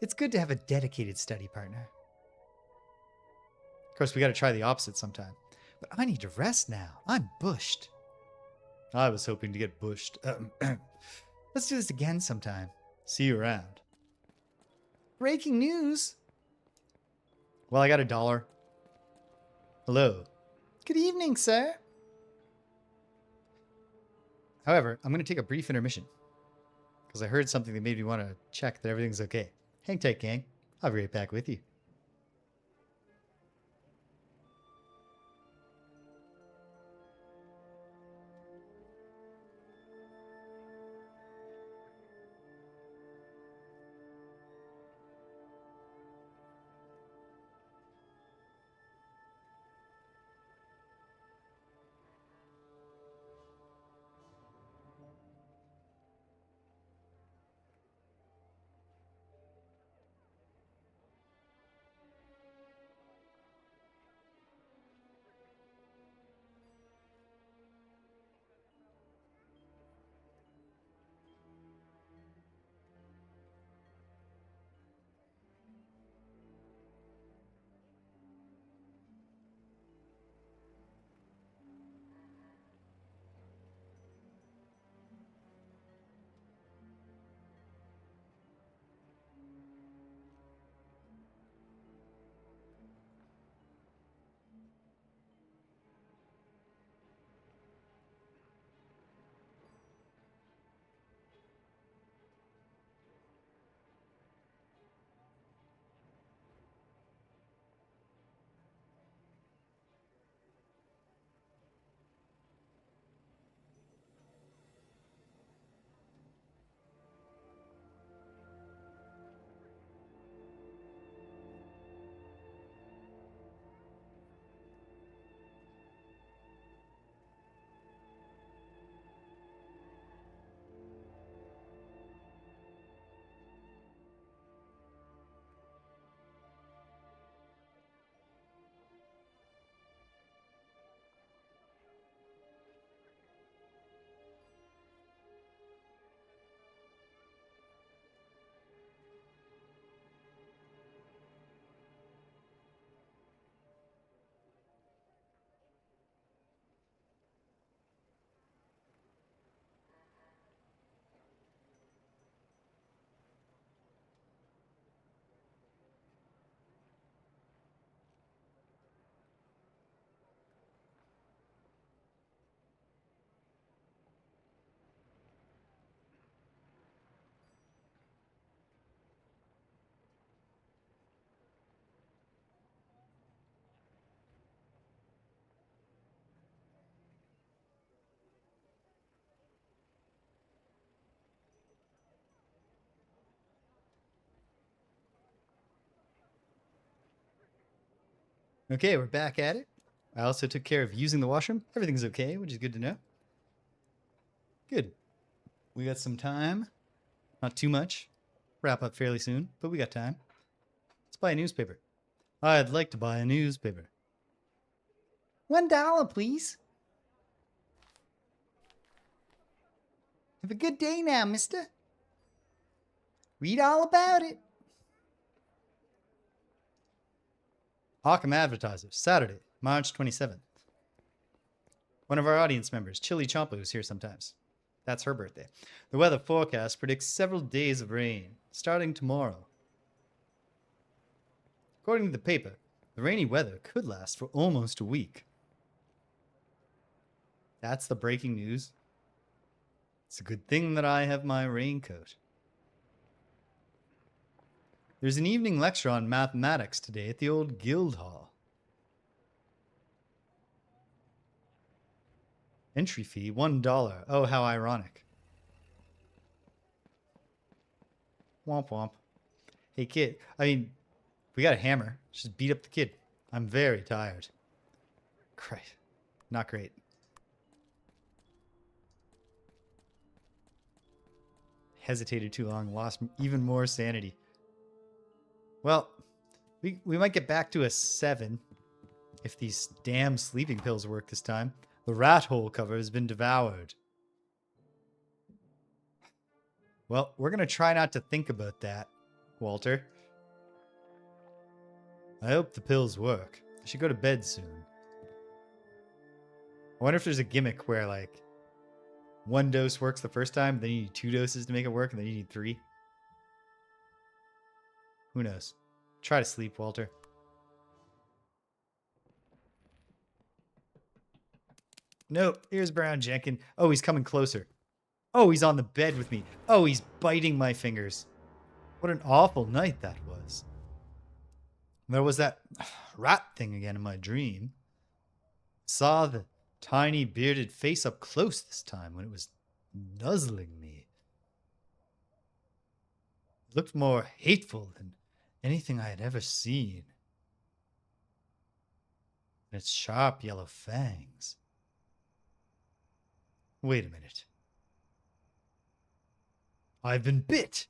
It's good to have a dedicated study partner. Of course, we gotta try the opposite sometime. But I need to rest now. I'm bushed. I was hoping to get bushed. Let's do this again sometime. See you around. Breaking news. Well, I got $1. Hello. Good evening, sir. However, I'm going to take a brief intermission because I heard something that made me want to check that everything's okay. Hang tight, gang. I'll be right back with you. Okay, we're back at it. I also took care of using the washroom. Everything's okay, which is good to know. Good. We got some time. Not too much. Wrap up fairly soon, but we got time. Let's buy a newspaper. I'd like to buy a newspaper. $1, please. Have a good day now, mister. Read all about it. Occam Advertiser, Saturday, March 27th. One of our audience members, Chili Chompa, is here sometimes. That's her birthday. The weather forecast predicts several days of rain, starting tomorrow. According to the paper, the rainy weather could last for almost a week. That's the breaking news. It's a good thing that I have my raincoat. There's an evening lecture on mathematics today at the old guild hall. Entry fee, $1. Oh, how ironic. Womp womp. Hey, kid. We got a hammer. Just beat up the kid. I'm very tired. Christ. Not great. Hesitated too long. Lost even more sanity. Well, we might get back to a 7 if these damn sleeping pills work this time. The rat hole cover has been devoured. Well, we're going to try not to think about that, Walter. I hope the pills work. I should go to bed soon. I wonder if there's a gimmick where, like, 1 dose works the first time, then you need 2 doses to make it work, and then you need 3. Who knows? Try to sleep, Walter. Nope, here's Brown Jenkin. Oh, he's coming closer. Oh, he's on the bed with me. Oh, he's biting my fingers. What an awful night that was. There was that rat thing again in my dream. Saw the tiny bearded face up close this time when it was nuzzling me. It looked more hateful than anything I had ever seen. And its sharp yellow fangs. Wait a minute. I've been bit.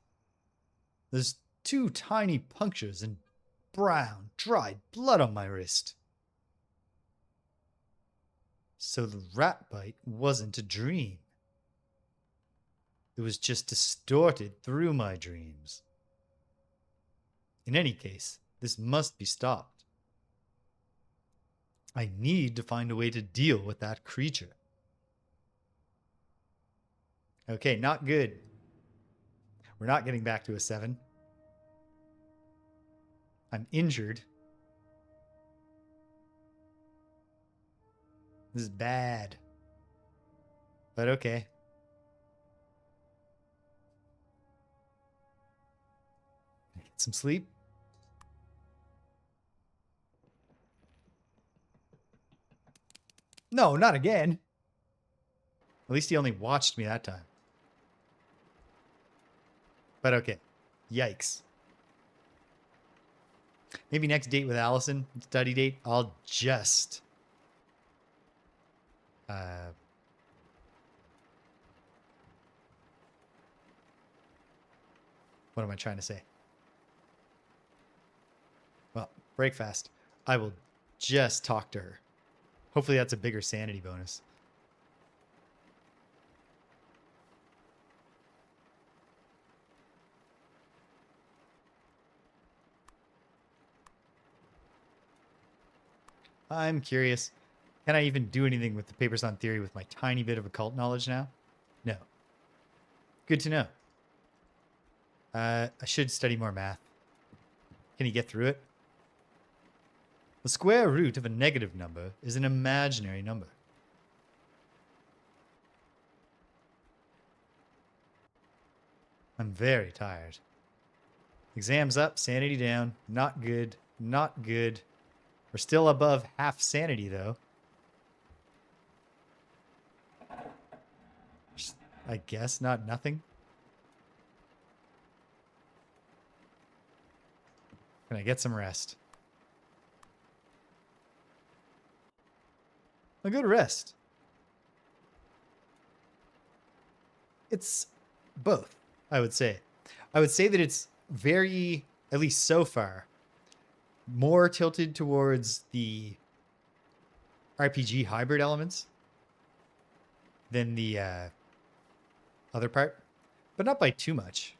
There's 2 tiny punctures and brown, dried blood on my wrist. So the rat bite wasn't a dream. It was just distorted through my dreams. In any case, this must be stopped. I need to find a way to deal with that creature. Okay, not good. We're not getting back to a 7. I'm injured. This is bad. But okay. Get some sleep. No, not again. At least he only watched me that time. But okay. Yikes. Maybe next date with Allison, study date, I'll just... what am I trying to say? Well, break fast. I will just talk to her. Hopefully that's a bigger sanity bonus. I'm curious. Can I even do anything with the papers on theory with my tiny bit of occult knowledge now? No. Good to know. I should study more math. Can you get through it? The square root of a negative number is an imaginary number. I'm very tired. Exams up, sanity down. Not good. Not good. We're still above half sanity, though. I guess not nothing. Can I get some rest? a good rest. It's both, I would say. I would say that it's very, at least so far, more tilted towards the RPG hybrid elements than the other part, but not by too much.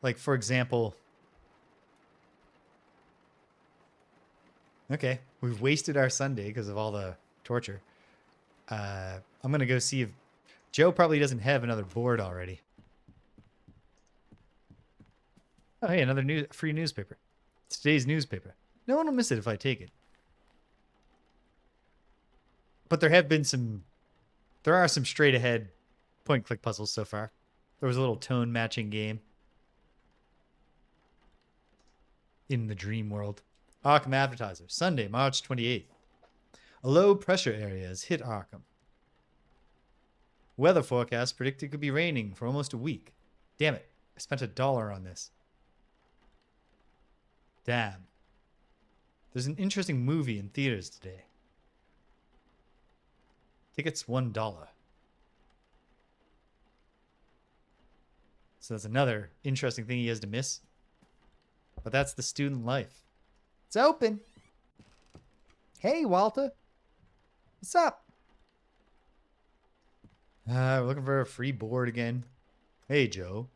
Like, for example, okay, we've wasted our Sunday because of all the torture. I'm going to go see if Joe probably doesn't have another board already. Oh, hey, another free newspaper. It's today's newspaper. No one will miss it if I take it. But there are some straight ahead point click puzzles so far. There was a little tone matching game in the dream world. Arkham Advertiser, Sunday, March 28th. A low pressure area has hit Arkham. Weather forecast predicted it could be raining for almost a week. Damn it, I spent $1 on this. Damn. There's an interesting movie in theaters today. Tickets $1. So that's another interesting thing he has to miss. But that's the student life. It's open. Hey, Walter. What's up? We're looking for a free board again. Hey, Joe.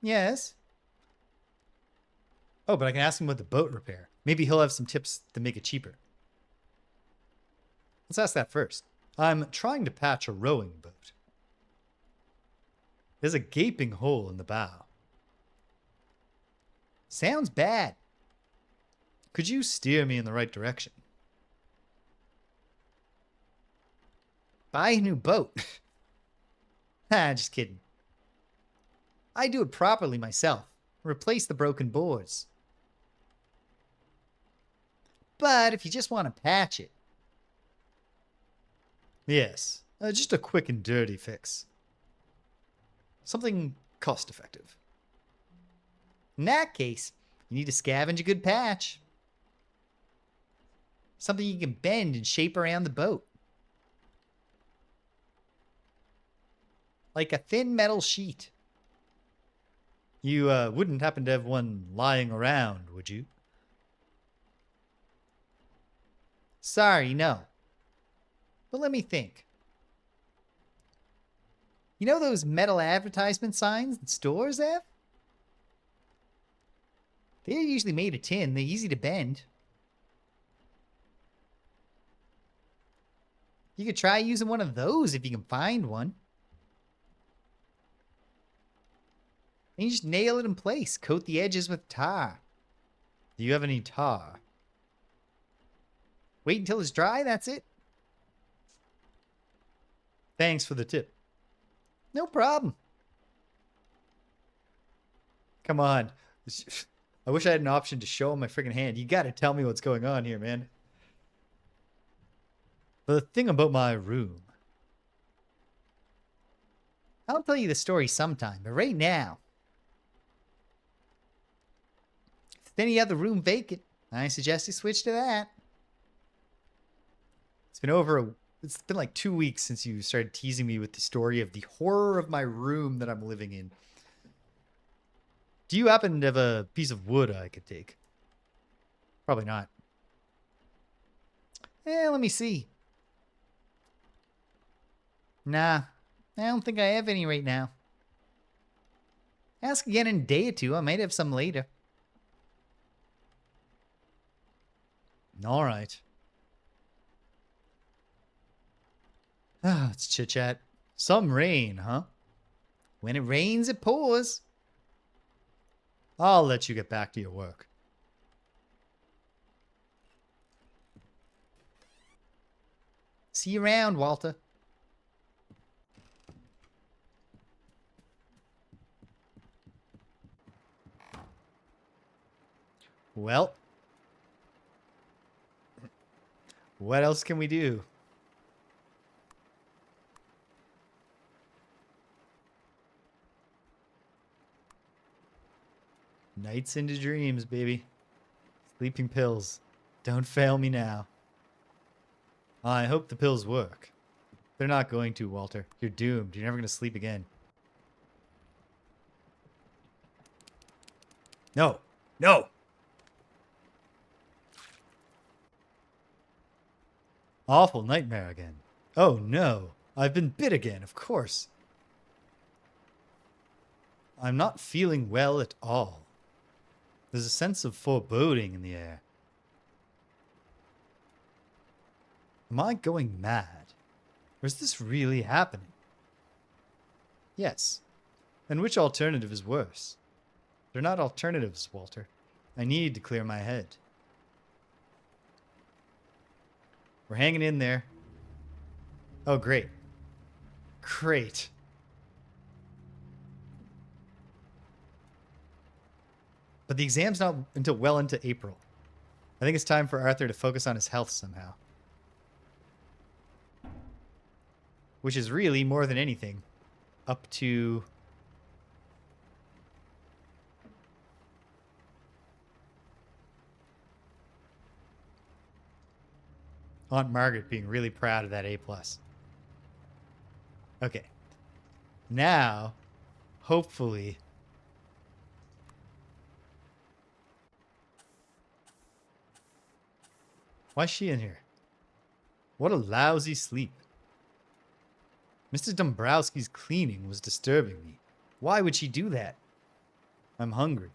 Yes. Oh, but I can ask him about the boat repair. Maybe he'll have some tips to make it cheaper. Let's ask that first. I'm trying to patch a rowing boat. There's a gaping hole in the bow. Sounds bad. Could you steer me in the right direction? Buy a new boat. Just kidding. I do it properly myself. Replace the broken boards. But if you just want to patch it. Yes, just a quick and dirty fix. Something cost effective. In that case, you need to scavenge a good patch. Something you can bend and shape around the boat. Like a thin metal sheet. You wouldn't happen to have one lying around, would you? Sorry, no. But let me think. You know those metal advertisement signs that stores have? They're usually made of tin. They're easy to bend. You could try using one of those if you can find one. And you just nail it in place. Coat the edges with tar. Do you have any tar? Wait until it's dry, that's it. Thanks for the tip. No problem. Come on. I wish I had an option to show him my freaking hand. You gotta tell me what's going on here, man. The thing about my room. I'll tell you the story sometime, but right now, if there's any other room vacant, I suggest you switch to that. It's been like 2 weeks since you started teasing me with the story of the horror of my room that I'm living in. Do you happen to have a piece of wood I could take? Probably not. Let me see. Nah, I don't think I have any right now. Ask again in a day or two. I might have some later. All right. It's chit chat. Some rain, huh? When it rains, it pours. I'll let you get back to your work. See you around, Walter. Well, what else can we do? Nights into dreams, baby. Sleeping pills. Don't fail me now. I hope the pills work. They're not going to, Walter. You're doomed. You're never going to sleep again. No. No. Awful nightmare again. Oh no. I've been bit again, of course. I'm not feeling well at all. There's a sense of foreboding in the air. Am I going mad? Or is this really happening? Yes. And which alternative is worse? They're not alternatives, Walter. I need to clear my head. We're hanging in there. Oh, great. Great. But the exam's not until well into April. I think it's time for Arthur to focus on his health somehow. Which is really, more than anything, up to... Aunt Margaret being really proud of that A+. Okay. Now, hopefully... Why is she in here? What a lousy sleep. Mr. Dombrowski's cleaning was disturbing me. Why would she do that? I'm hungry.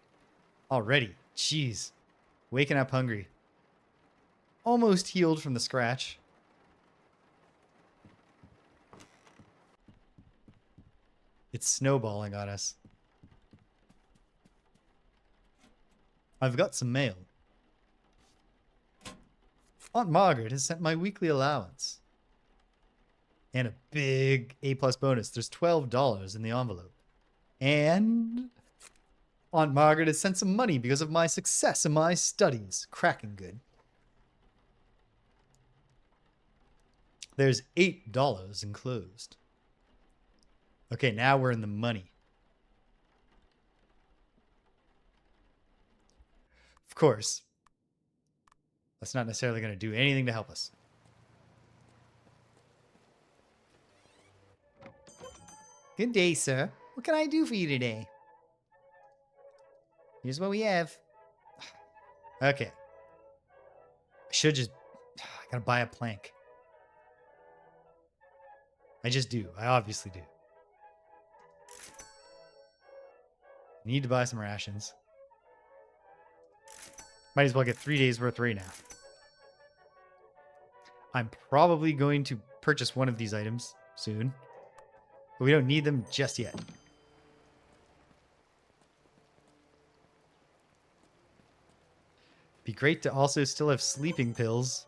Already. Jeez. Waking up hungry. Almost healed from the scratch. It's snowballing on us. I've got some mail. Aunt Margaret has sent my weekly allowance. And a big A+ bonus. There's $12 in the envelope. And Aunt Margaret has sent some money because of my success in my studies. Cracking good. There's $8 enclosed. Okay, now we're in the money. Of course, that's not necessarily going to do anything to help us. Good day, sir. What can I do for you today? Here's what we have. Okay. I should just... I gotta buy a plank. I just do. I obviously do. Need to buy some rations. Might as well get 3 days worth right now. I'm probably going to purchase one of these items soon. But we don't need them just yet. Be great to also still have sleeping pills.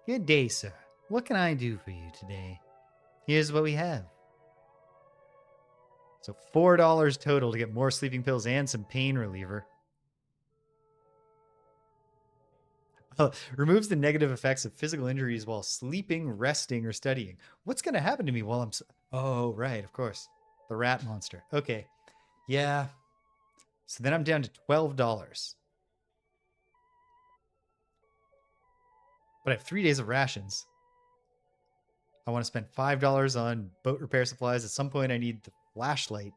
Good day, sir. What can I do for you today? Here's what we have. So $4 total to get more sleeping pills and some pain reliever. Removes the negative effects of physical injuries while sleeping, resting, or studying. What's going to happen to me while I'm... Oh, right, of course. The rat monster. Okay. Yeah. So then I'm down to $12. But I have 3 days of rations. I want to spend $5 on boat repair supplies. At some point, I need the flashlight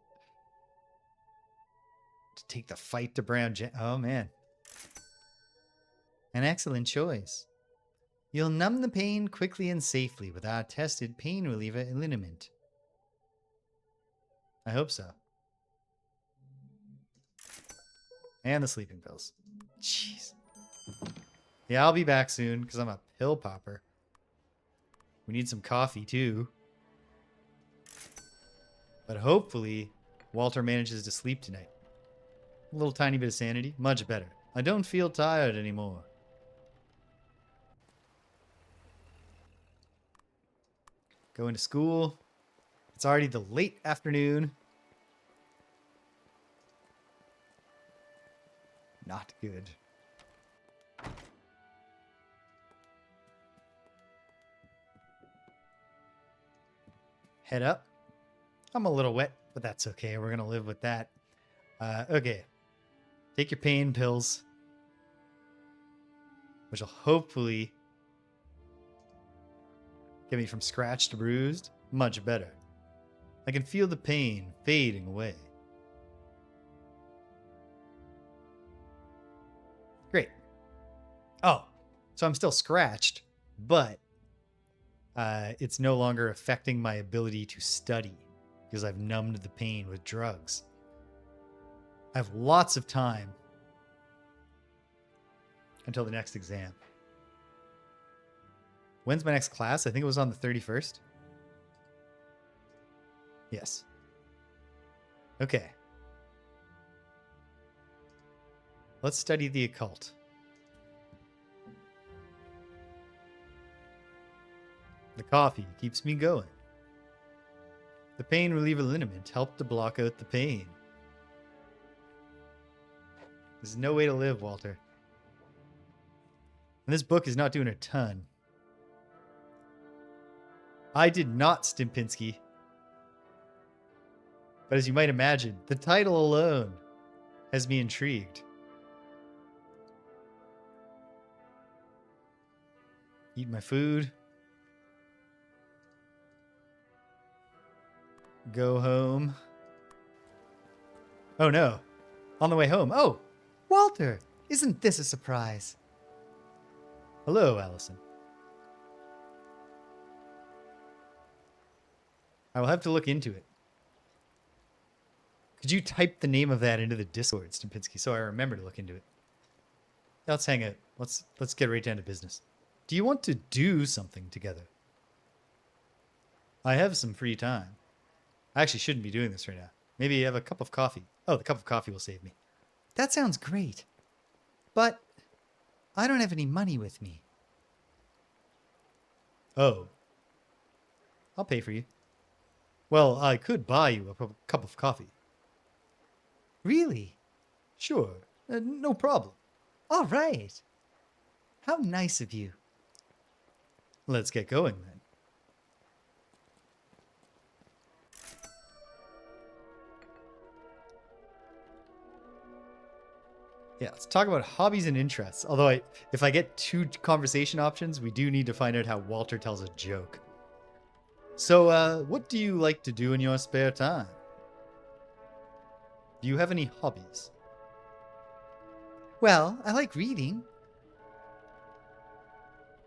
to take the fight to Brown Jam. Oh, man. An excellent choice. You'll numb the pain quickly and safely with our tested pain reliever liniment. I hope so. And the sleeping pills. Jeez. Yeah, I'll be back soon because I'm a pill popper. We need some coffee too. But hopefully, Walter manages to sleep tonight. A little tiny bit of sanity, much better. I don't feel tired anymore. Going to school. It's already the late afternoon. Not good. Head up. I'm a little wet, but that's okay. We're going to live with that. Okay. Take your pain pills. which will hopefully get me from scratched to bruised much better. I can feel the pain fading away. Great. Oh, so I'm still scratched, but it's no longer affecting my ability to study because I've numbed the pain with drugs. I have lots of time until the next exam. When's my next class? I think it was on the 31st. Yes. Okay. Let's study the occult. The coffee keeps me going. The pain reliever liniment helped to block out the pain. There's no way to live, Walter. And this book is not doing a ton. I did not Stimpinski. But as you might imagine, the title alone has me intrigued. Eat my food. Go home. Oh no. On the way home. Oh! Walter, isn't this a surprise? Hello, Allison. I will have to look into it. Could you type the name of that into the Discord, Stimpinski, so I remember to look into it? Let's hang out. Let's get right down to business. Do you want to do something together? I have some free time. I actually shouldn't be doing this right now. Maybe have a cup of coffee. Oh, the cup of coffee will save me. That sounds great. But I don't have any money with me. Oh. I'll pay for you. Well, I could buy you a cup of coffee. Really? Sure. No problem. All right. How nice of you. Let's get going then. Yeah, let's talk about hobbies and interests. Although if I get 2 conversation options, we do need to find out how Walter tells a joke. So, what do you like to do in your spare time? Do you have any hobbies? Well, I like reading.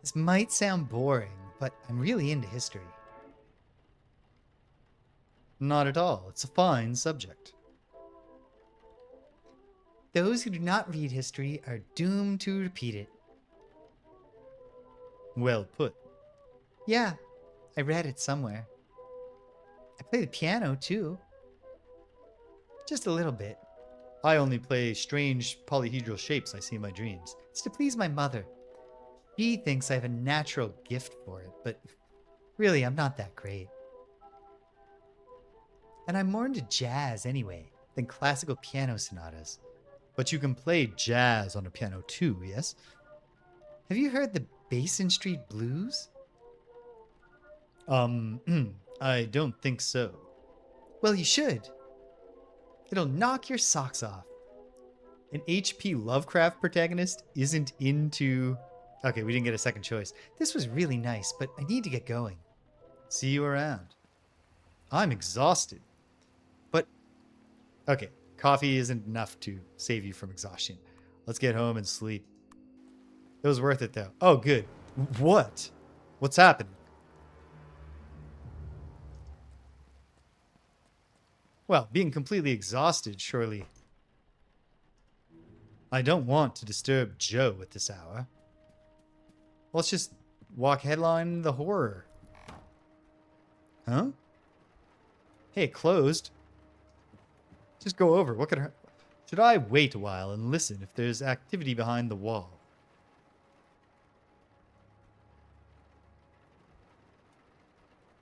This might sound boring, but I'm really into history. Not at all. It's a fine subject. Those who do not read history are doomed to repeat it. Well put. Yeah, I read it somewhere. I play the piano too. Just a little bit. I only play strange polyhedral shapes I see in my dreams. It's to please my mother. She thinks I have a natural gift for it, but really, I'm not that great. And I'm more into jazz anyway than classical piano sonatas. But you can play jazz on a piano too, yes? Have you heard the Basin Street Blues? I don't think so. Well, you should. It'll knock your socks off. An H.P. Lovecraft protagonist isn't into... Okay, we didn't get a second choice. This was really nice, but I need to get going. See you around. I'm exhausted. But, okay, coffee isn't enough to save you from exhaustion. Let's get home and sleep. It was worth it, though. Oh, good. What? What's happening? Well, being completely exhausted, surely. I don't want to disturb Joe at this hour. Let's just walk headlong into the horror. Huh? Hey, it closed. Just go over. What could hurt? Should I wait a while and listen if there's activity behind the wall?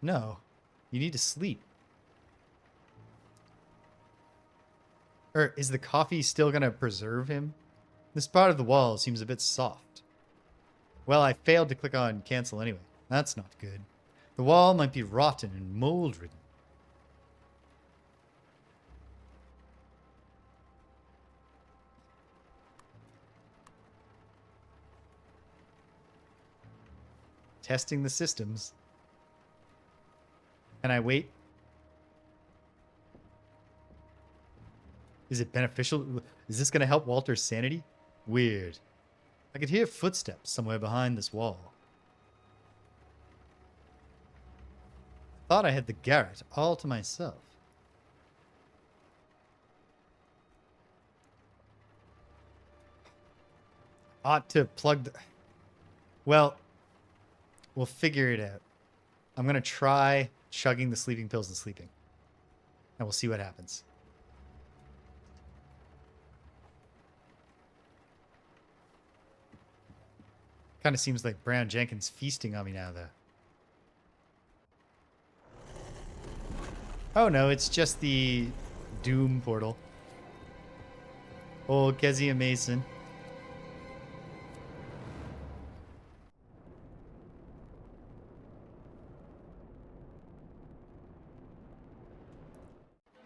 No. You need to sleep. Or is the coffee still going to preserve him? This part of the wall seems a bit soft. Well, I failed to click on cancel anyway. That's not good. The wall might be rotten and mold-ridden. Testing the systems. Can I wait? Is it beneficial? Is this going to help Walter's sanity? Weird. I could hear footsteps somewhere behind this wall. I thought I had the garret all to myself. Ought to plug the... Well, we'll figure it out. I'm going to try chugging the sleeping pills and sleeping. And we'll see what happens. Kind of seems like Brown Jenkins feasting on me now, though. Oh no, it's just the Doom portal. Old Kezia Mason.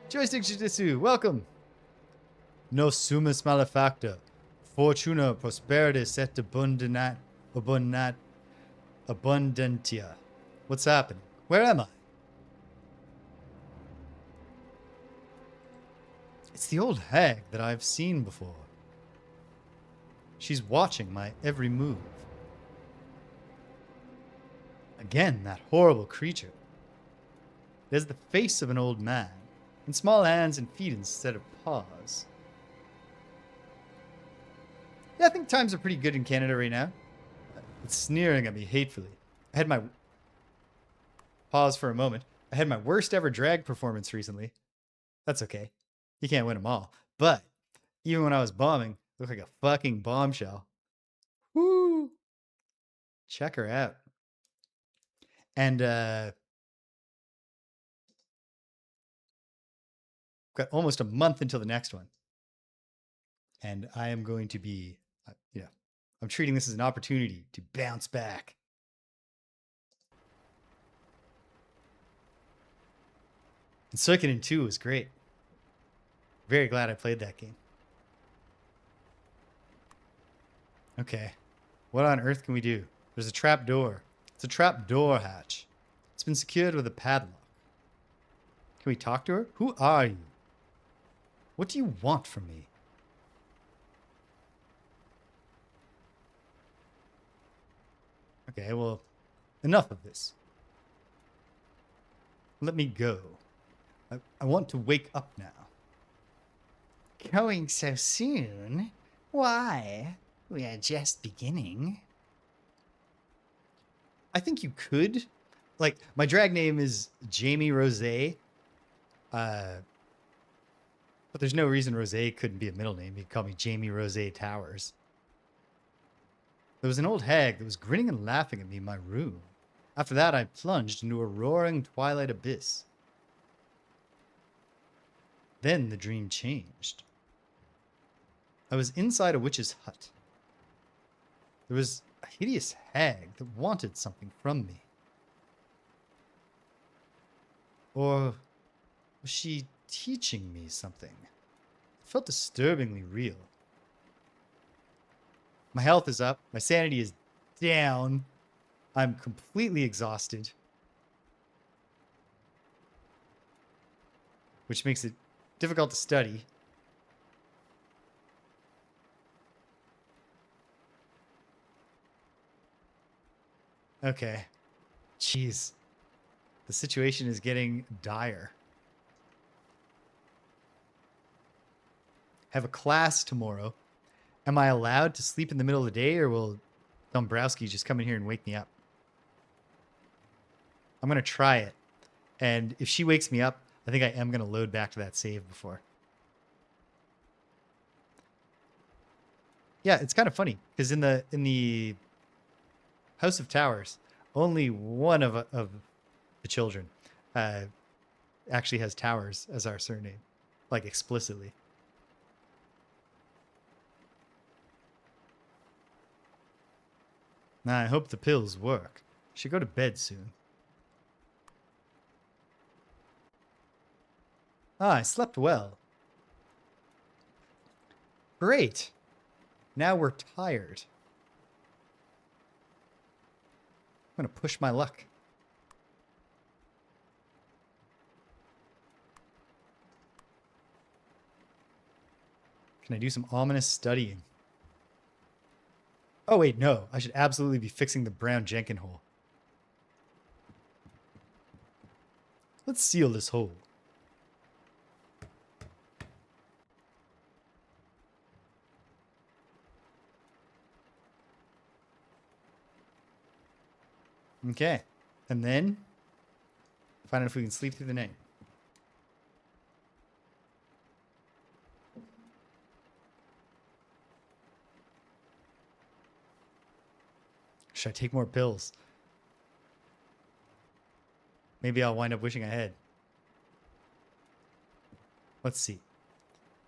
Joystick Jujitsu, welcome. No sumus malefactor. Fortuna prosperitas et abundantia. What's happening? Where am I? It's the old hag that I've seen before. She's watching my every move. Again, that horrible creature. It has the face of an old man, and small hands and feet instead of paws. Yeah, I think times are pretty good in Canada right now. It's sneering at me hatefully. I had my... Pause for a moment. I had my worst ever drag performance recently. That's okay. You can't win them all. But even when I was bombing, I looked like a fucking bombshell. Woo! Check her out. And got almost a month until the next one. And I am going to be, I'm treating this as an opportunity to bounce back. And Suikoden 2 was great. Very glad I played that game. Okay. What on earth can we do? There's a trap door. It's a trap door hatch. It's been secured with a padlock. Can we talk to her? Who are you? What do you want from me? Okay, well, enough of this. Let me go. I want to wake up now. Going so soon? Why? We are just beginning. I think you could. Like, my drag name is Jamie Rose. But there's no reason Rose couldn't be a middle name. You could call me Jamie Rose Towers. There was an old hag that was grinning and laughing at me in my room. After that, I plunged into a roaring twilight abyss. Then the dream changed. I was inside a witch's hut. There was a hideous hag that wanted something from me. Or was she teaching me something? It felt disturbingly real. My health is up. My sanity is down. I'm completely exhausted. Which makes it difficult to study. Okay. Jeez. The situation is getting dire. Have a class tomorrow. Am I allowed to sleep in the middle of the day, or will Dombrowski just come in here and wake me up? I'm going to try it. And if she wakes me up, I think I am going to load back to that save before. Yeah, it's kind of funny because in the House of Towers, only one of the children actually has Towers as our surname, like explicitly. Now, I hope the pills work. Should go to bed soon. I slept well. Great. Now we're tired. I'm going to push my luck. Can I do some ominous studying? Oh, wait, no. I should absolutely be fixing the brown Jenkin hole. Let's seal this hole. Okay. And then find out if we can sleep through the night. Should I take more pills? Maybe I'll wind up wishing I had. Let's see.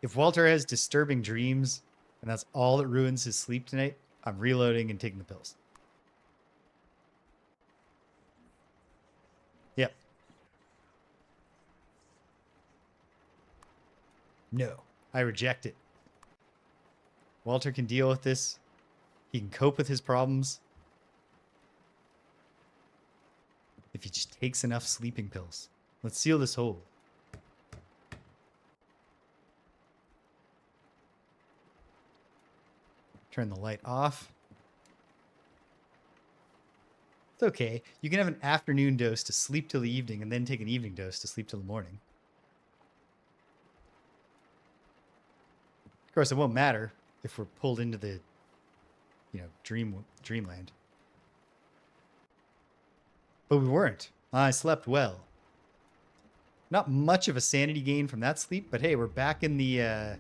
If Walter has disturbing dreams and that's all that ruins his sleep tonight, I'm reloading and taking the pills. Yep. No, I reject it. Walter can deal with this. He can cope with his problems if he just takes enough sleeping pills. Let's seal this hole. Turn the light off. It's okay. You can have an afternoon dose to sleep till the evening and then take an evening dose to sleep till the morning. Of course, it won't matter if we're pulled into the, dreamland. But we weren't. I slept well. Not much of a sanity gain from that sleep, but hey, we're back in the,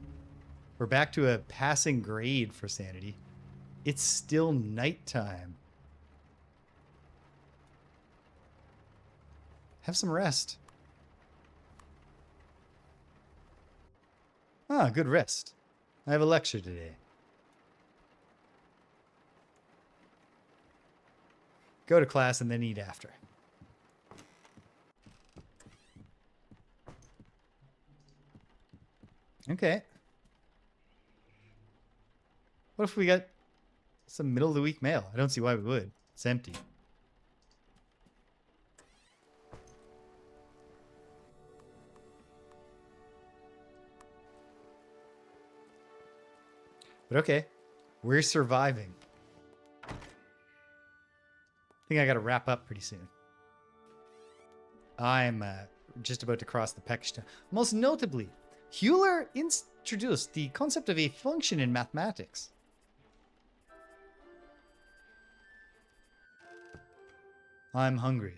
we're back to a passing grade for sanity. It's still nighttime. Have some rest. Ah, good rest. I have a lecture today. Go to class and then eat after. Okay. What if we got some middle of the week mail? I don't see why we would. It's empty. But okay, we're surviving. I think I got to wrap up pretty soon. I'm just about to cross the Pechstein. Most notably, Euler introduced the concept of a function in mathematics. I'm hungry.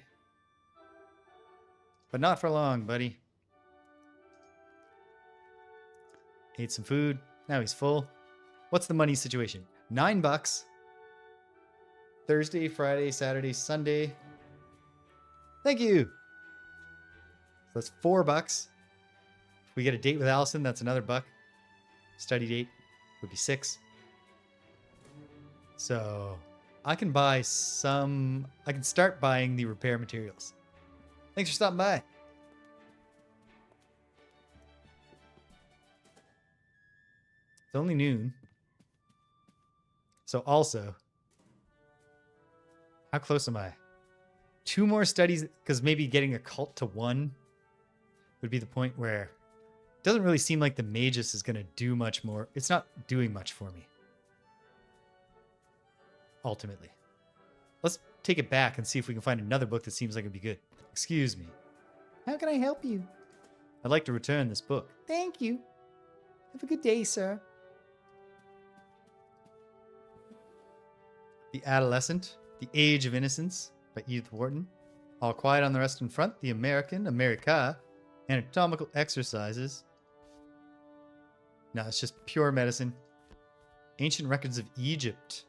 But not for long, buddy. Ate some food. Now he's full. What's the money situation? $9. Thursday, Friday, Saturday, Sunday. Thank you. So that's $4. If we get a date with Allison, that's another $1. Study date would be $6. So I can buy some. I can start buying the repair materials. Thanks for stopping by. It's only noon. So also, how close am I? 2 more studies, because maybe getting a cult to 1 would be the point where it doesn't really seem like the Magus is going to do much more. It's not doing much for me. Ultimately. Let's take it back and see if we can find another book that seems like it'd be good. Excuse me. How can I help you? I'd like to return this book. Thank you. Have a good day, sir. The Adolescent, The Age of Innocence by Edith Wharton. All Quiet on the Western Front, The American, America, Anatomical Exercises. No, it's just pure medicine. Ancient Records of Egypt.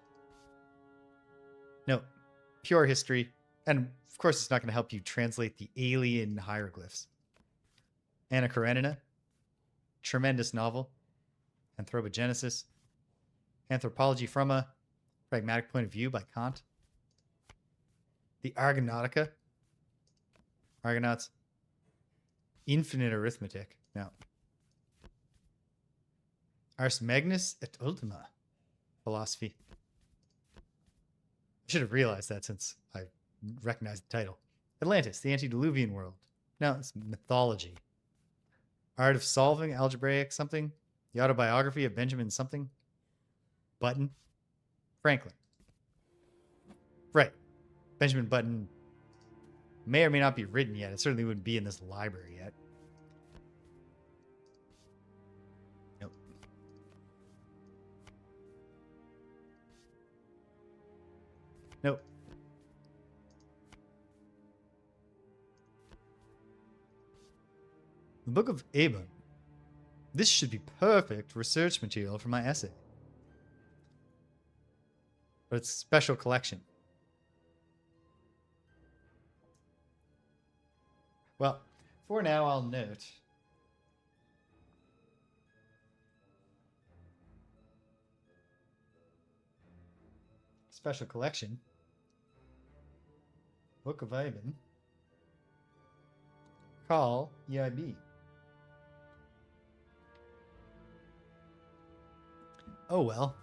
No, pure history. And of course, it's not going to help you translate the alien hieroglyphs. Anna Karenina. Tremendous novel. Anthropogenesis. Anthropology from a Pragmatic Point of View by Kant. The Argonautica. Argonauts. Infinite Arithmetic. No. Ars Magnus et Ultima. Philosophy. I should have realized that since I recognize the title. Atlantis, the antediluvian world. No, it's mythology. Art of solving, algebraic something. The autobiography of Benjamin something. Button. Franklin. Right. Benjamin Button may or may not be written yet. It certainly wouldn't be in this library yet. Nope. Nope. The Book of Abon. This should be perfect research material for my essay. But it's a special collection. Well, for now, I'll note. Special collection. Book of Abon. Call EIB. Oh well.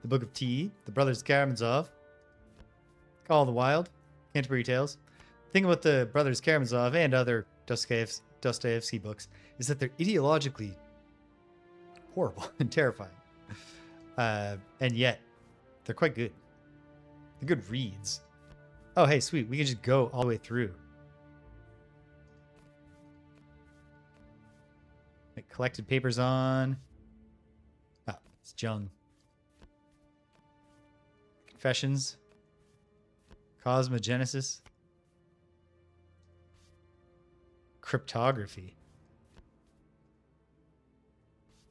The Book of Tea, The Brothers Karamazov, Call of the Wild, Canterbury Tales. The thing about the Brothers Karamazov and other Dostoevsky books is that they're ideologically horrible and terrifying. And yet, they're quite good. They're good reads. Oh, hey, sweet. We can just go all the way through. Like collected papers on... Oh, it's Jung. Confessions. Cosmogenesis. Cryptography.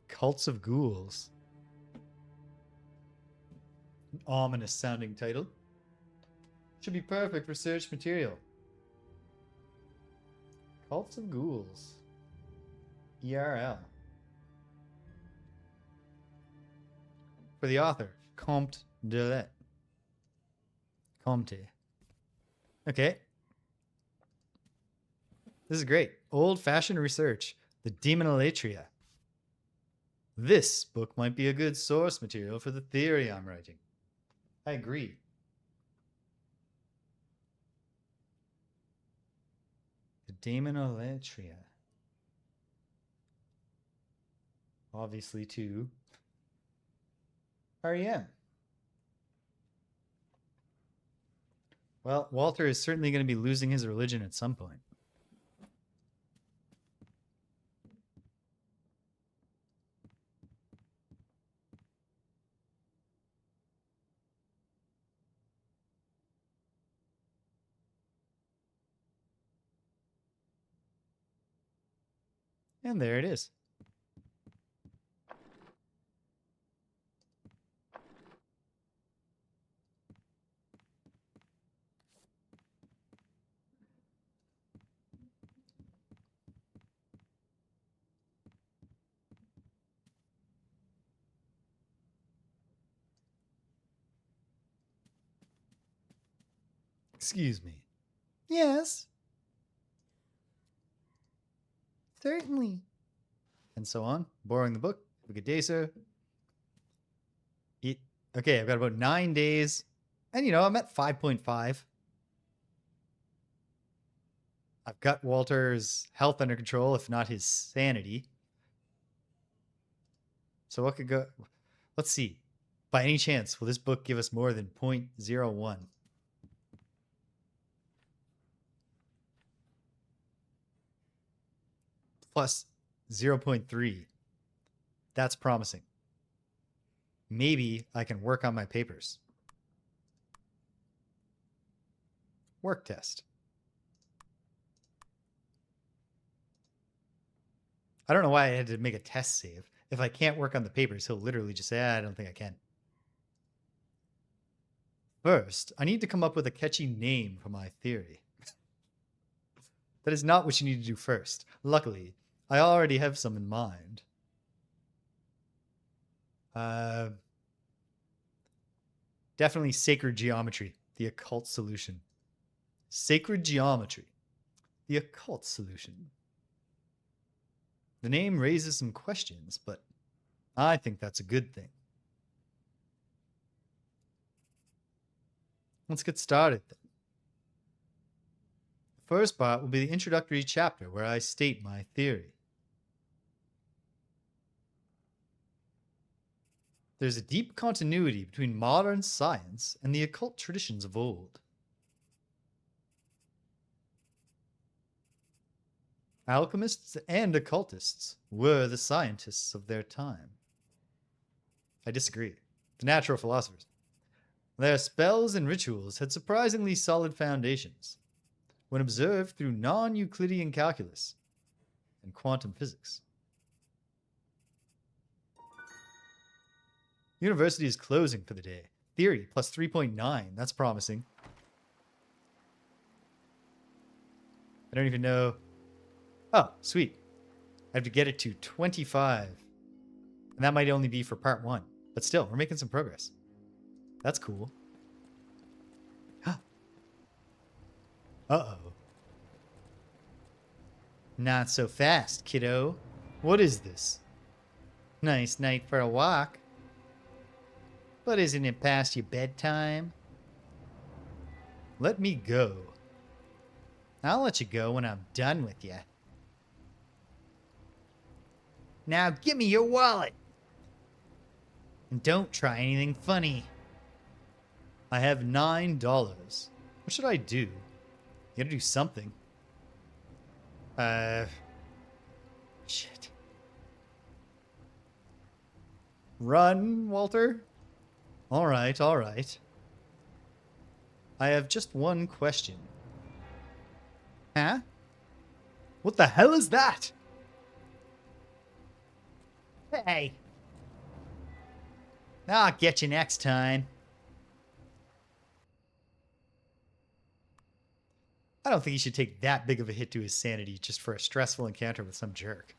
Cults of Ghouls. An ominous sounding title. Should be perfect research material. Cults of Ghouls. ERL. For the author, Comte de Let. Comte. Okay. This is great. Old-fashioned research. The Demonolatria. This book might be a good source material for the theory I'm writing. I agree. The Demonolatria. Obviously, to REM. Well, Walter is certainly going to be losing his religion at some point. And there it is. Excuse me. Yes. Certainly. And so on. Borrowing the book. Have a good day, sir. Okay, I've got about 9 days. And, you know, I'm at 5.5. I've got Walter's health under control, if not his sanity. So what could go... Let's see. By any chance, will this book give us more than 0.01? Plus 0.3. That's promising. Maybe I can work on my papers. Work test. I don't know why I had to make a test save. If I can't work on the papers, he'll literally just say, I don't think I can. First, I need to come up with a catchy name for my theory. That is not what you need to do first. Luckily, I already have some in mind. Definitely sacred geometry, the occult solution. Sacred geometry, the occult solution. The name raises some questions, but I think that's a good thing. Let's get started then. The first part will be the introductory chapter where I state my theory. There's a deep continuity between modern science and the occult traditions of old. Alchemists and occultists were the scientists of their time. I disagree. The natural philosophers. Their spells and rituals had surprisingly solid foundations when observed through non-Euclidean calculus and quantum physics. University is closing for the day. Theory plus 3.9. That's promising. I don't even know. Oh, sweet. I have to get it to 25. And that might only be for part 1. But still, we're making some progress. That's cool. Uh-oh. Not so fast, kiddo. What is this? Nice night for a walk. But isn't it past your bedtime? Let me go. I'll let you go when I'm done with you. Now give me your wallet. And don't try anything funny. I have $9. What should I do? You gotta do something. Shit. Run, Walter? All right, all right. I have just one question. Huh? What the hell is that? Hey. I'll get you next time. I don't think he should take that big of a hit to his sanity just for a stressful encounter with some jerk.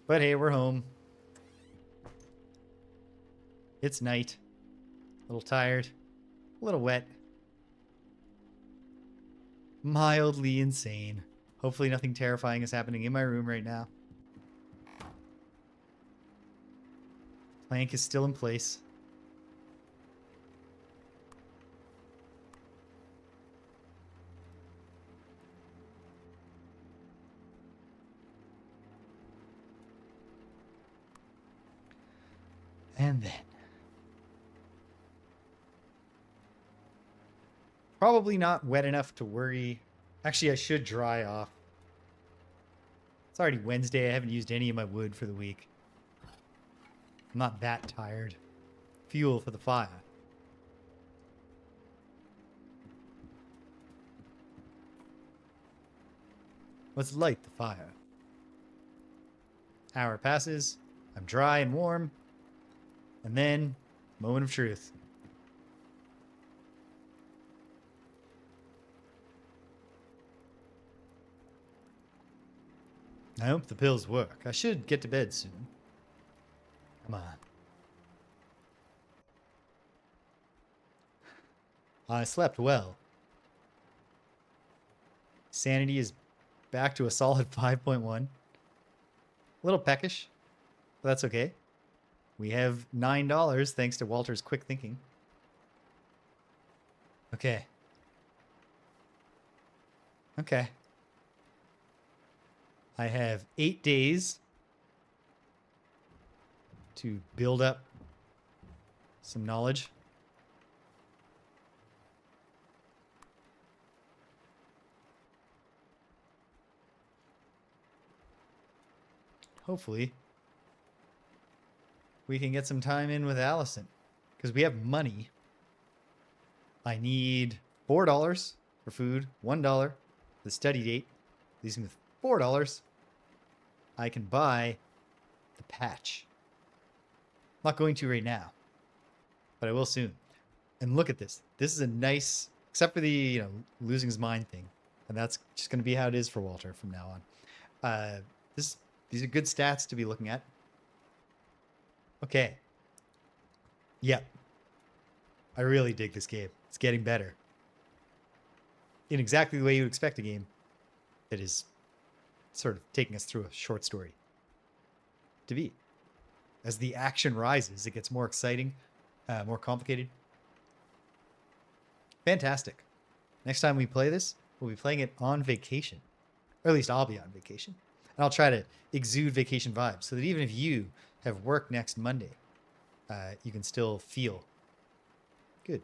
But hey, we're home. It's night. A little tired. A little wet. Mildly insane. Hopefully nothing terrifying is happening in my room right now. Plank is still in place. And then. Probably not wet enough to worry. Actually, I should dry off. It's already Wednesday. I haven't used any of my wood for the week. I'm not that tired. Fuel for the fire. Let's light the fire. Hour passes. I'm dry and warm. And then, moment of truth. I hope the pills work. I should get to bed soon. Come on. I slept well. Sanity is back to a solid 5.1. A little peckish, but that's okay. We have $9 thanks to Walter's quick thinking. Okay. Okay. I have 8 days to build up some knowledge. Hopefully, we can get some time in with Allison because we have money. I need $4 for food, $1 for the study date. Leaves me with $4. I can buy the patch. I'm not going to right now, but I will soon. And look at this. This is a nice, except for the losing his mind thing, and that's just going to be how it is for Walter from now on. These are good stats to be looking at. Okay. Yep. I really dig this game. It's getting better. In exactly the way you would expect a game that is sort of taking us through a short story to be. As the action rises, it gets more exciting. more complicated. Fantastic. Next time we play this, we'll be playing it on vacation. Or at least I'll be on vacation. And I'll try to exude vacation vibes so that even if you have work next Monday, you can still feel good.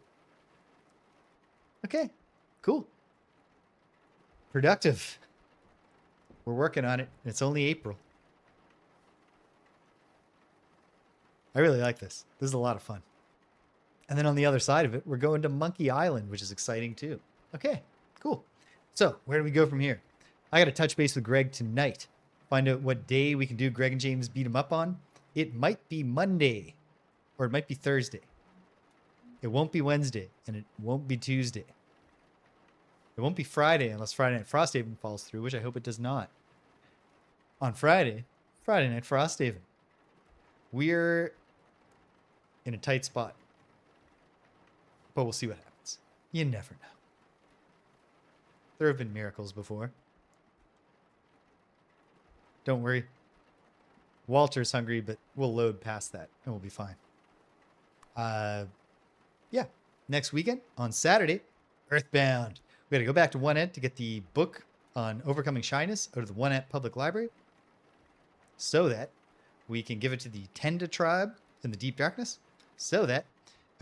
Okay, cool. Productive. We're working on it. And it's only April. I really like this. This is a lot of fun. And then on the other side of it, we're going to Monkey Island, which is exciting too. Okay, cool. So where do we go from here? I got to touch base with Greg tonight. Find out what day we can do Greg and James beat 'em up on. It might be Monday or it might be Thursday. It won't be Wednesday and it won't be Tuesday. It won't be Friday unless Friday Night Frosthaven falls through, which I hope it does not. On Friday Night Frosthaven, we're in a tight spot. But we'll see what happens. You never know. There have been miracles before. Don't worry. Walter's hungry, but we'll load past that and we'll be fine. Yeah. Next weekend on Saturday, Earthbound. We got to go back to 1ENT to get the book on overcoming shyness out of the 1ENT Public Library so that we can give it to the Tenda tribe in the Deep Darkness so that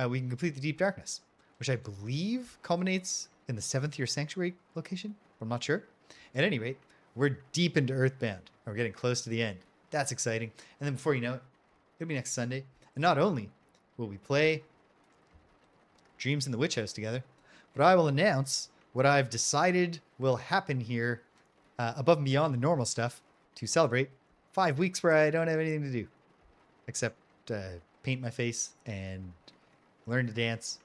we can complete the Deep Darkness, which I believe culminates in the 7th Year Sanctuary location. I'm not sure. At any rate, we're deep into Earthbound. We're getting close to the end. That's exciting. And then before you know it, it'll be next Sunday. And not only will we play Dreams in the Witch House together, but I will announce what I've decided will happen here above and beyond the normal stuff to celebrate 5 weeks where I don't have anything to do except paint my face and learn to dance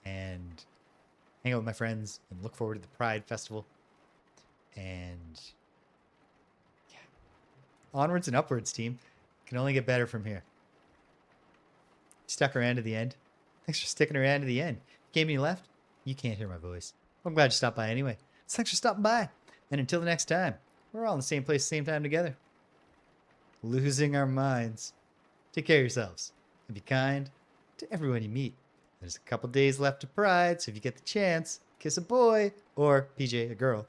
and hang out with my friends and look forward to the Pride Festival. And yeah, onwards and upwards, team. Can only get better from here. Stuck around to the end. Thanks for sticking around to the end. Came and you left, you can't hear my voice. I'm glad you stopped by anyway. So thanks for stopping by. And until the next time, we're all in the same place, same time together. Losing our minds. Take care of yourselves and be kind to everyone you meet. There's a couple days left to Pride, so if you get the chance, kiss a boy or PJ a girl